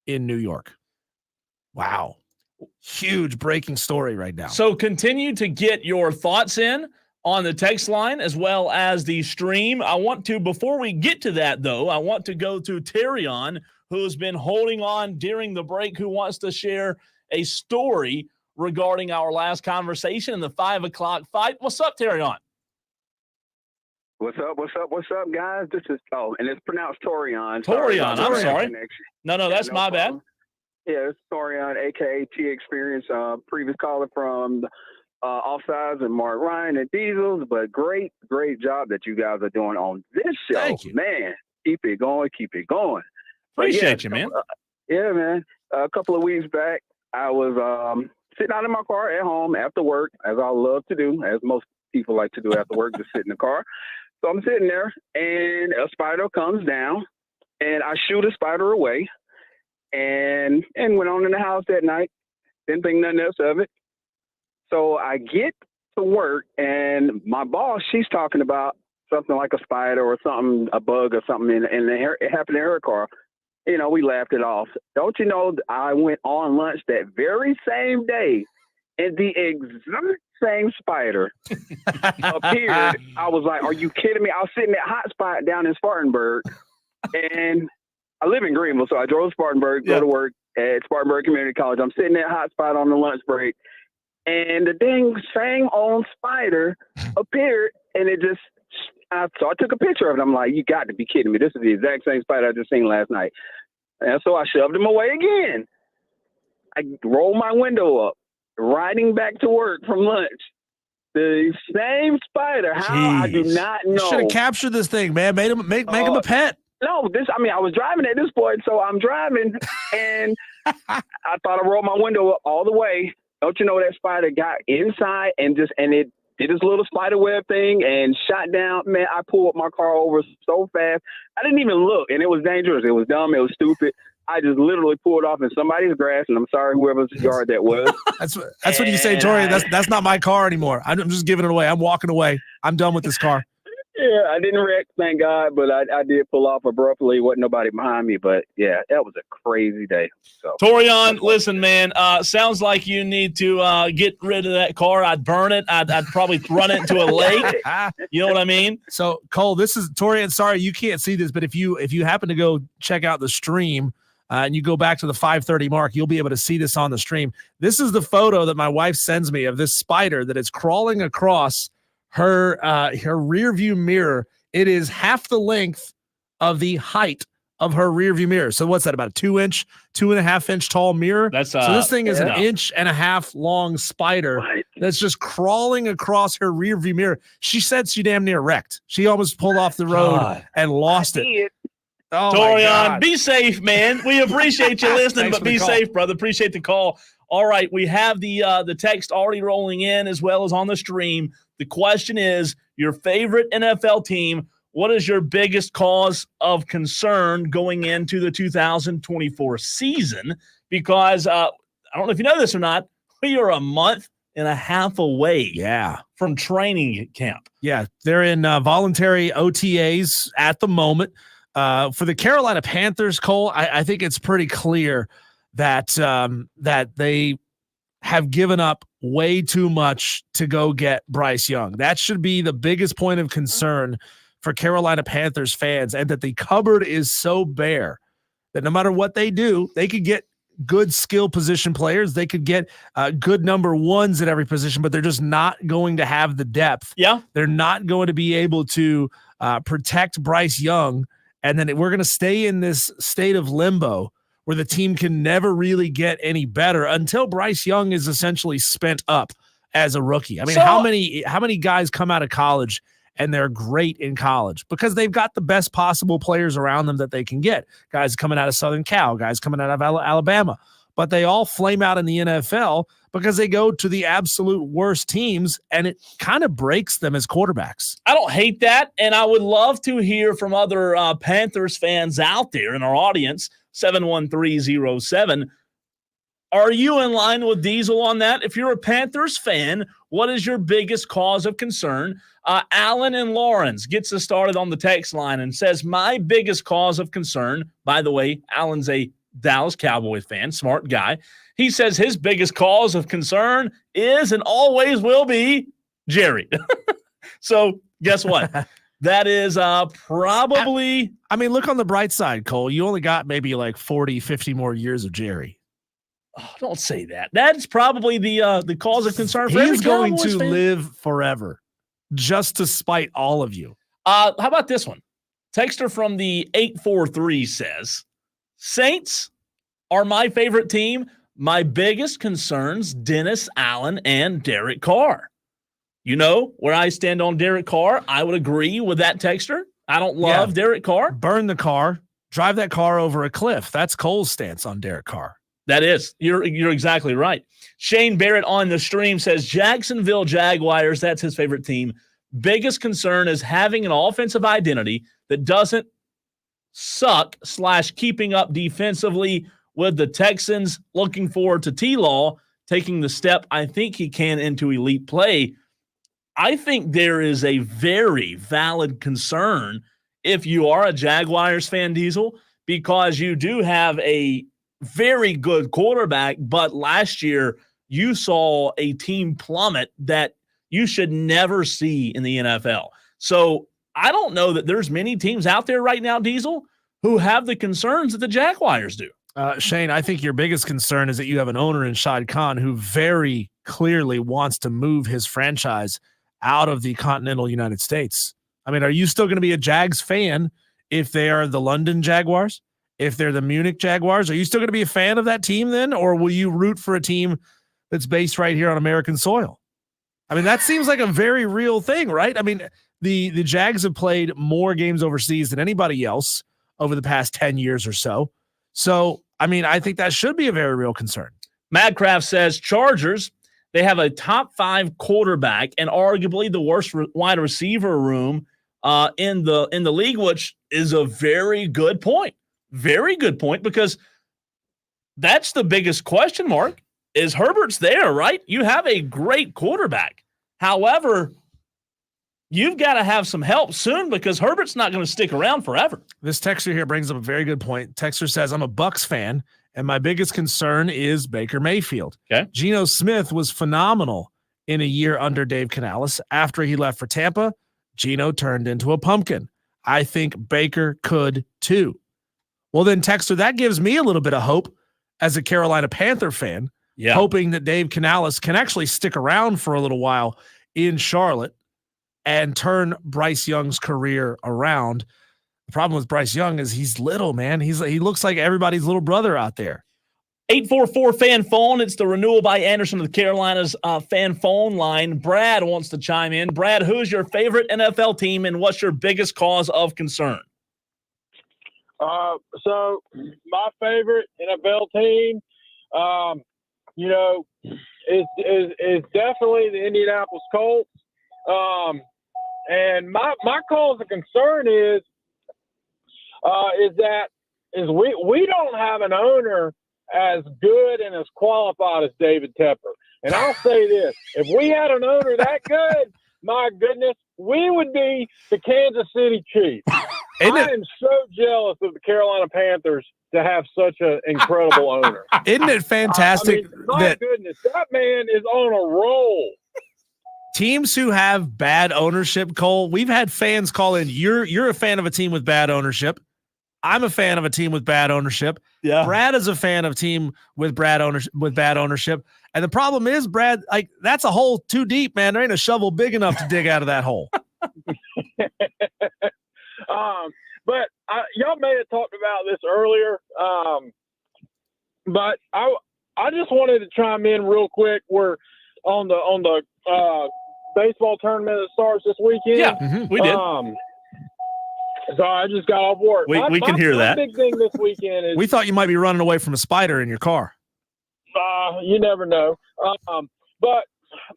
in New York. Wow. Huge breaking story right now. So continue to get your thoughts in on the text line as well as the stream. Before we get to that, though, I want to go to Terrion, who's been holding on during the break, who wants to share a story regarding our last conversation in the 5 o'clock fight. What's up, Terrion? What's up, guys? This is, and it's pronounced Torion. Torion, I'm sorry. No, that's my bad. Yeah, it's Torion, a.k.a. T-Experience, previous caller from Offsides and Mark Ryan and Diesels, but great job that you guys are doing on this show. Thank you. Man, keep it going. Appreciate you, man. Yeah, man. A couple of weeks back, I was sitting out in my car at home after work, as I love to do, as most people like to do after work, just sit in the car. So I'm sitting there, and a spider comes down, and I shoot a spider away, and went on in the house that night. Didn't think nothing else of it. So I get to work, and my boss, she's talking about something like a spider or something, a bug or something, and it happened in her car. You know, we laughed it off. Don't you know, I went on lunch that very same day, and the exact same spider appeared. I was like, are you kidding me? I was sitting at Hotspot down in Spartanburg, and I live in Greenville, so I drove to Spartanburg, go to work at Spartanburg Community College. I'm sitting at Hotspot on the lunch break, and the dang same old spider appeared, and so I took a picture of it. I'm like, you got to be kidding me. This is the exact same spider I just seen last night. And so I shoved him away again. I rolled my window up, riding back to work from lunch. The same spider. How? Jeez. I do not know. You should have captured this thing, man. Make him a pet. No, I was driving at this point, so I'm driving, and I thought I rolled my window up all the way. Don't you know that spider got inside and it did this little spider web thing and shot down. Man, I pulled my car over so fast. I didn't even look, and it was dangerous. It was dumb. It was stupid. I just literally pulled off in somebody's grass, and I'm sorry, whoever's yard that was. That's what you say, Tori. That's not my car anymore. I'm just giving it away. I'm walking away. I'm done with this car. Yeah, I didn't wreck, thank God, but I did pull off abruptly. Wasn't nobody behind me, but yeah, that was a crazy day. So, Torion, listen, man, sounds like you need to get rid of that car. I'd burn it. I'd probably run it into a lake. You know what I mean? So, Cole, this is Torion. Sorry, you can't see this, but if you happen to go check out the stream and you go back to the 5:30 mark, you'll be able to see this on the stream. This is the photo that my wife sends me of this spider that is crawling across her rear view mirror. It is half the length of the height of her rear view mirror. So what's that, about a 2.5 inch tall mirror? So this thing is an 1.5 inch long spider that's just crawling across her rear view mirror. She said she damn near wrecked. She almost pulled off the road and lost it. Oh, Torion, be safe, man. We appreciate you listening, but be safe, brother. Appreciate the call. All right, we have the text already rolling in as well as on the stream. The question is, your favorite NFL team, what is your biggest cause of concern going into the 2024 season? Because I don't know if you know this or not, we are a month and a half away from training camp. Yeah, they're in voluntary OTAs at the moment. For the Carolina Panthers, Cole, I think it's pretty clear that they have given up way too much to go get Bryce Young. That should be the biggest point of concern for Carolina Panthers fans, and that the cupboard is so bare that no matter what they do, they could get good skill position players. They could get good number ones at every position, but they're just not going to have the depth. Yeah. They're not going to be able to protect Bryce Young. And then we're going to stay in this state of limbo where the team can never really get any better until Bryce Young is essentially spent up as a rookie. I mean, how many guys come out of college and they're great in college because they've got the best possible players around them that they can get. Guys coming out of Southern Cal, guys coming out of Alabama. But they all flame out in the NFL because they go to the absolute worst teams, and it kind of breaks them as quarterbacks. I don't hate that, and I would love to hear from other Panthers fans out there in our audience, 71307. Are you in line with Diesel on that? If you're a Panthers fan, what is your biggest cause of concern? Alan in Lawrence gets us started on the text line and says, my biggest cause of concern, by the way, Alan's a Dallas Cowboys fan, smart guy. He says his biggest cause of concern is and always will be Jerry. So guess what? That is probably – I mean, look on the bright side, Cole. You only got maybe like 40, 50 more years of Jerry. Oh, don't say that. That's probably the cause of concern for every He's going Cowboys to fan. live forever just to spite all of you. How about this one? Texter from the 843 says, Saints are my favorite team. My biggest concerns, Dennis Allen and Derek Carr. You know where I stand on Derek Carr. I would agree with that texter. I don't love Derek Carr. Burn the car. Drive that car over a cliff. That's Cole's stance on Derek Carr. That is. You're exactly right. Shane Barrett on the stream says Jacksonville Jaguars, that's his favorite team. Biggest concern is having an offensive identity that doesn't suck / keeping up defensively with the Texans. Looking forward to T-Law taking the step I think he can into elite play. I think there is a very valid concern if you are a Jaguars fan, Diesel, because you do have a very good quarterback, but last year you saw a team plummet that you should never see in the NFL. So I don't know that there's many teams out there right now, Diesel, who have the concerns that the Jaguars do. Shane, I think your biggest concern is that you have an owner in Shad Khan who very clearly wants to move his franchise out of the continental United States. I mean, are you still going to be a Jags fan if they are the London Jaguars? If they're the Munich Jaguars, are you still going to be a fan of that team then? Or will you root for a team that's based right here on American soil? I mean, that seems like a very real thing, right? I mean, the Jags have played more games overseas than anybody else over the past 10 years or so. So, I mean, I think that should be a very real concern. Madcraft says Chargers, they have a top 5 quarterback and arguably the worst wide receiver room in the league, which is a very good point. Very good point, because that's the biggest question mark is Herbert's there, right? You have a great quarterback. However, you've got to have some help soon because Herbert's not going to stick around forever. This texter here brings up a very good point. Texter says, I'm a Bucs fan, and my biggest concern is Baker Mayfield. Okay. Geno Smith was phenomenal in a year under Dave Canales. After he left for Tampa, Geno turned into a pumpkin. I think Baker could too. Well, then, texter, that gives me a little bit of hope as a Carolina Panther fan, hoping that Dave Canales can actually stick around for a little while in Charlotte and turn Bryce Young's career around. The problem with Bryce Young is he's little, man. He looks like everybody's little brother out there. 844 fan phone. It's the Renewal by Anderson of the Carolinas fan phone line. Brad wants to chime in. Brad, who's your favorite NFL team and what's your biggest cause of concern? So my favorite NFL team, is definitely the Indianapolis Colts. And my cause of concern is we don't have an owner as good and as qualified as David Tepper. And I'll say this, if we had an owner that good, my goodness, we would be the Kansas City Chiefs. I am so jealous of the Carolina Panthers to have such an incredible owner. Isn't it fantastic my goodness, that man is on a roll. Teams who have bad ownership, Cole, we've had fans call in, you're a fan of a team with bad ownership. I'm a fan of a team with bad ownership. Yeah. Brad is a fan of a team with bad ownership. And the problem is, Brad, like that's a hole too deep, man. There ain't a shovel big enough to dig out of that hole. But y'all may have talked about this earlier. But I just wanted to chime in real quick. We're on the baseball tournament that starts this weekend? Yeah, we did. So I just got off work. We can hear that. My big thing this weekend is We thought you might be running away from a spider in your car. you never know. But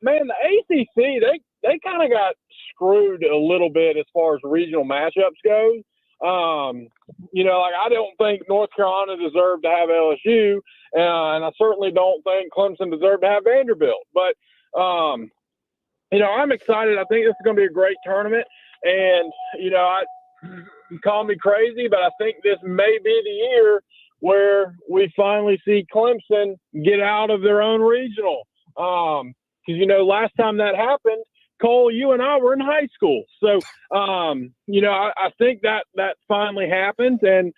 man, the ACC they kind of got screwed a little bit as far as regional matchups go. Like I don't think North Carolina deserved to have LSU, and I certainly don't think Clemson deserved to have Vanderbilt. But I'm excited. I think this is going to be a great tournament, and you call me crazy, but I think this may be the year where we finally see Clemson get out of their own regional. Because, last time that happened, Cole, you and I were in high school. So, I think that finally happened. And,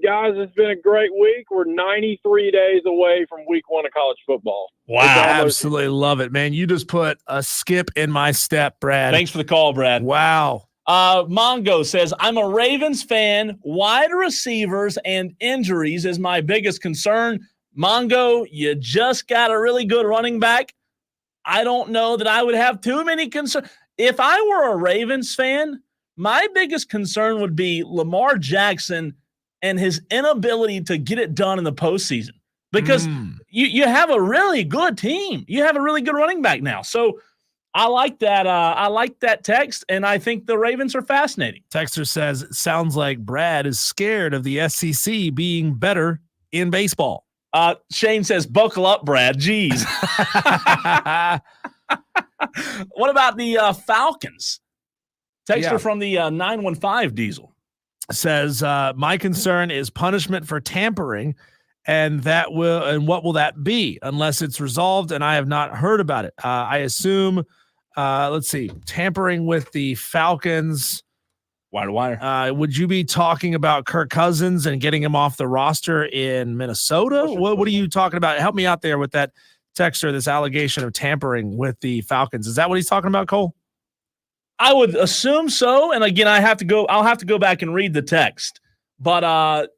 guys, it's been a great week. We're 93 days away from week 1 of college football. Wow. Absolutely love it, man. You just put a skip in my step, Brad. Thanks for the call, Brad. Wow. Mongo says, I'm a Ravens fan. Wide receivers and injuries is my biggest concern. Mongo, you just got a really good running back. I don't know that I would have too many concerns. If I were a Ravens fan, my biggest concern would be Lamar Jackson and his inability to get it done in the postseason. Because you have a really good team. You have a really good running back now. So I like that. I like that text, and I think the Ravens are fascinating. Texter says, sounds like Brad is scared of the SEC being better in baseball. Shane says, buckle up, Brad. Jeez. What about the Falcons? Texter from the 915 Diesel says, my concern is punishment for tampering, and what will that be unless it's resolved? And I have not heard about it. I assume, let's see, tampering with the Falcons. Wire to wire. Would you be talking about Kirk Cousins and getting him off the roster in Minnesota? What are you talking about? Help me out there with that texter, this allegation of tampering with the Falcons. Is that what he's talking about, Cole? I would assume so. And again, I'll have to go back and read the text. But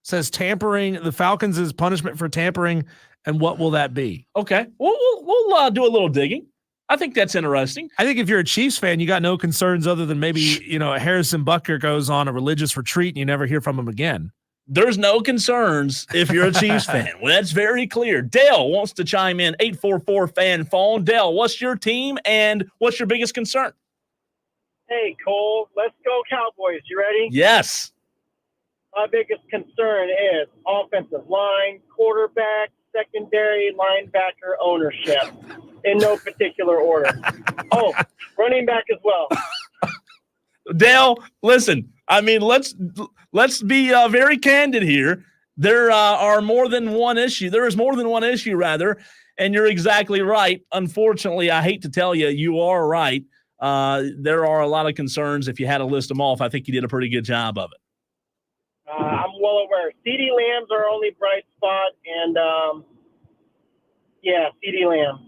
says tampering, the Falcons is punishment for tampering, and what will that be? Okay. We'll do a little digging. I think that's interesting. I think if you're a Chiefs fan, you got no concerns other than maybe, Harrison Butker goes on a religious retreat and you never hear from him again. There's no concerns if you're a Chiefs fan. Well, that's very clear. Dale wants to chime in, 844-FAN phone. Dale, what's your team and what's your biggest concern? Hey, Cole, let's go Cowboys. You ready? Yes. My biggest concern is offensive line, quarterback, secondary, linebacker, ownership, in no particular order. Oh, running back as well. Dale, listen, I mean, let's be very candid here. There are more than one issue. There is more than one issue, rather, and you're exactly right. Unfortunately, I hate to tell you, you are right. There are a lot of concerns. If you had to list them off, I think you did a pretty good job of it. I'm well aware. CeeDee Lamb's our only bright spot, and CeeDee Lamb.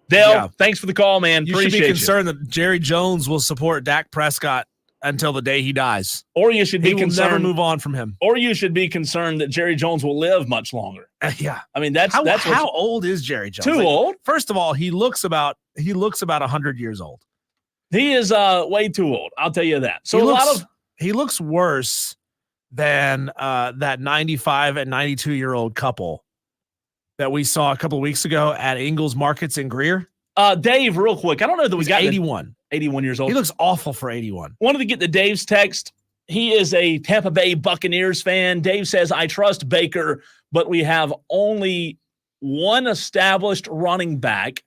Dale, thanks for the call, man. You Appreciate should be concerned that Jerry Jones will support Dak Prescott until the day he dies. Or you should be concerned. concerned. Never move on from him. Or you should be concerned that Jerry Jones will live much longer. Yeah. I mean, that's how old is Jerry Jones? Too old. First of all, he looks about 100 years old. He is way too old. I'll tell you that. So he looks worse than that 95 and 92-year-old couple that we saw a couple of weeks ago at Ingles Markets in Greer. Dave, real quick. I don't know that we got 81. 81 years old. He looks awful for 81. Wanted to get to Dave's text. He is a Tampa Bay Buccaneers fan. Dave says, I trust Baker, but we have only one established running back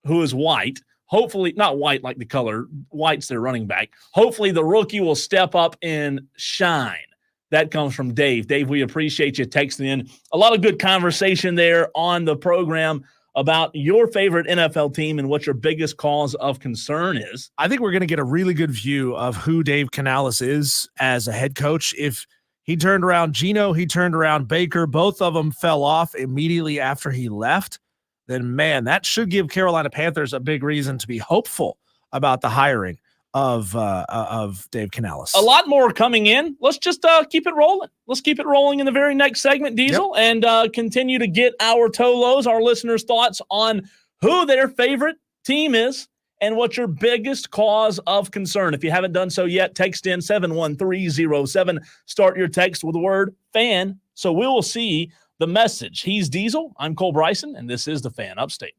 who is white. Hopefully, not white like the color. White's their running back. Hopefully the rookie will step up and shine. That comes from Dave. Dave, we appreciate you texting in. A lot of good conversation there on the program about your favorite NFL team and what your biggest cause of concern is. I think we're going to get a really good view of who Dave Canales is as a head coach. If he turned around Geno, he turned around Baker, both of them fell off immediately after he left, then, man, that should give Carolina Panthers a big reason to be hopeful about the hiring of Dave Canales. A lot more coming in. Let's just keep it rolling. Let's keep it rolling in the very next segment, Diesel, and continue to get our Tolos, our listeners' thoughts on who their favorite team is and what's your biggest cause of concern. If you haven't done so yet, text in 71307. Start your text with the word fan, so we will see the message. He's Diesel. I'm Cole Bryson, and this is the Fan Upstate.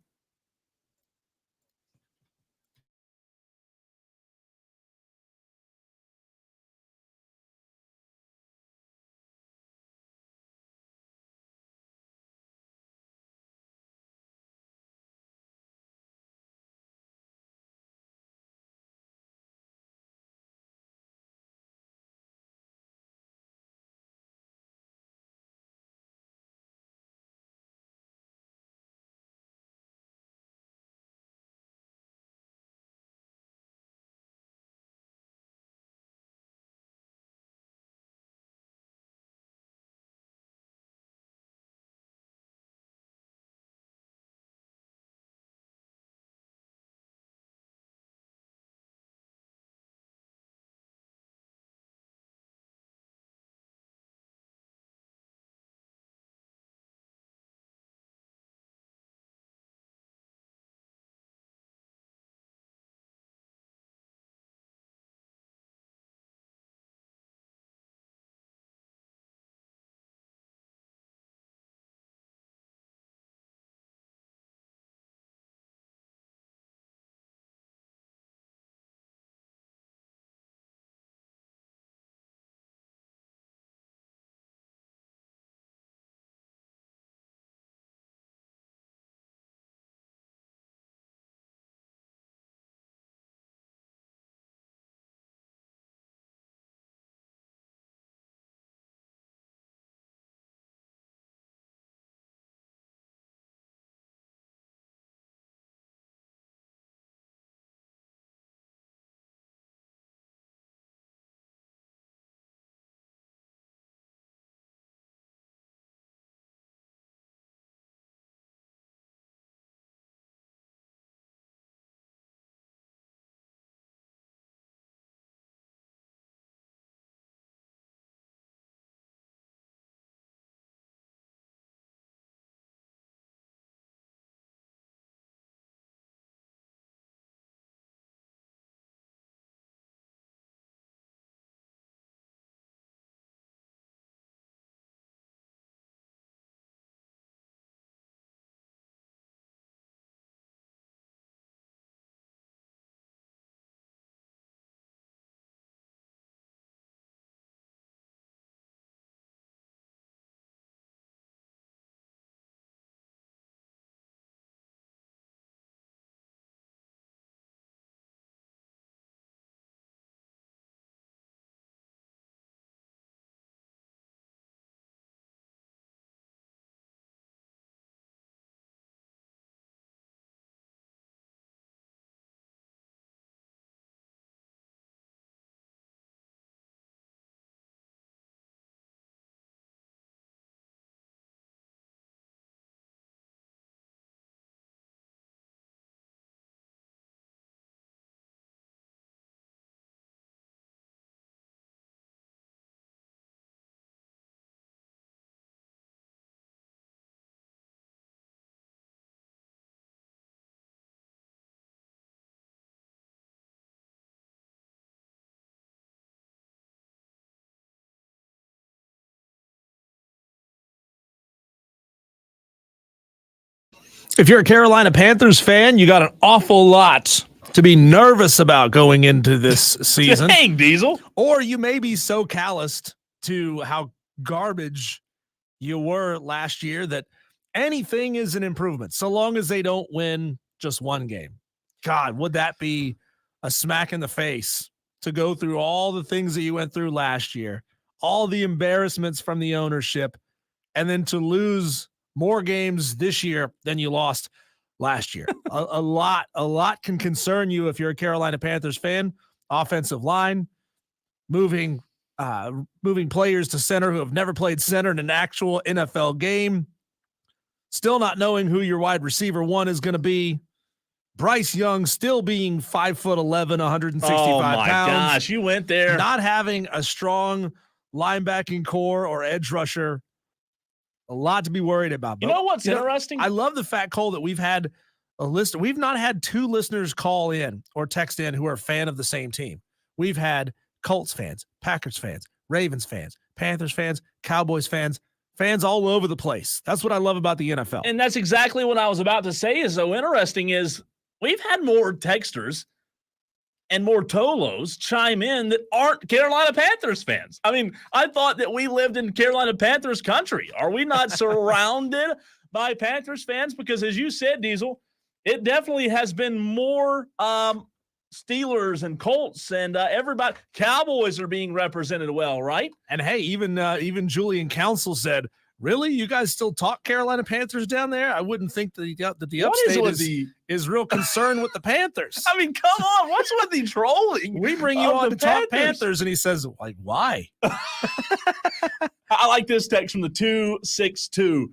If you're a Carolina Panthers fan, you got an awful lot to be nervous about going into this season. Dang, Diesel. Or you may be so calloused to how garbage you were last year that anything is an improvement, so long as they don't win just one game. God, would that be a smack in the face to go through all the things that you went through last year, all the embarrassments from the ownership, and then to lose more games this year than you lost last year. A lot can concern you if you're a Carolina Panthers fan. Offensive line, moving players to center who have never played center in an actual NFL game. Still not knowing who your wide receiver one is going to be. Bryce Young still being 5'11", 165 pounds. Oh my gosh, you went there. Not having a strong linebacking core or edge rusher. A lot to be worried about. You know what's interesting? I love the fact, Cole, that we've had We've not had 2 listeners call in or text in who are a fan of the same team. We've had Colts fans, Packers fans, Ravens fans, Panthers fans, Cowboys fans all over the place. That's what I love about the NFL. And that's exactly what I was about to say is so interesting is we've had more texters and more Tolos chime in that aren't Carolina Panthers fans. I mean, I thought that we lived in Carolina Panthers country. Are we not surrounded by Panthers fans? Because as you said, Diesel, it definitely has been more Steelers and Colts and everybody. Cowboys are being represented well, right? And hey, even Julian Council said, really? You guys still talk Carolina Panthers down there? I wouldn't think that the upstate is real concerned with the Panthers. I mean, come on. What's with the trolling? We bring you on to talk Panthers, and he says, like, why? I like this text from the 262.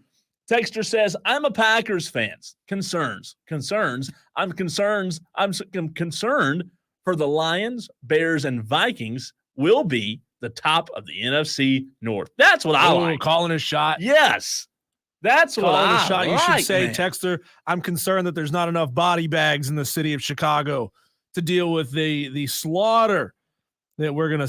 Texter says, I'm a Packers fan. Concerns. I'm concerned for the Lions, Bears, and Vikings will be the top of the NFC North. That's what I like. Calling a shot. Yes. That's what I like. You should say, man. Texter, I'm concerned that there's not enough body bags in the city of Chicago to deal with the slaughter that we're gonna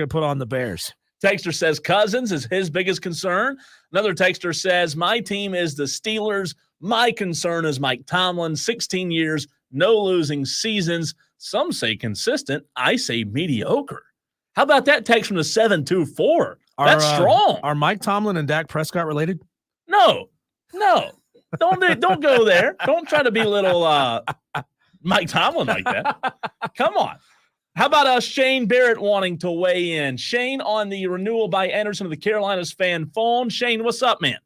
put on the Bears. Texter says Cousins is his biggest concern. Another texter says, my team is the Steelers. My concern is Mike Tomlin, 16 years, no losing seasons. Some say consistent. I say mediocre. How about that text from the 724? That's strong. Are Mike Tomlin and Dak Prescott related? No. Don't go there. Don't try to be little Mike Tomlin like that. Come on. How about Shane Barrett wanting to weigh in? Shane on the renewal by Anderson of the Carolinas fan phone. Shane, what's up, man?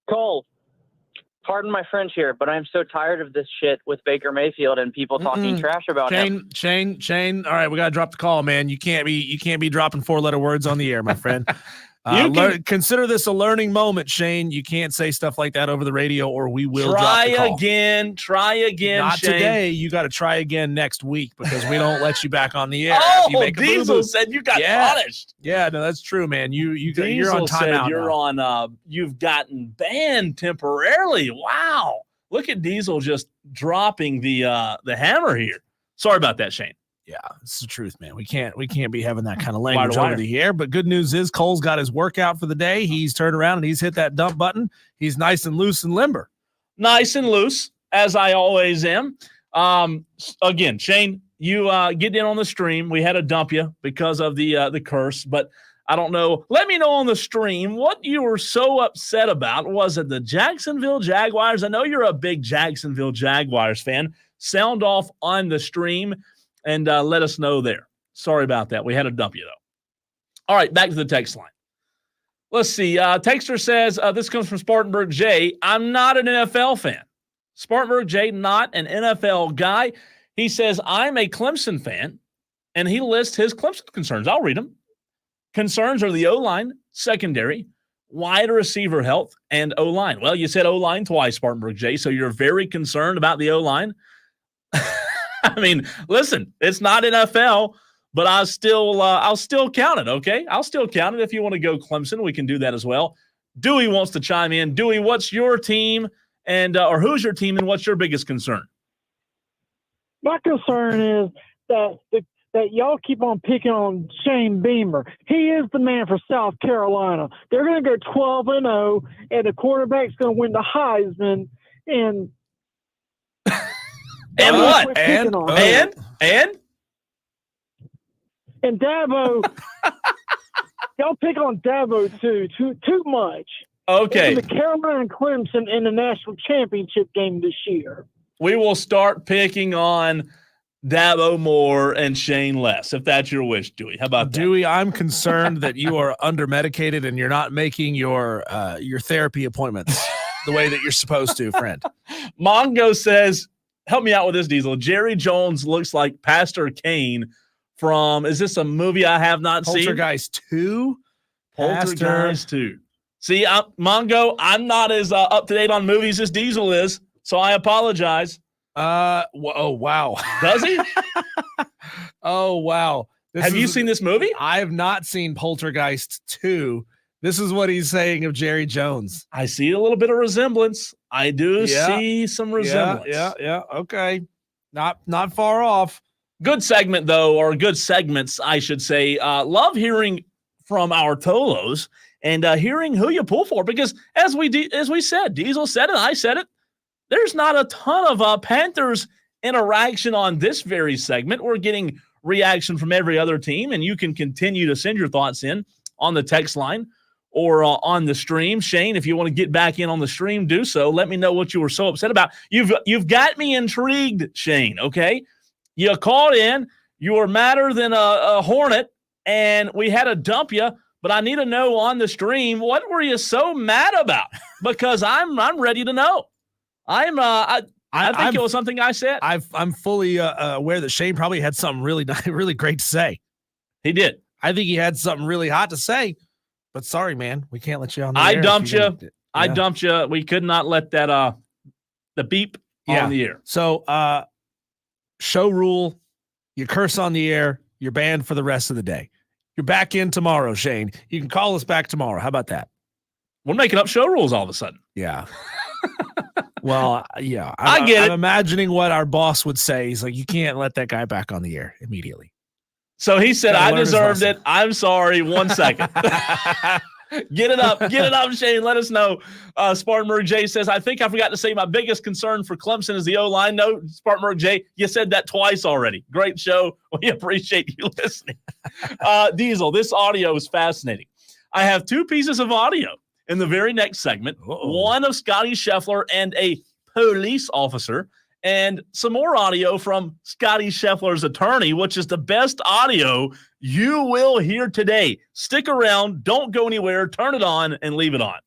Cole, pardon my French here, but I'm so tired of this shit with Baker Mayfield and people talking trash about him. Shane. All right, we got to drop the call, man. You can't be dropping 4-letter words on the air, my friend. Consider this a learning moment, Shane. You can't say stuff like that over the radio or we will drop the call. Try again, Not Shane. today. You got to try again next week because we don't let you back on the air. Diesel said you got punished. Yeah, no, that's true, man. You're on timeout. You've gotten banned temporarily. Wow. Look at Diesel just dropping the hammer here. Sorry about that, Shane. Yeah, it's the truth, man. We can't be having that kind of language over the air. But good news is Cole's got his workout for the day. He's turned around and he's hit that dump button. He's nice and loose and limber. Nice and loose, as I always am. Again, Shane, you get in on the stream. We had to dump you because of the curse, but I don't know. Let me know on the stream what you were so upset about. Was it the Jacksonville Jaguars? I know you're a big Jacksonville Jaguars fan. Sound off on the stream. And let us know there. Sorry about that. We had to dump you, though. All right, back to the text line. Let's see. Texter says, this comes from Spartanburg J. I'm not an NFL fan. Spartanburg J, not an NFL guy. He says, I'm a Clemson fan, and he lists his Clemson concerns. I'll read them. Concerns are the O-line, secondary, wide receiver health, and O-line. Well, you said O-line twice, Spartanburg J, so you're very concerned about the O-line. I mean, listen, it's not NFL, but I'll still count it, okay? I'll still count it. If you want to go Clemson, we can do that as well. Dewey wants to chime in. Dewey, what's your team and or who's your team and what's your biggest concern? My concern is that y'all keep on picking on Shane Beamer. He is the man for South Carolina. They're going to go 12-0, and the quarterback's going to win the Heisman, and And what? And Dabo, y'all pick on Dabo too much. Okay. It's the Carolina Clemson in the national championship game this year. We will start picking on Dabo more and Shane less, if that's your wish, Dewey. How about that? Dewey, I'm concerned that you are under-medicated and you're not making your therapy appointments the way that you're supposed to, friend. Mongo says, help me out with this, Diesel. Jerry Jones looks like Pastor Kane from, is this a movie I have not seen? Poltergeist 2? Poltergeist 2. See, Mongo, I'm not as up-to-date on movies as Diesel is, so I apologize. Oh, wow. Does he? Oh, wow. Have you seen this movie? I have not seen Poltergeist 2. This is what he's saying of Jerry Jones. I see a little bit of resemblance. I do Yeah. see some resemblance. Yeah. Okay. Not far off. Good segment, though, or good segments, I should say. Love hearing from our Tolos and hearing who you pull for, because as we said, Diesel said it, I said it, there's not a ton of Panthers interaction on this very segment. We're getting reaction from every other team, and you can continue to send your thoughts in on the text line or on the stream. Shane, if you want to get back in on the stream, do so. Let me know what you were so upset about. You've got me intrigued, Shane, okay? You called in. You were madder than a hornet, and we had to dump you. But I need to know on the stream, what were you so mad about? Because I'm ready to know. I think it was something I said. I'm fully aware that Shane probably had something really really great to say. He did. I think he had something really hot to say. But sorry, man, we can't let you on the I air. dumped you. I dumped you. We could not let that the beep on the air. So show rule, you curse on the air, you're banned for the rest of the day. You're back in tomorrow, Shane. You can call us back tomorrow. How about that? We're making up show rules all of a sudden. Yeah. Well, yeah. I get it. I'm imagining what our boss would say. He's like, you can't let that guy back on the air immediately. So he said, I deserved it. I'm sorry. 1 second. Get it up, Shane. Let us know. Spartanburg J says, I think I forgot to say my biggest concern for Clemson is the O-line. No, Spartanburg J, you said that twice already. Great show. We appreciate you listening. Diesel, this audio is fascinating. I have 2 pieces of audio in the very next segment. One of Scotty Scheffler and a police officer, and some more audio from Scotty Scheffler's attorney, which is the best audio you will hear today. Stick around. Don't go anywhere. Turn it on and leave it on.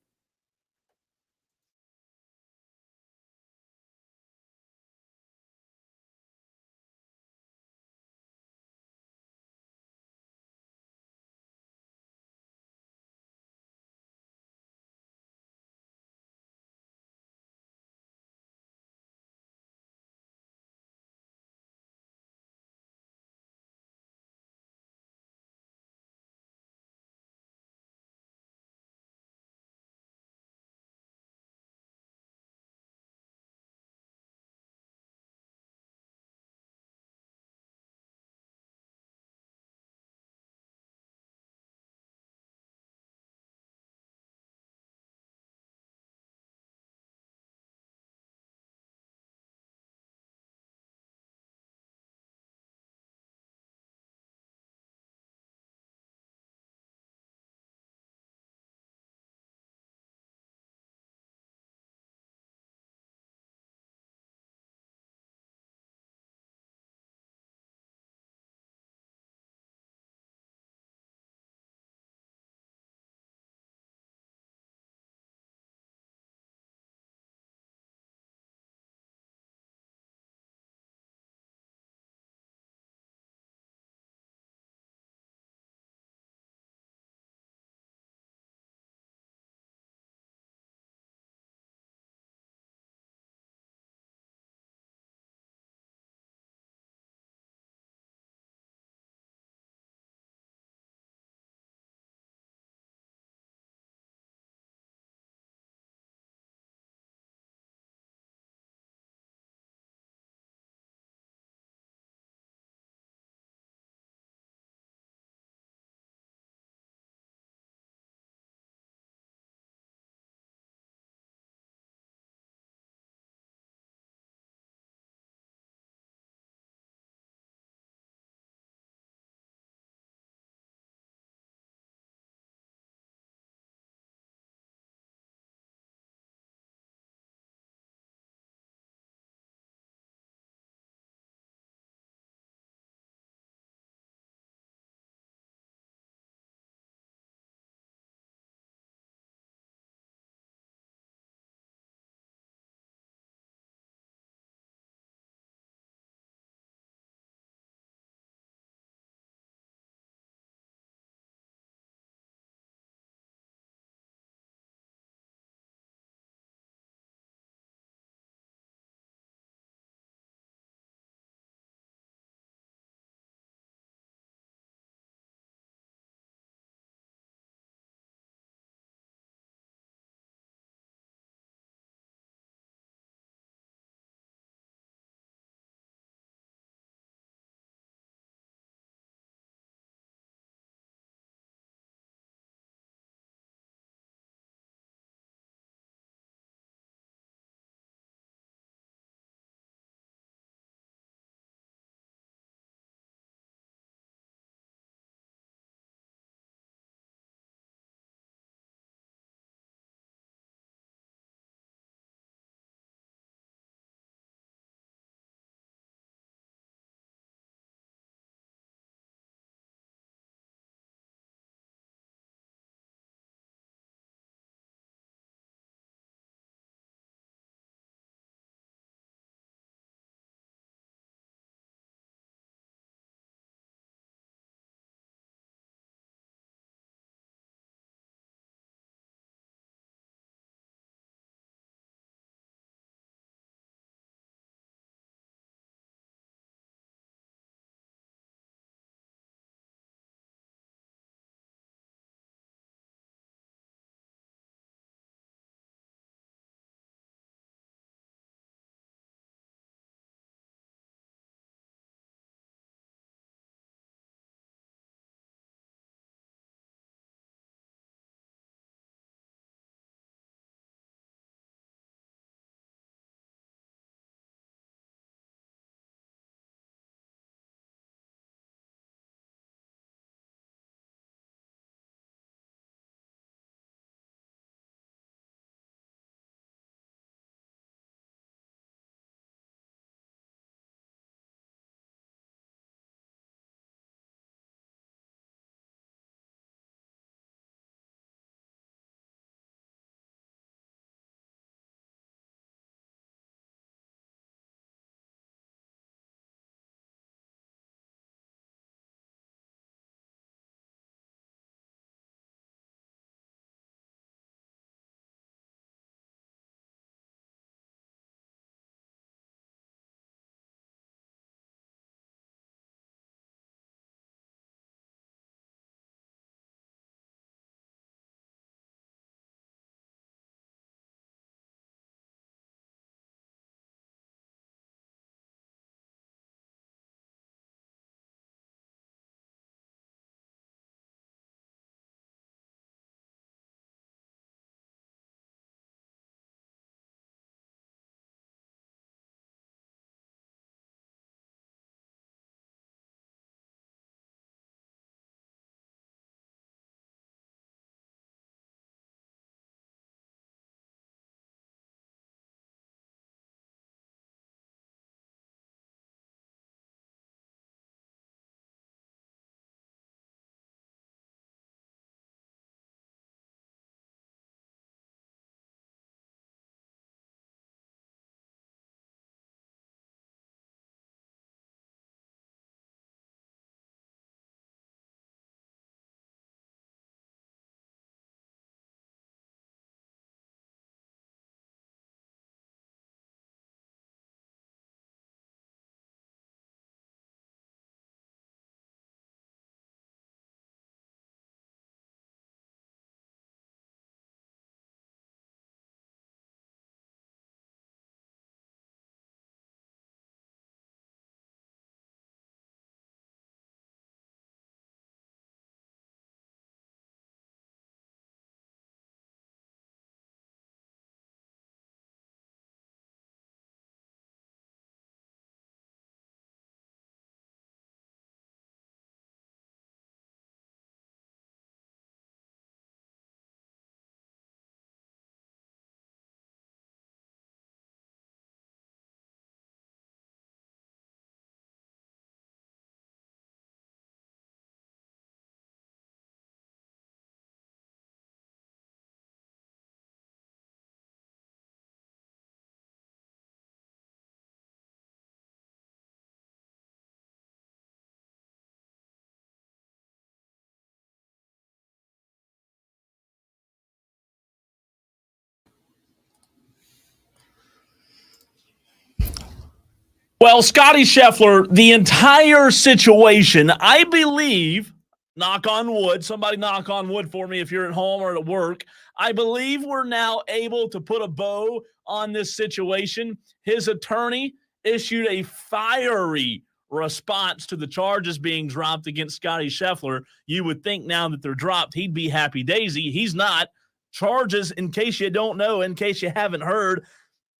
Well, Scotty Scheffler, the entire situation, I believe, knock on wood, somebody knock on wood for me if you're at home or at work, I believe we're now able to put a bow on this situation. His attorney issued a fiery response to the charges being dropped against Scotty Scheffler. You would think now that they're dropped, he'd be happy daisy. He's not. Charges, in case you don't know, in case you haven't heard,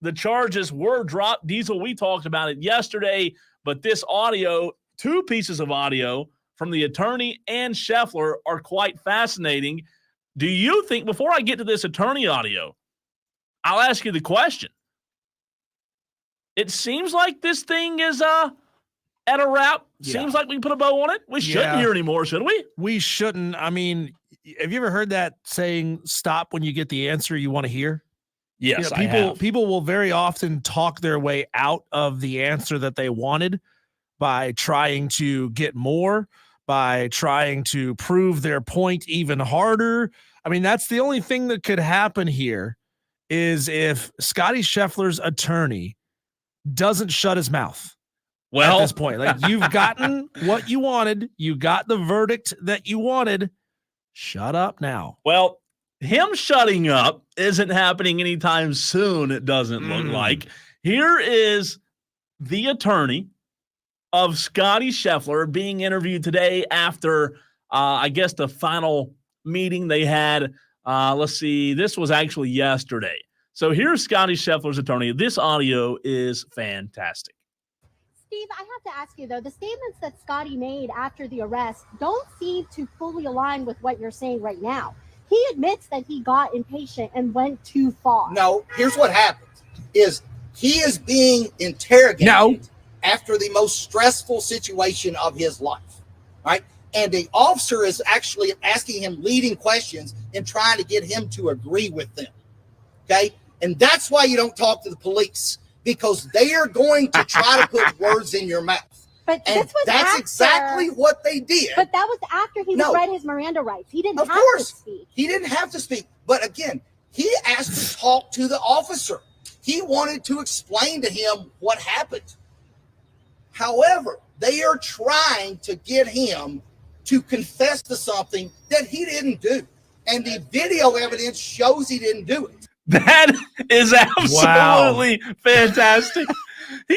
the charges were dropped. Diesel, we talked about it yesterday, but this audio, 2 pieces of audio from the attorney and Scheffler are quite fascinating. Do you think, before I get to this attorney audio, I'll ask you the question. It seems like this thing is at a wrap. Yeah. Seems like we can put a bow on it. We shouldn't hear anymore, should we? We shouldn't. I mean, have you ever heard that saying, stop when you get the answer you want to hear? Yes, you know, people will very often talk their way out of the answer that they wanted by trying to get more, by trying to prove their point even harder. I mean, that's the only thing that could happen here is if Scotty Scheffler's attorney doesn't shut his mouth. Well, at this point, like, you've gotten what you wanted. You got the verdict that you wanted. Shut up now. Well, him shutting up isn't happening anytime soon, it doesn't look like. Here is the attorney of Scotty Scheffler being interviewed today after, I guess, the final meeting they had. Let's see. This was actually yesterday. So here's Scotty Scheffler's attorney. This audio is fantastic. Steve, I have to ask you, though, the statements that Scotty made after the arrest don't seem to fully align with what you're saying right now. He admits that he got impatient and went too far. No, here's what happened, is he is being interrogated after the most stressful situation of his life, right? And the officer is actually asking him leading questions and trying to get him to agree with them, okay? And that's why you don't talk to the police, because they are going to try to put words in your mouth. But and that's exactly what they did. But that was after he read his Miranda rights. He didn't have to speak. He didn't have to speak. But again, he asked to talk to the officer. He wanted to explain to him what happened. However, they are trying to get him to confess to something that he didn't do. And the video evidence shows he didn't do it. That is absolutely fantastic.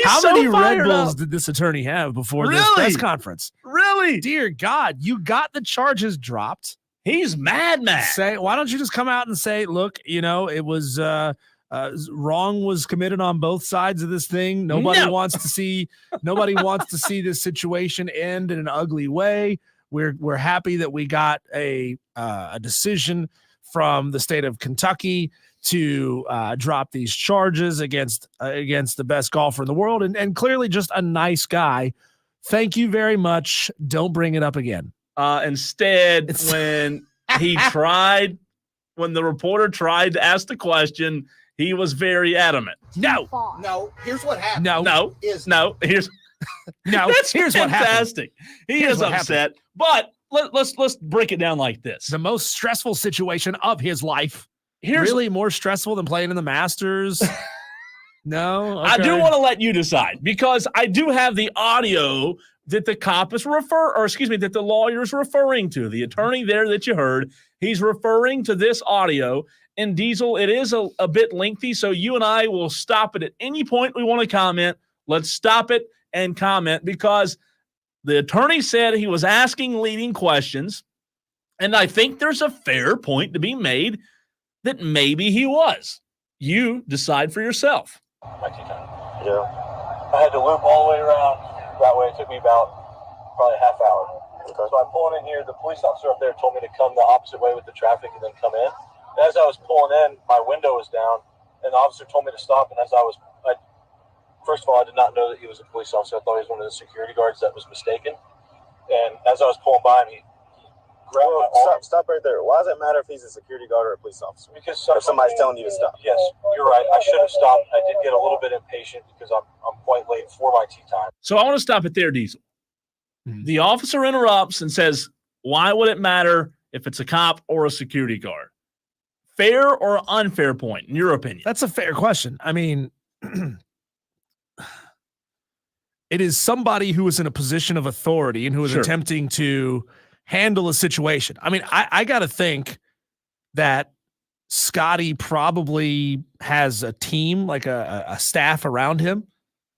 How many Red Bulls did this attorney have before this press conference? Really? Dear God, you got the charges dropped. He's mad. Why don't you just come out and say, look, you know, it was wrong was committed on both sides of this thing. Nobody wants to see this situation end in an ugly way. We're happy that we got a decision from the state of Kentucky to drop these charges against the best golfer in the world, and clearly just a nice guy. Thank you very much. Don't bring it up again. Instead, when the reporter tried to ask the question, he was very adamant. No. Here's what happened. Here's Here's what happened. Fantastic. He is upset, but let's break it down like this. The most stressful situation of his life. Really more stressful than playing in the Masters? No? Okay. I do want to let you decide, because I do have the audio that the cop is that the lawyer is referring to. The attorney there that you heard, he's referring to this audio. And Diesel, it is a bit lengthy, so you and I will stop it at any point we want to comment. Let's stop it and comment, because the attorney said he was asking leading questions, and I think there's a fair point to be made that maybe he was. You decide for yourself. Yeah. I had to loop all the way around that way. It took me about probably a half hour. Okay. So I'm pulling in here. The police officer up there told me to come the opposite way with the traffic and then come in. And as I was pulling in, my window was down, and the officer told me to stop. And first of all, I did not know that he was a police officer. I thought he was one of the security guards that was mistaken. And as I was pulling by him, he grabbed my arm. Stop right there. Why does it matter if he's a security guard or a police officer? Because if somebody's telling you to stop. Yes, you're right. I should have stopped. I did get a little bit impatient because I'm quite late for my tea time. So I want to stop it there, Diesel. The officer interrupts and says, why would it matter if it's a cop or a security guard? Fair or unfair point, in your opinion? That's a fair question. I mean, It is somebody who is in a position of authority and who is attempting to handle a situation. I mean, I got to think that Scotty probably has a team, like a staff around him.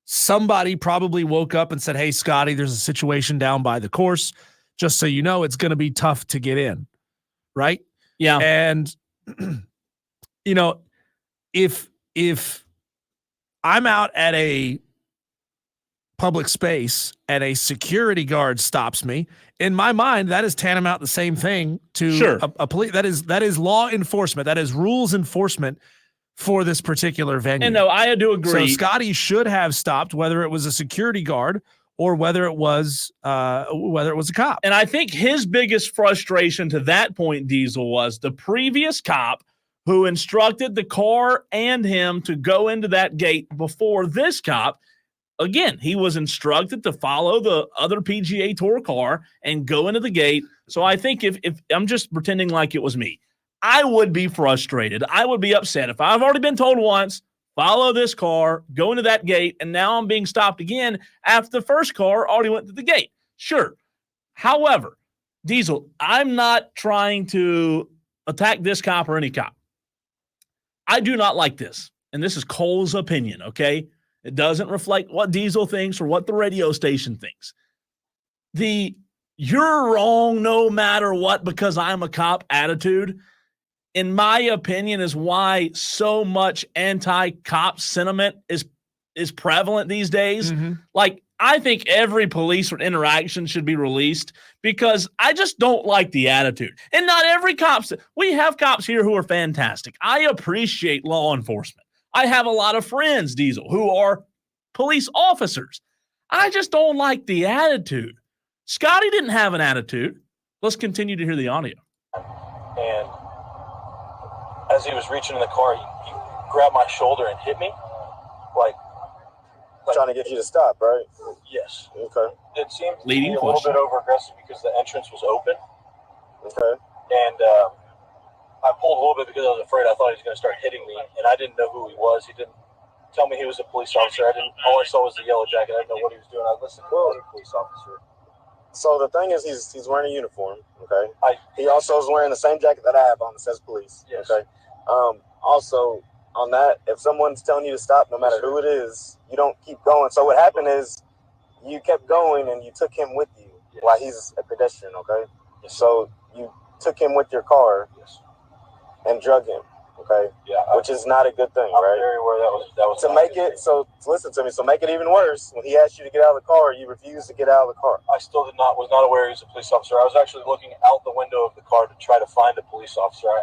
Somebody probably woke up and said, hey, Scotty, there's a situation down by the course. Just so you know, it's going to be tough to get in. Right? Yeah. And, you know, if I'm out at a public space and a security guard stops me, in my mind, that is tantamount the same thing to a police. That is law enforcement. That is rules enforcement for this particular venue. And no, I do agree. So Scotty should have stopped, whether it was a security guard or whether it was a cop. And I think his biggest frustration to that point, Diesel, was the previous cop who instructed the car and him to go into that gate before this cop. Again, he was instructed to follow the other PGA Tour car and go into the gate. So I think if I'm just pretending like it was me, I would be frustrated. I would be upset if I've already been told once, follow this car, go into that gate, and now I'm being stopped again after the first car already went to the gate. Sure. However, Diesel, I'm not trying to attack this cop or any cop. I do not like this. And this is Cole's opinion, okay? It doesn't reflect what Diesel thinks or what the radio station thinks. The you're wrong no matter what because I'm a cop attitude, in my opinion, is why so much anti-cop sentiment is prevalent these days. Mm-hmm. Like, I think every police interaction should be released because I just don't like the attitude. And not every cop's. We have cops here who are fantastic. I appreciate law enforcement. I have a lot of friends, Diesel, who are police officers. I just don't like the attitude. Scotty didn't have an attitude. Let's continue to hear the audio. And as he was reaching in the car, he grabbed my shoulder and hit me. Like trying to get you to stop, right? Yes. Okay. It seemed to Leading be a question. little bit over aggressive because the entrance was open. Okay. And I pulled a little bit because I was afraid. I thought he was going to start hitting me, and I didn't know who he was. He didn't tell me he was a police officer. All I saw was the yellow jacket. I didn't know what he was doing. I listened to a police officer. So the thing is, he's wearing a uniform. Okay. He also is wearing the same jacket that I have on that says police. Yes. Okay. Also on that, if someone's telling you to stop, no matter who it is, you don't keep going. So what happened is, you kept going and you took him with you while he's a pedestrian. Okay. Yes. So you took him with your car. Yes. And drug him, okay? Yeah. Which is not a good thing, I'm right? very aware that was to make it, so listen to me, so make it even worse, when he asked you to get out of the car, you refused to get out of the car. I still was not aware he was a police officer. I was actually looking out the window of the car to try to find a police officer. I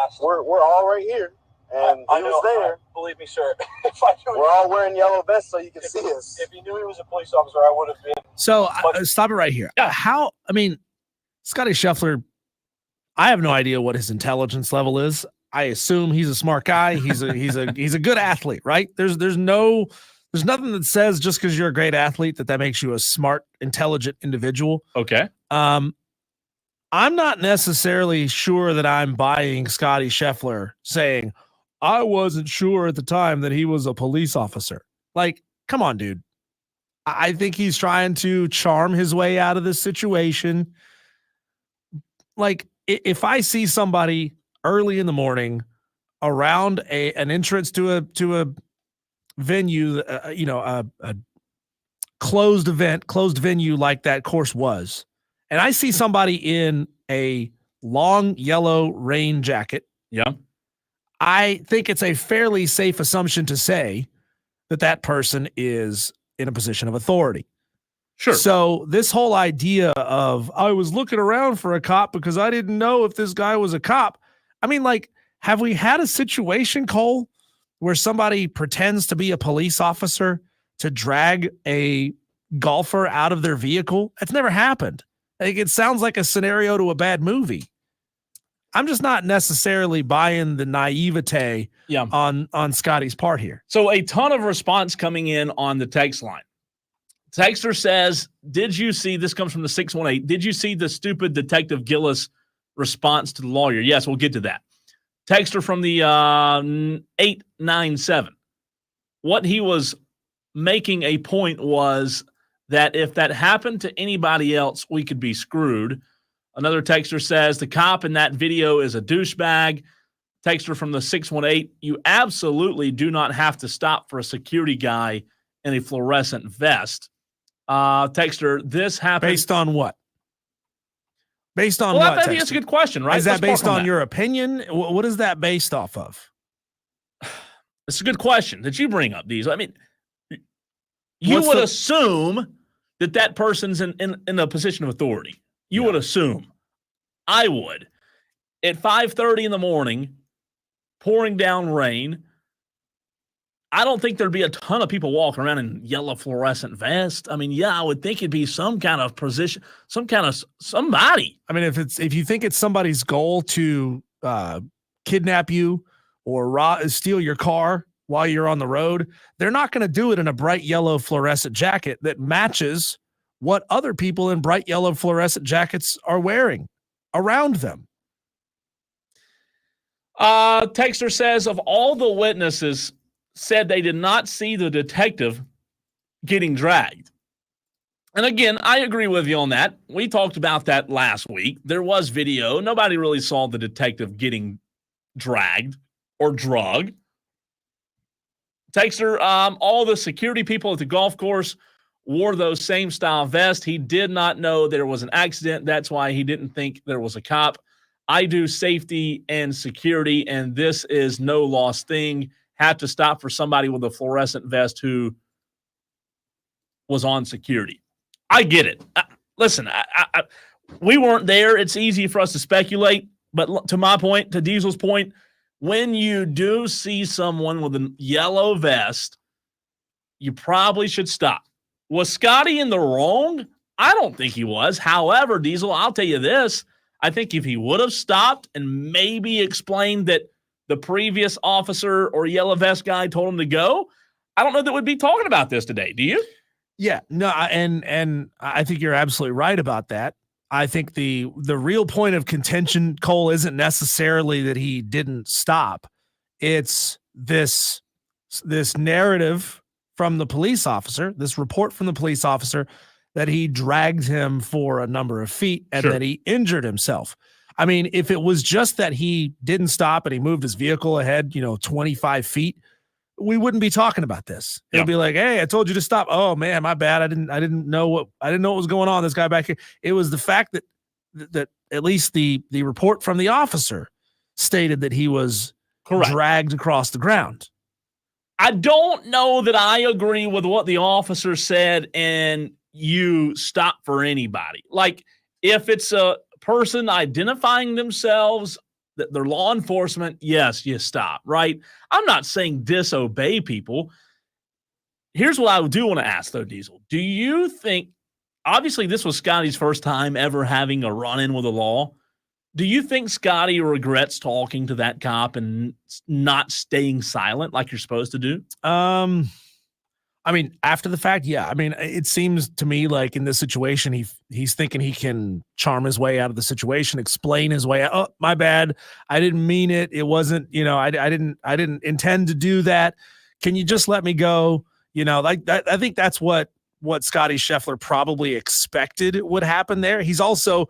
asked. We're all right here, and he was there. Believe me, sir. If I knew we're all wearing yellow vests so you can see us. If he knew he was a police officer, I would have been. So stop it right here. Scotty Scheffler, I have no idea what his intelligence level is. I assume he's a smart guy. He's a good athlete, right? There's nothing that says just because you're a great athlete that makes you a smart, intelligent individual. Okay. I'm not necessarily sure that I'm buying Scotty Scheffler saying I wasn't sure at the time that he was a police officer. Like, come on, dude. I think he's trying to charm his way out of this situation. Like, if I see somebody early in the morning around an entrance to a venue, a closed venue like that course was, and I see somebody in a long yellow rain jacket, yeah, I think it's a fairly safe assumption to say that person is in a position of authority. Sure. So this whole idea of I was looking around for a cop because I didn't know if this guy was a cop. I mean, like, have we had a situation, Cole, where somebody pretends to be a police officer to drag a golfer out of their vehicle? It's never happened. Like, it sounds like a scenario to a bad movie. I'm just not necessarily buying the naivete on Scotty's part here. So a ton of response coming in on the text line. Texter says, did you see, this comes from the 618, did you see the stupid Detective Gillis response to the lawyer? Yes, we'll get to that. Texter from the 897. What he was making a point was that if that happened to anybody else, we could be screwed. Another texter says the cop in that video is a douchebag. Texter from the 618, you absolutely do not have to stop for a security guy in a fluorescent vest. Texter, this happened. Based on what? Based on well, what? I think that's a good question, right? Is that Let's based park on that. your opinion? What is that based off of? It's a good question that you bring up, Diesel. I mean, you What's would the- assume that person's in a position of authority. You would assume. I would. At 5:30 in the morning, pouring down rain, I don't think there'd be a ton of people walking around in yellow fluorescent vests. I mean, yeah, I would think it'd be some kind of position, somebody. I mean, if you think it's somebody's goal to kidnap you or steal your car while you're on the road, they're not going to do it in a bright yellow fluorescent jacket that matches what other people in bright yellow fluorescent jackets are wearing around them. Texter says, of all the witnesses said they did not see the detective getting dragged. And again, I agree with you on that. We talked about that last week. There was video. Nobody really saw the detective getting dragged or drugged. Texter, all the security people at the golf course wore those same style vests. He did not know there was an accident. That's why he didn't think there was a cop. I do safety and security, and this is no lost thing. Have to stop for somebody with a fluorescent vest who was on security. I get it. Listen, we weren't there. It's easy for us to speculate. But to my point, to Diesel's point, when you do see someone with a yellow vest, you probably should stop. Was Scotty in the wrong? I don't think he was. However, Diesel, I'll tell you this. I think if he would have stopped and maybe explained that the previous officer or yellow vest guy told him to go, I don't know that we'd be talking about this today. Do you? Yeah, no, and I think you're absolutely right about that. I think the real point of contention, Cole, isn't necessarily that he didn't stop. It's this narrative from the police officer, this report from the police officer that he dragged him for a number of feet and that he injured himself. I mean, if it was just that he didn't stop and he moved his vehicle ahead, 25 feet, we wouldn't be talking about this. It'd be like, hey, I told you to stop. Oh man, my bad. I didn't know what was going on. This guy back here. It was the fact that at least the report from the officer stated that he was dragged across the ground. I don't know that I agree with what the officer said and you stop for anybody. Like if it's a person identifying themselves that they're law enforcement, yes, you stop, right? I'm not saying disobey people. Here's what I do want to ask, though, Diesel. Do you think, obviously this was Scotty's first time ever having a run-in with the law. Do you think Scotty regrets talking to that cop and not staying silent like you're supposed to do? I mean, after the fact, yeah. I mean, it seems to me like in this situation, he's thinking he can charm his way out of the situation, explain his way out. Oh, my bad. I didn't mean it. It wasn't, I didn't intend to do that. Can you just let me go? Like that, I think that's what Scotty Scheffler probably expected would happen there. He's also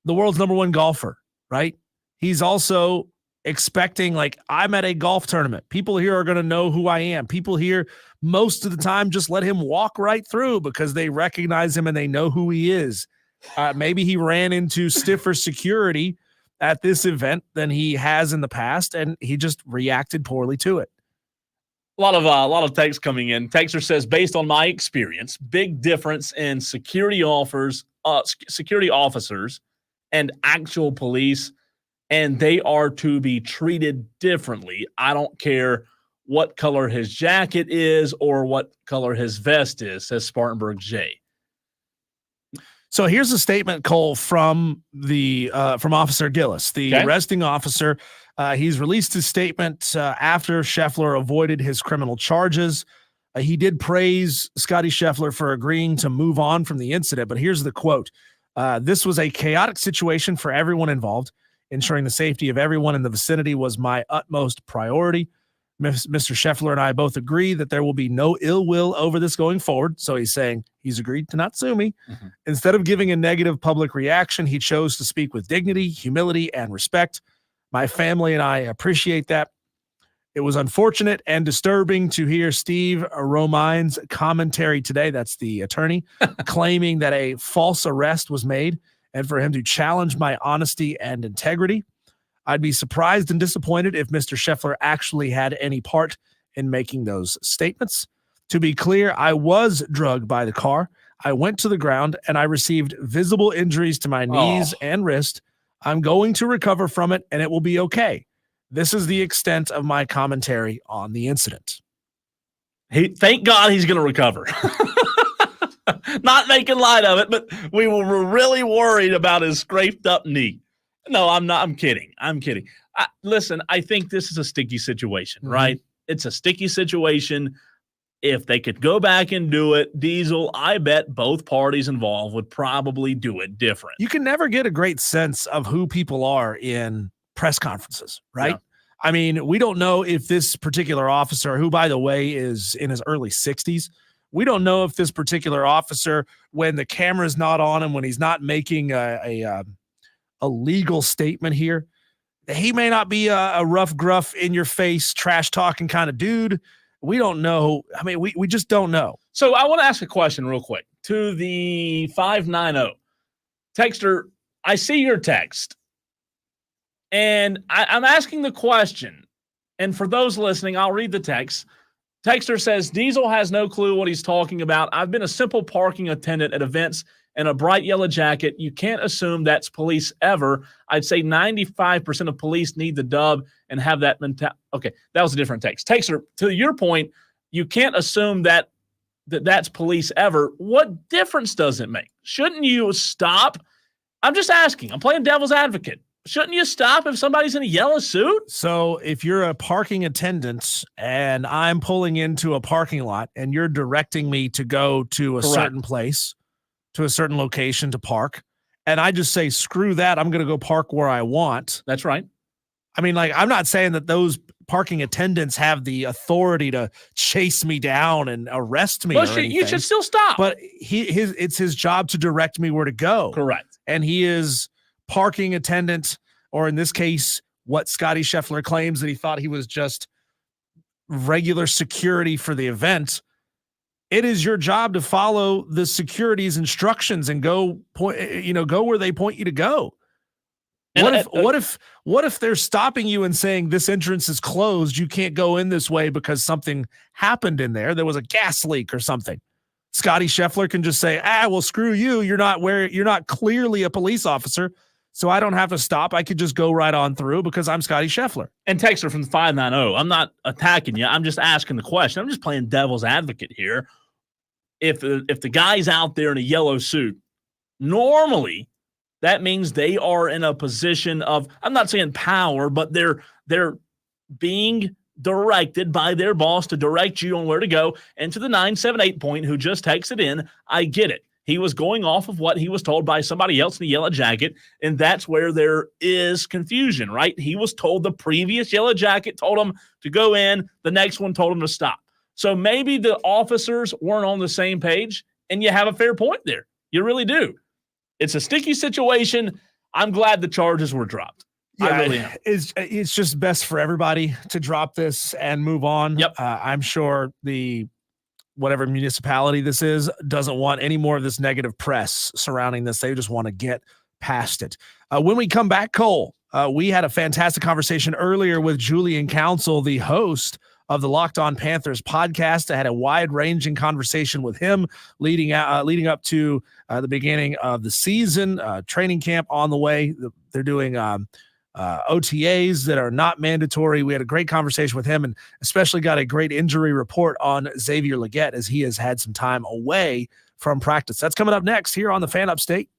the world's number one golfer, right? He's also expecting, like, I'm at a golf tournament. People here are going to know who I am. People here most of the time just let him walk right through because they recognize him and they know who he is. Maybe he ran into stiffer security at this event than he has in the past, and he just reacted poorly to it. A lot of texts coming in. Texter says, based on my experience, big difference in security officers and actual police, and they are to be treated differently. I don't care what color his jacket is or what color his vest is, says Spartanburg J. So here's a statement, Cole, from Officer Gillis, the arresting officer. He's released his statement after Scheffler avoided his criminal charges. He did praise Scotty Scheffler for agreeing to move on from the incident, but here's the quote. This was a chaotic situation for everyone involved. Ensuring the safety of everyone in the vicinity was my utmost priority. Mr. Scheffler and I both agree that there will be no ill will over this going forward. So he's saying he's agreed to not sue me. Mm-hmm. Instead of giving a negative public reaction, he chose to speak with dignity, humility, and respect. My family and I appreciate that. It was unfortunate and disturbing to hear Steve Romine's commentary today, that's the attorney, claiming that a false arrest was made, and for him to challenge my honesty and integrity. I'd be surprised and disappointed if Mr. Scheffler actually had any part in making those statements. To be clear, I was drugged by the car. I went to the ground and I received visible injuries to my knees and wrist. I'm going to recover from it and it will be okay. This is the extent of my commentary on the incident. Thank God he's going to recover. Not making light of it, but we were really worried about his scraped up knee. No, I'm not. I'm kidding. Listen, I think this is a sticky situation, right? It's a sticky situation. If they could go back and do it, Diesel, I bet both parties involved would probably do it different. You can never get a great sense of who people are in press conferences, right? Yeah. I mean, we don't know if this particular officer, who, by the way, is in his early 60s, we don't know if this particular officer, when the camera's not on him, when he's not making a legal statement here, he may not be a rough, gruff, in-your-face, trash-talking kind of dude. We don't know. I mean, we just don't know. So I want to ask a question real quick to the 590 texter. I see your text, and I'm asking the question. And for those listening, I'll read the text. Texter says, Diesel has no clue what he's talking about. I've been a simple parking attendant at events in a bright yellow jacket. You can't assume that's police ever. I'd say 95% of police need the dub and have that mentality. Okay, that was a different text. Texter, to your point, you can't assume that's police ever. What difference does it make? Shouldn't you stop? I'm just asking. I'm playing devil's advocate. Shouldn't you stop if somebody's in a yellow suit? So if you're a parking attendant and I'm pulling into a parking lot and you're directing me to go to a certain place, to a certain location to park, and I just say, screw that, I'm going to go park where I want. That's right. I mean, like, I'm not saying that those parking attendants have the authority to chase me down and arrest me or anything. You should still stop. But it's his job to direct me where to go. Correct. And he is parking attendant, or in this case, what Scotty Scheffler claims that he thought he was just regular security for the event. It is your job to follow the security's instructions and go where they point you to go. What if they're stopping you and saying this entrance is closed? You can't go in this way because something happened in there. There was a gas leak or something. Scotty Scheffler can just say, well, screw you. You're not clearly a police officer. So I don't have to stop. I could just go right on through because I'm Scotty Scheffler. And texter from the 590, I'm not attacking you. I'm just asking the question. I'm just playing devil's advocate here. If the guy's out there in a yellow suit, normally that means they are in a position of, I'm not saying power, but they're being directed by their boss to direct you on where to go. And to the 978 point who just texted in, I get it. He was going off of what he was told by somebody else in a yellow jacket, and that's where there is confusion, right? He was told the previous yellow jacket told him to go in, the next one told him to stop. So maybe the officers weren't on the same page, and you have a fair point there. You really do. It's a sticky situation. I'm glad the charges were dropped. Yeah, I really am. It's just best for everybody to drop this and move on. Yep. I'm sure whatever municipality this is doesn't want any more of this negative press surrounding this. They just want to get past it. When we come back, Cole, we had a fantastic conversation earlier with Julian Council, the host of the Locked On Panthers podcast. I had a wide-ranging conversation with him leading up to the beginning of the season, training camp on the way. They're doing OTAs that are not mandatory. We had a great conversation with him and especially got a great injury report on Xavier Legette as he has had some time away from practice. That's coming up next here on the Fan Upstate.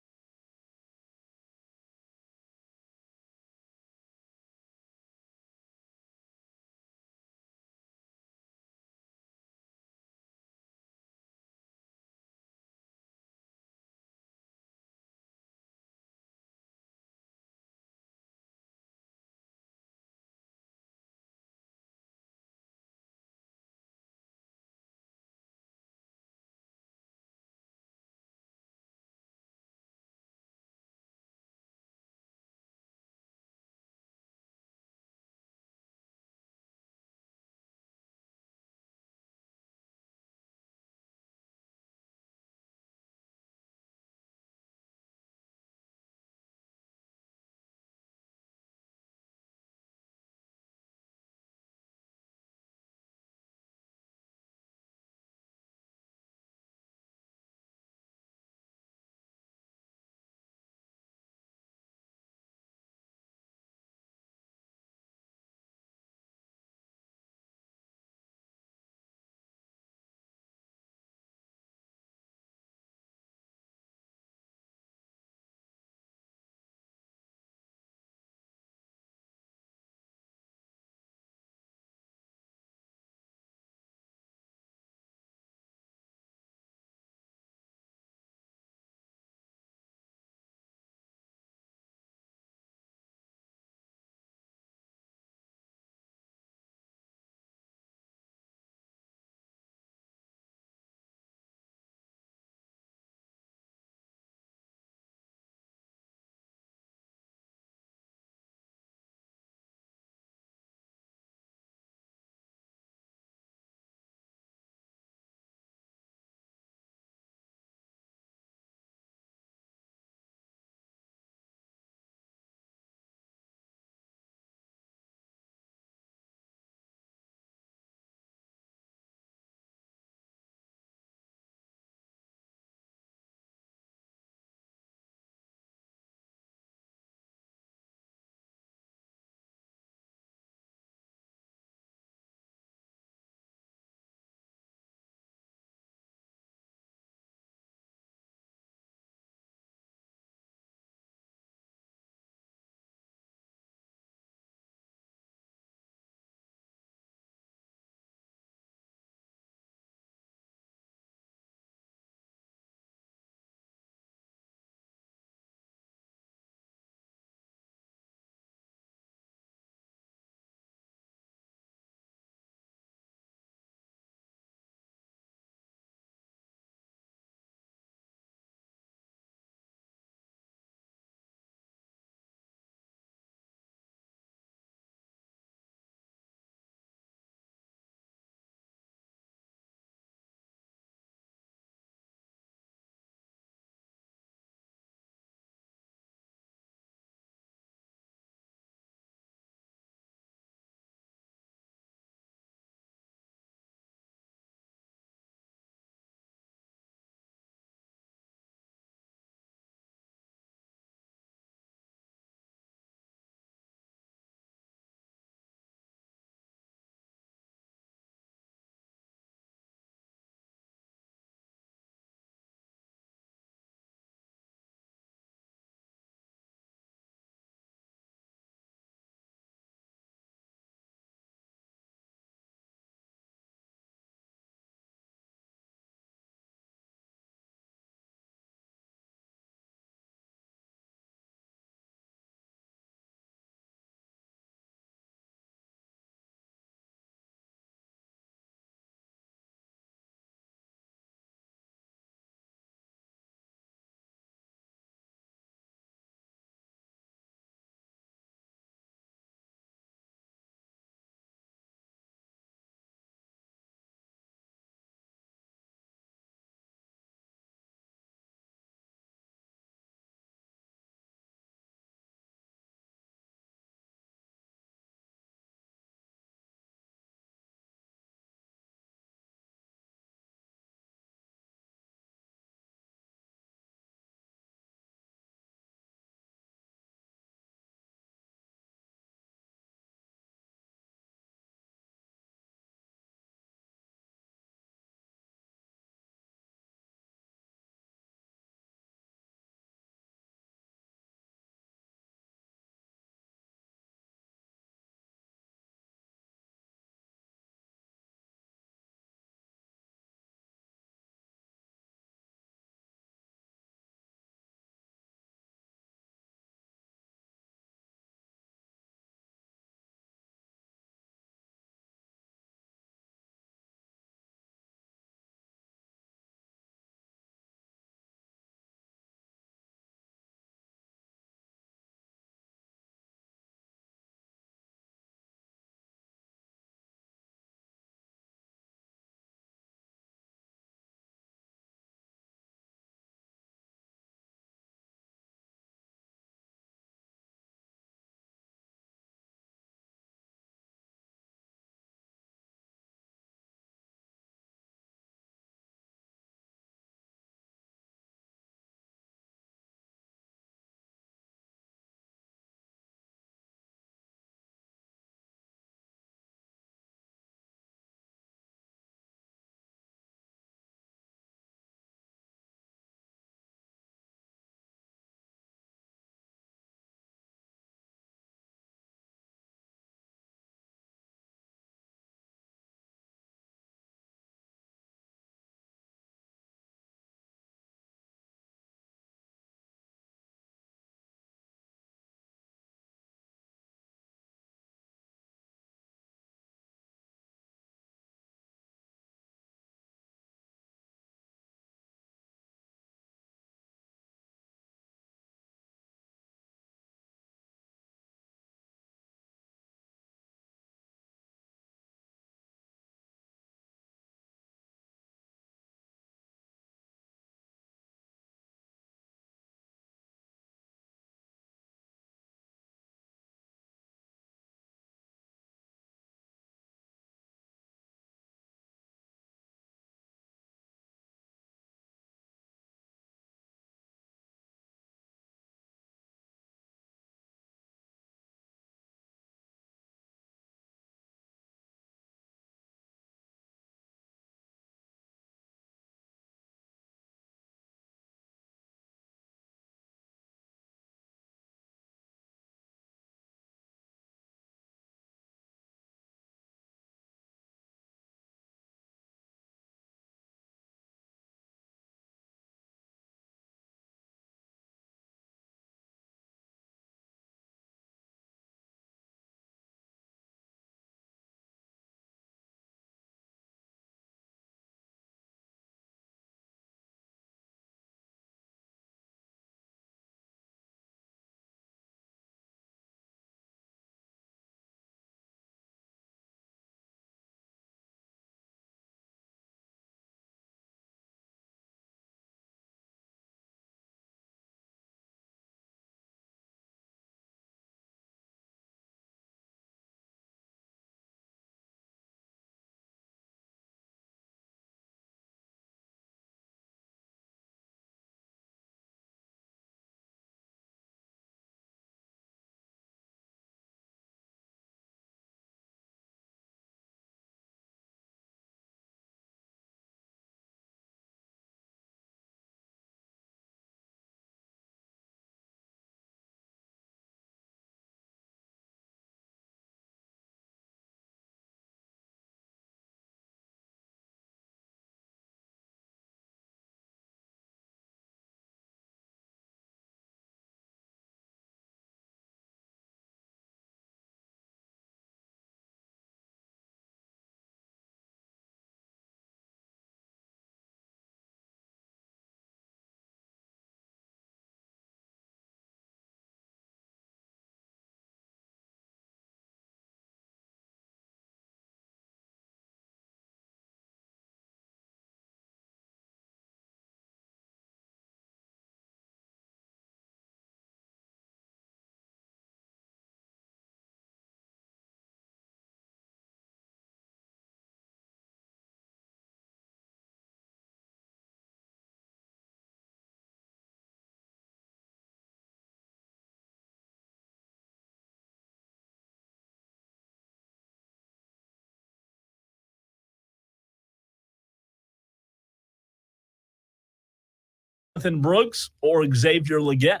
Jonathan Brooks or Xavier Legette?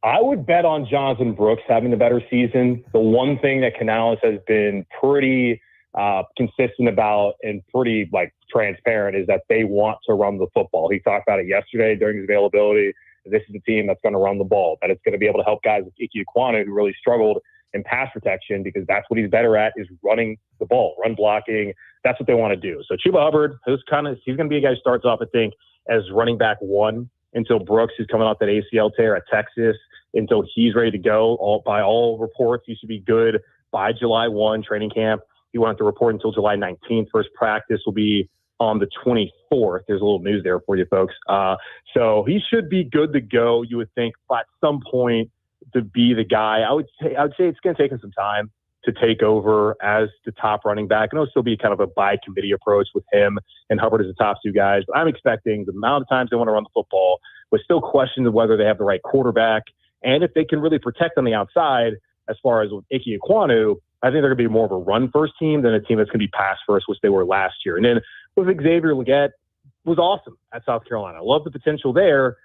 I would bet on Jonathan Brooks having the better season. The one thing that Canales has been pretty consistent about and pretty transparent is that they want to run the football. He talked about it yesterday during his availability. This is a team that's going to run the ball, that it's going to be able to help guys like Ike Ekwonu, who really struggled in pass protection, because that's what he's better at, is running the ball, run blocking. That's what they want to do. So Chuba Hubbard, he's going to be a guy who starts off, I think, as running back one until Brooks is coming off that ACL tear at Texas, until he's ready to go. By all reports, he should be good by July 1 training camp. He won't have to report until July 19th. First practice will be on the 24th. There's a little news there for you folks. So he should be good to go, you would think, but at some point to be the guy. I would say it's going to take him some time to take over as the top running back. And it'll still be kind of a by committee approach with him and Hubbard as the top two guys. But I'm expecting the amount of times they want to run the football, with still questions of whether they have the right quarterback and if they can really protect on the outside. As far as with Ike Ekwonu, I think they're going to be more of a run-first team than a team that's going to be pass-first, which they were last year. And then with Xavier Legette, was awesome at South Carolina. I love the potential there.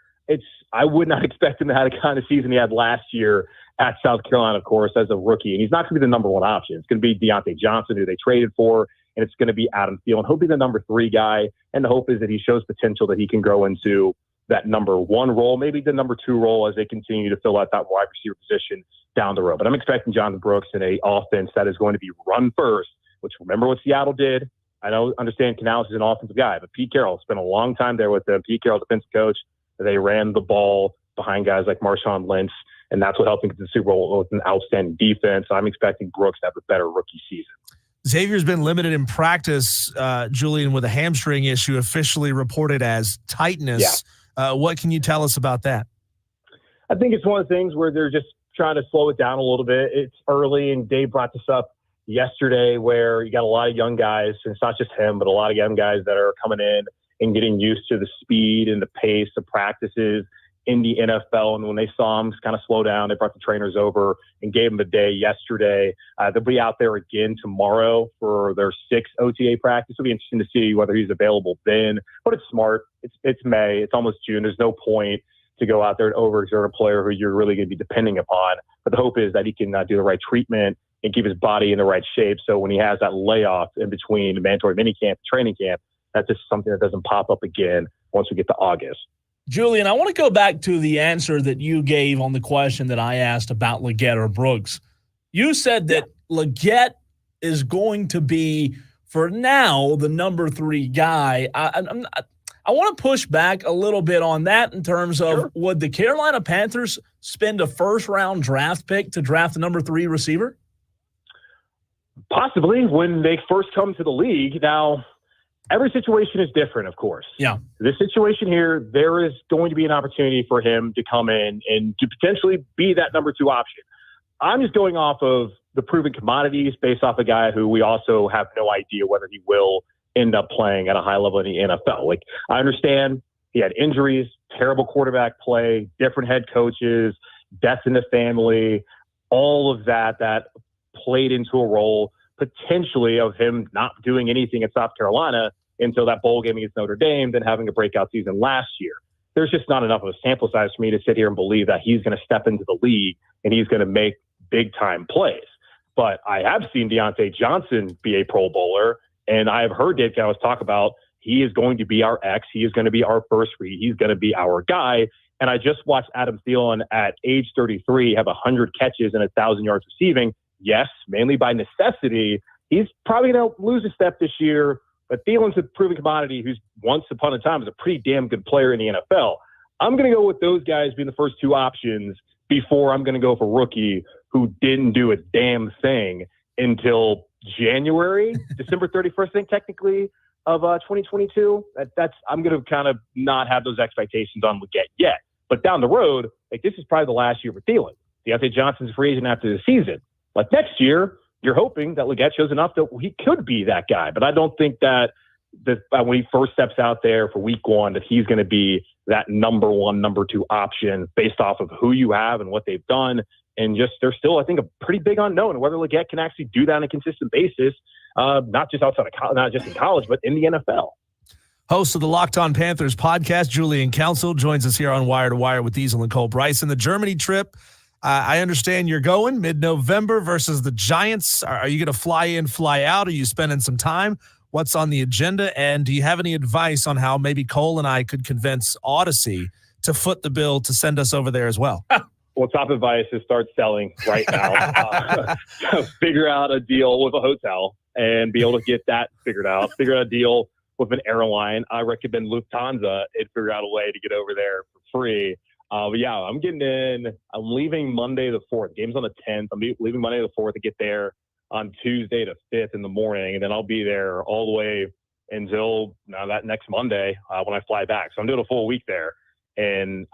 I would not expect him to have the kind of season he had last year at South Carolina, of course, as a rookie. And he's not going to be the number one option. It's going to be Deontay Johnson, who they traded for, and it's going to be Adam Thielen. He'll be the number 3 guy, and the hope is that he shows potential that he can grow into that number 1 role, maybe the number 2 role as they continue to fill out that wide receiver position down the road. But I'm expecting Jonathan Brooks in an offense that is going to be run first, which, remember what Seattle did? I understand Canales is an offensive guy, but Pete Carroll spent a long time there with them. Pete Carroll, defensive coach. They ran the ball behind guys like Marshawn Lynch, and that's what helped them get to the Super Bowl with an outstanding defense. I'm expecting Brooks to have a better rookie season. Xavier's been limited in practice, Julian, with a hamstring issue officially reported as tightness. Yeah. What can you tell us about that? I think it's one of the things where they're just trying to slow it down a little bit. It's early, and Dave brought this up yesterday, where you got a lot of young guys, and it's not just him, but a lot of young guys that are coming in and getting used to the speed and the pace of practices in the NFL. And when they saw him kind of slow down, they brought the trainers over and gave him a day yesterday. They'll be out there again tomorrow for their 6th OTA practice. It'll be interesting to see whether he's available then. But it's smart. It's May. It's almost June. There's no point to go out there and overexert a player who you're really going to be depending upon. But the hope is that he can do the right treatment and keep his body in the right shape. So when he has that layoff in between the mandatory minicamp and training camp, that's just something that doesn't pop up again once we get to August. Julian, I want to go back to the answer that you gave on the question that I asked about Legette or Brooks. You said that Legette is going to be, for now, the number 3 guy. I want to push back a little bit on that in terms of, would the Carolina Panthers spend a first-round draft pick to draft the number 3 receiver? Possibly, when they first come to the league. Now, every situation is different, of course. Yeah. This situation here, there is going to be an opportunity for him to come in and to potentially be that number 2 option. I'm just going off of the proven commodities based off a guy who we also have no idea whether he will end up playing at a high level in the NFL. I understand he had injuries, terrible quarterback play, different head coaches, death in the family, all of that played into a role potentially of him not doing anything at South Carolina until that bowl game against Notre Dame, then having a breakout season last year. There's just not enough of a sample size for me to sit here and believe that he's going to step into the league and he's going to make big-time plays. But I have seen Deontay Johnson be a Pro Bowler, and I have heard Dave Canales talk about he is going to be our X, he is going to be our first read, he's going to be our guy. And I just watched Adam Thielen at age 33 have 100 catches and 1,000 yards receiving. Yes, mainly by necessity. He's probably going to lose a step this year, but Thielen's a proven commodity who's once upon a time was a pretty damn good player in the NFL. I'm going to go with those guys being the first 2 options before I'm going to go for rookie who didn't do a damn thing until January, December 31st, I think, technically, of 2022. I'm going to kind of not have those expectations on Legette yet. But down the road, this is probably the last year for Thielen. Deontay Johnson's a free agent after the season. Next year, you're hoping that Legette shows enough that he could be that guy. But I don't think that when he first steps out there for week 1, that he's going to be that number 1, number 2 option based off of who you have and what they've done. And just there's still, I think, a pretty big unknown whether Legette can actually do that on a consistent basis, not just outside of not just in college, but in the NFL. Host of the Locked On Panthers podcast, Julian Council, joins us here on Wire to Wire with Diesel and Cole Bryson. The Germany trip, I understand you're going mid-November versus the Giants. Are you going to fly in, fly out? Are you spending some time? What's on the agenda? And do you have any advice on how maybe Cole and I could convince Odyssey to foot the bill to send us over there as well? Well, top advice is start selling right now. Figure out a deal with a hotel and be able to get that figured out. Figure out a deal with an airline. I recommend Lufthansa and figure out a way to get over there for free. But yeah, I'm getting in. I'm leaving Monday the 4th. Game's on the 10th. I'm leaving Monday the 4th to get there on Tuesday the 5th in the morning. And then I'll be there all the way until that next Monday when I fly back. So I'm doing a full week there. And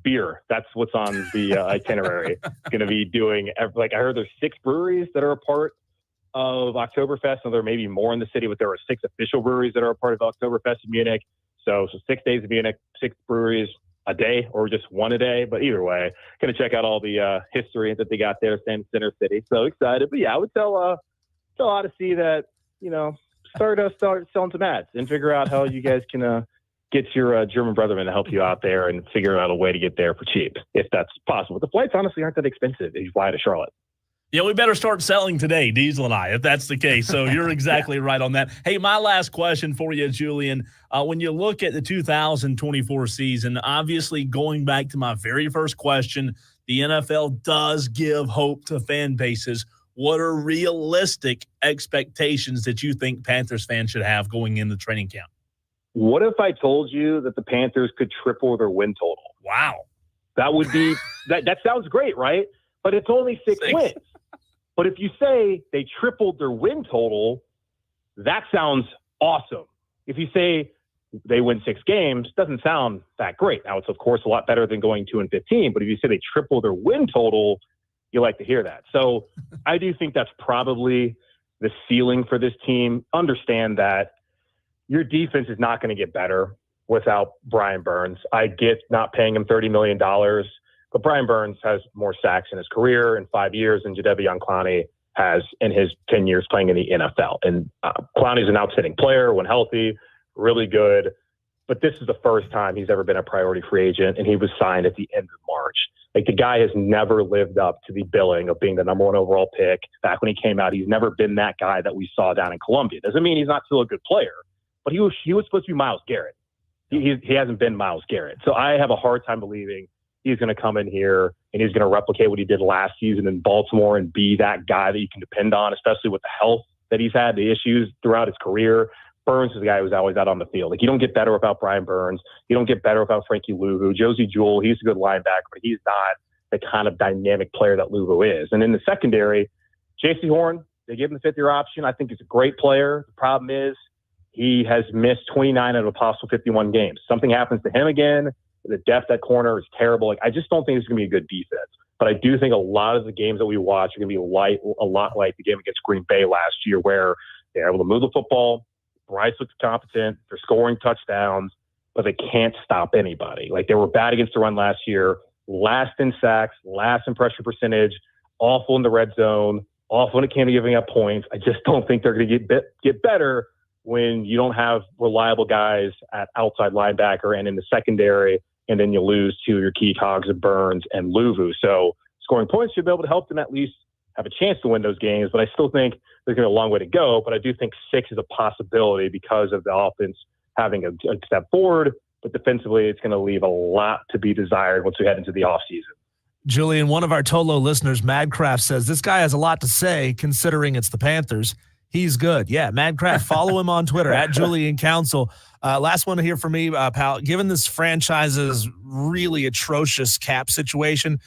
beer, that's what's on the itinerary. Going to be doing, I heard there's 6 breweries that are a part of Oktoberfest, and there may be more in the city, but there are 6 official breweries that are a part of Oktoberfest in Munich. So 6 days in Munich, 6 breweries a day, or just one a day. But either way, going to check out all the history that they got there, Center City. So excited. But yeah, I would tell Odyssey that, start selling some ads and figure out how you guys can get your German brethren to help you out there and figure out a way to get there for cheap, if that's possible. The flights honestly aren't that expensive if you fly to Charlotte. Yeah, we better start selling today, Diesel and I, if that's the case. So you're exactly right on that. Hey, my last question for you, Julian. When you look at the 2024 season, obviously going back to my very first question, the NFL does give hope to fan bases. What are realistic expectations that you think Panthers fans should have going into training camp? What if I told you that the Panthers could triple their win total? Wow. That would be that sounds great, right? But it's only 6 wins. But if you say they tripled their win total, that sounds awesome. If you say they win 6 games, doesn't sound that great. Now, it's, of course, a lot better than going 2-15. But if you say they triple their win total, you like to hear that. So I do think that's probably the ceiling for this team. Understand that your defense is not going to get better without Brian Burns. I get not paying him $30 million. But Brian Burns has more sacks in his career in 5 years than Jadeveon Clowney has in his 10 years playing in the NFL. And Clowney's an outstanding player when healthy, really good. But this is the first time he's ever been a priority free agent, and he was signed at the end of March. Like, the guy has never lived up to the billing of being the number 1 overall pick. Back when he came out, he's never been that guy that we saw down in Columbia. Doesn't mean he's not still a good player, but he was supposed to be Myles Garrett. He hasn't been Myles Garrett. So I have a hard time believing he's going to come in here and he's going to replicate what he did last season in Baltimore and be that guy that you can depend on, especially with the health that he's had, the issues throughout his career. Burns is the guy who's always out on the field. Like, you don't get better without Brian Burns. You don't get better without Frankie Louvu. Josie Jewell, he's a good linebacker, but he's not the kind of dynamic player that Louvu is. And in the secondary, J.C. Horn, they gave him the 5th-year option. I think he's a great player. The problem is he has missed 29 out of a possible 51 games. Something happens to him again. The depth at corner is terrible. Like, I just don't think it's going to be a good defense. But I do think a lot of the games that we watch are going to be a lot like the game against Green Bay last year, where they're able to move the football. Bryce looks competent. They're scoring touchdowns, but they can't stop anybody. Like, they were bad against the run last year, last in sacks, last in pressure percentage, awful in the red zone, awful when it came to giving up points. I just don't think they're going to get better when you don't have reliable guys at outside linebacker and in the secondary, and then you lose to your key cogs of Burns and Louvu. So scoring points should be able to help them at least have a chance to win those games. But I still think there's going to be a long way to go. But I do think 6 is a possibility because of the offense having a step forward. But defensively, it's going to leave a lot to be desired once we head into the offseason. Julian, one of our Tolo listeners, Madcraft, says this guy has a lot to say considering it's the Panthers. He's good. Yeah, Madcraft, follow him on Twitter, at Julian Council. Last one here for me, pal. Given this franchise's really atrocious cap situation,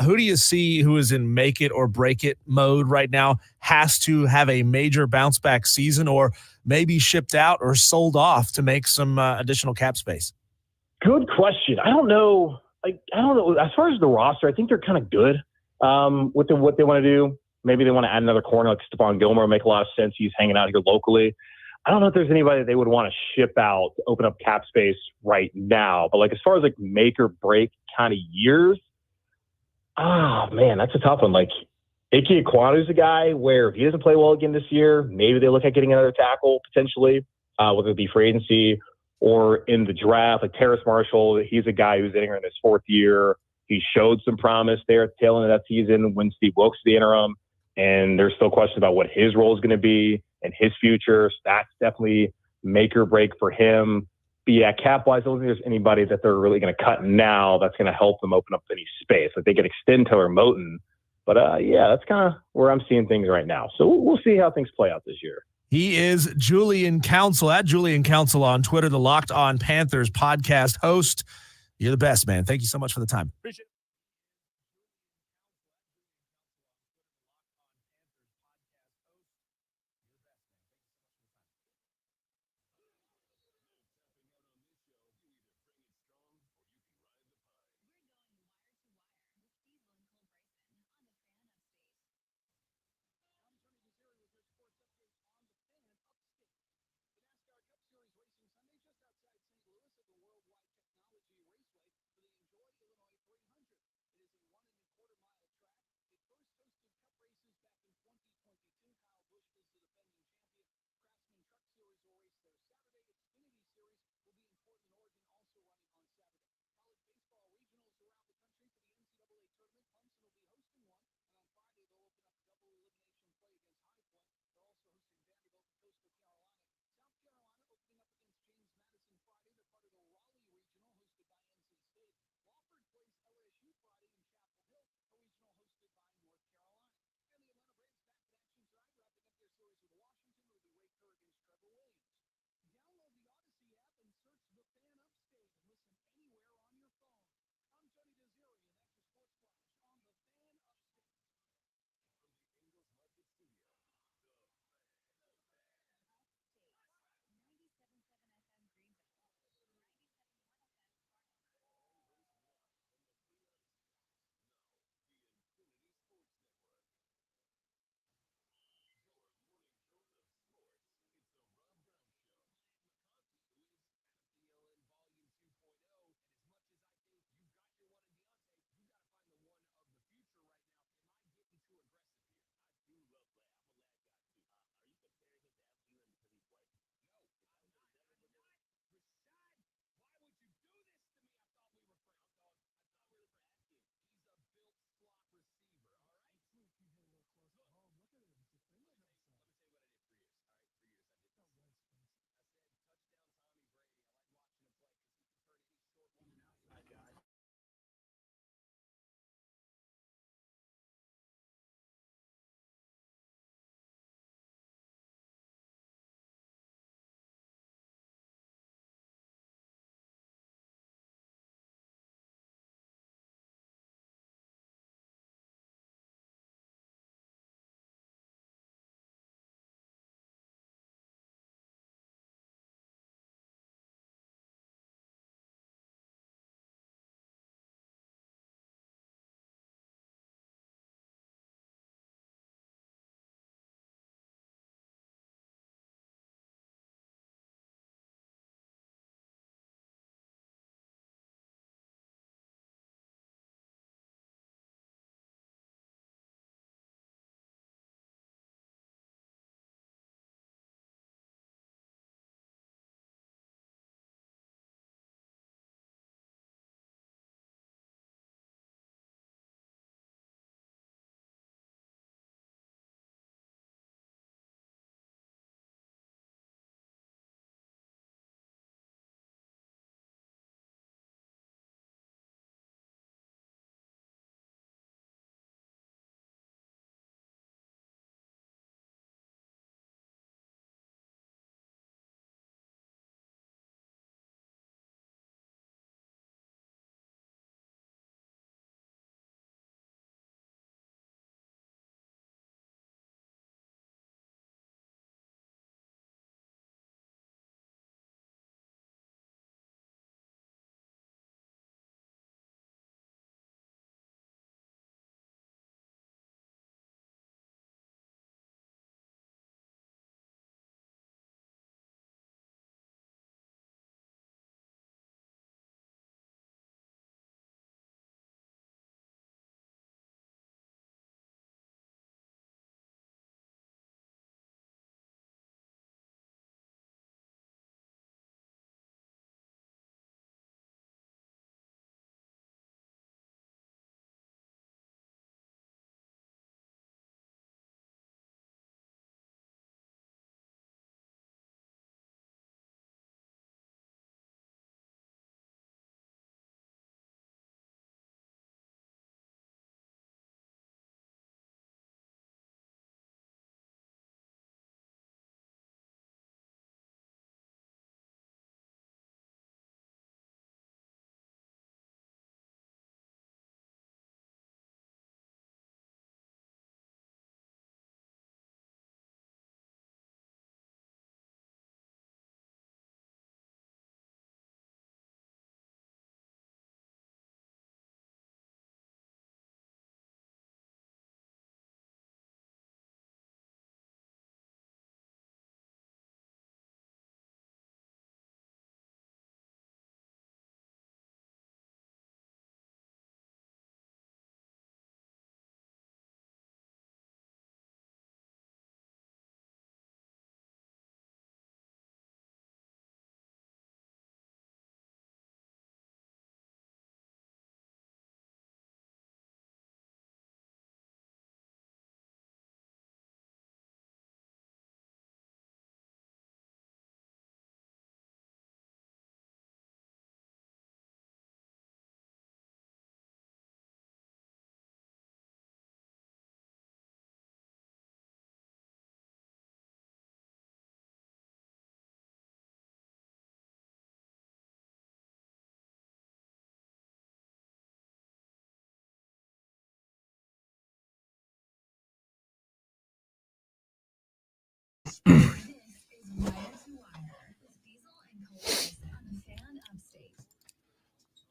who do you see who is in make it or break it mode right now, has to have a major bounce back season, or maybe shipped out or sold off to make some additional cap space? Good question. I don't know. I don't know. As far as the roster, I think they're kind of good with what they want to do. Maybe they want to add another corner like Stephon Gilmore. Make a lot of sense. He's hanging out here locally. I don't know if there's anybody that they would want to ship out to open up cap space right now. But like, as far as like make or break kind of years, oh man, that's a tough one. Like, Ike Ekwonu's a guy where if he doesn't play well again this year, maybe they look at getting another tackle potentially, whether it be free agency or in the draft, like Terrace Marshall. He's a guy who's entering his 4th year. He showed some promise there at the tail end of that season when Steve Wilkes was the interim, and there's still questions about what his role is going to be and his future. So that's definitely make or break for him. But yeah, cap-wise, I don't think there's anybody that they're really going to cut now that's going to help them open up any space. Like they could extend Taylor Moton, but yeah, that's kind of where I'm seeing things right now. So we'll see how things play out this year. He is Julian Council at Julian Council on Twitter, the Locked On Panthers podcast host. You're the best, man. Thank you so much for the time. Appreciate it.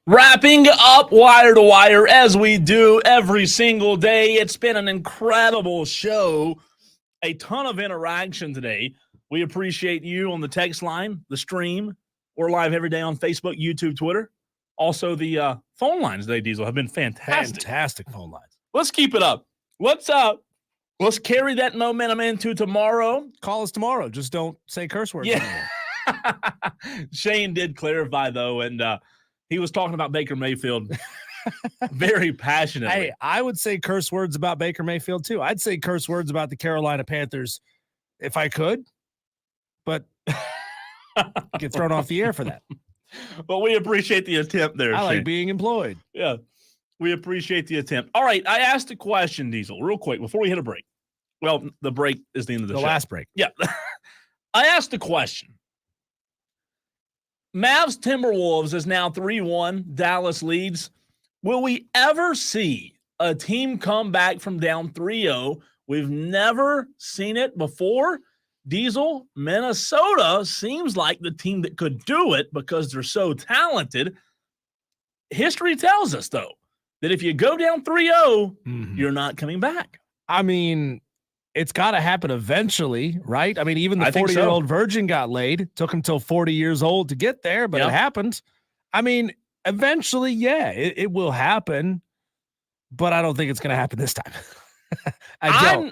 Wrapping up Wire to Wire as we do every single day. It's been an incredible show. A ton of interaction today. We appreciate you on the text line, the stream. We're live every day on Facebook, YouTube, Twitter. Also, the phone lines today, Diesel, have been fantastic. Fantastic phone lines. Let's keep it up. Let's carry that momentum into tomorrow. Call us tomorrow. Just don't say curse words. Yeah. Shane did clarify, though, and he was talking about Baker Mayfield very passionately. Hey, I would say curse words about Baker Mayfield, too. I'd say curse words about the Carolina Panthers if I could, but get thrown off the air for that. But we appreciate the attempt there, I Shane. like being employed. Yeah, we appreciate the attempt. All right, I asked a question, Diesel, real quick before we hit a break. Well, the break is the end of the show. The last break. Yeah. I asked a question. Mavs Timberwolves is now 3-1. Dallas leads. Will we ever see a team come back from down 3-0? We've never seen it before. Diesel, Minnesota seems like the team that could do it because they're so talented. History tells us, though, that if you go down 3-0, you're not coming back. I mean, it's got to happen eventually, right? I mean, even the 40-year-old virgin got laid. Took him till 40 years old to get there, but it happened. I mean, eventually, yeah, it will happen, but I don't think it's going to happen this time. I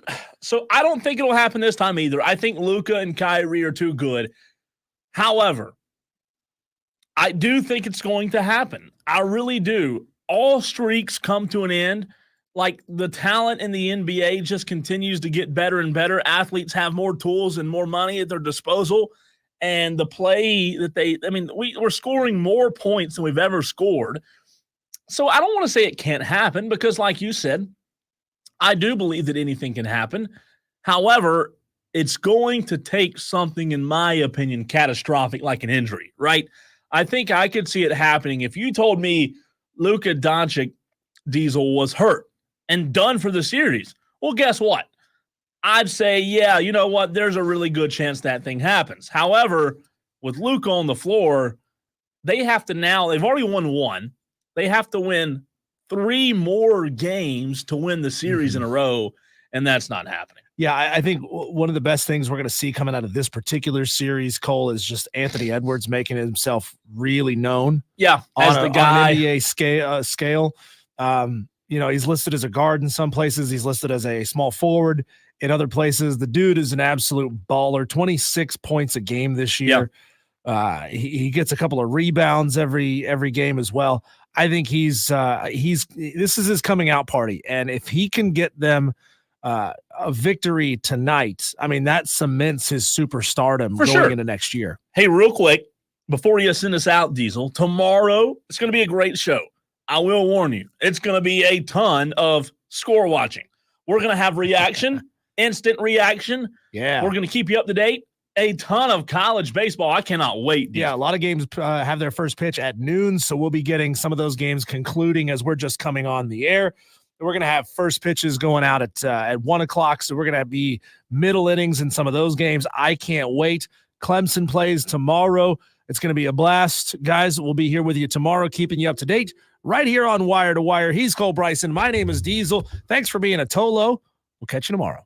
don't think it'll happen this time either. I think Luka and Kyrie are too good. However, I do think it's going to happen. I really do. All streaks come to an end. Like, the talent in the NBA just continues to get better and better. Athletes have more tools and more money at their disposal. And the play that we're scoring more points than we've ever scored. So I don't want to say it can't happen because, like you said, I do believe that anything can happen. However, it's going to take something, in my opinion, catastrophic, like an injury, right? I think I could see it happening. If you told me Luka Doncic, Diesel, was hurt and done for the series, well, guess what? I'd say, yeah, you know what? There's a really good chance that thing happens. However, with Luka on the floor, they've already won one. They have to win 3 more games to win the series in a row, and that's not happening. Yeah, I think one of the best things we're going to see coming out of this particular series, Cole, is just Anthony Edwards making himself really known. Yeah, as the guy. On an NBA scale. He's listed as a guard in some places. He's listed as a small forward in other places. The dude is an absolute baller. 26 points a game this year. Yeah. He gets a couple of rebounds every game as well. I think this is his coming out party, and if he can get them a victory tonight, I mean, that cements his superstardom going into next year. Hey, real quick, before you send us out, Diesel, tomorrow it's going to be a great show. I will warn you, it's going to be a ton of score watching. We're going to have reaction, instant reaction. Yeah, we're going to keep you up to date. A ton of college baseball. I cannot wait. Yeah, a lot of games have their first pitch at noon, so we'll be getting some of those games concluding as we're just coming on the air. We're going to have first pitches going out at 1 o'clock, so we're going to be middle innings in some of those games. I can't wait. Clemson plays tomorrow. It's going to be a blast. Guys, we'll be here with you tomorrow, keeping you up to date right here on Wire to Wire. He's Cole Bryson. My name is Diesel. Thanks for being a Tolo. We'll catch you tomorrow.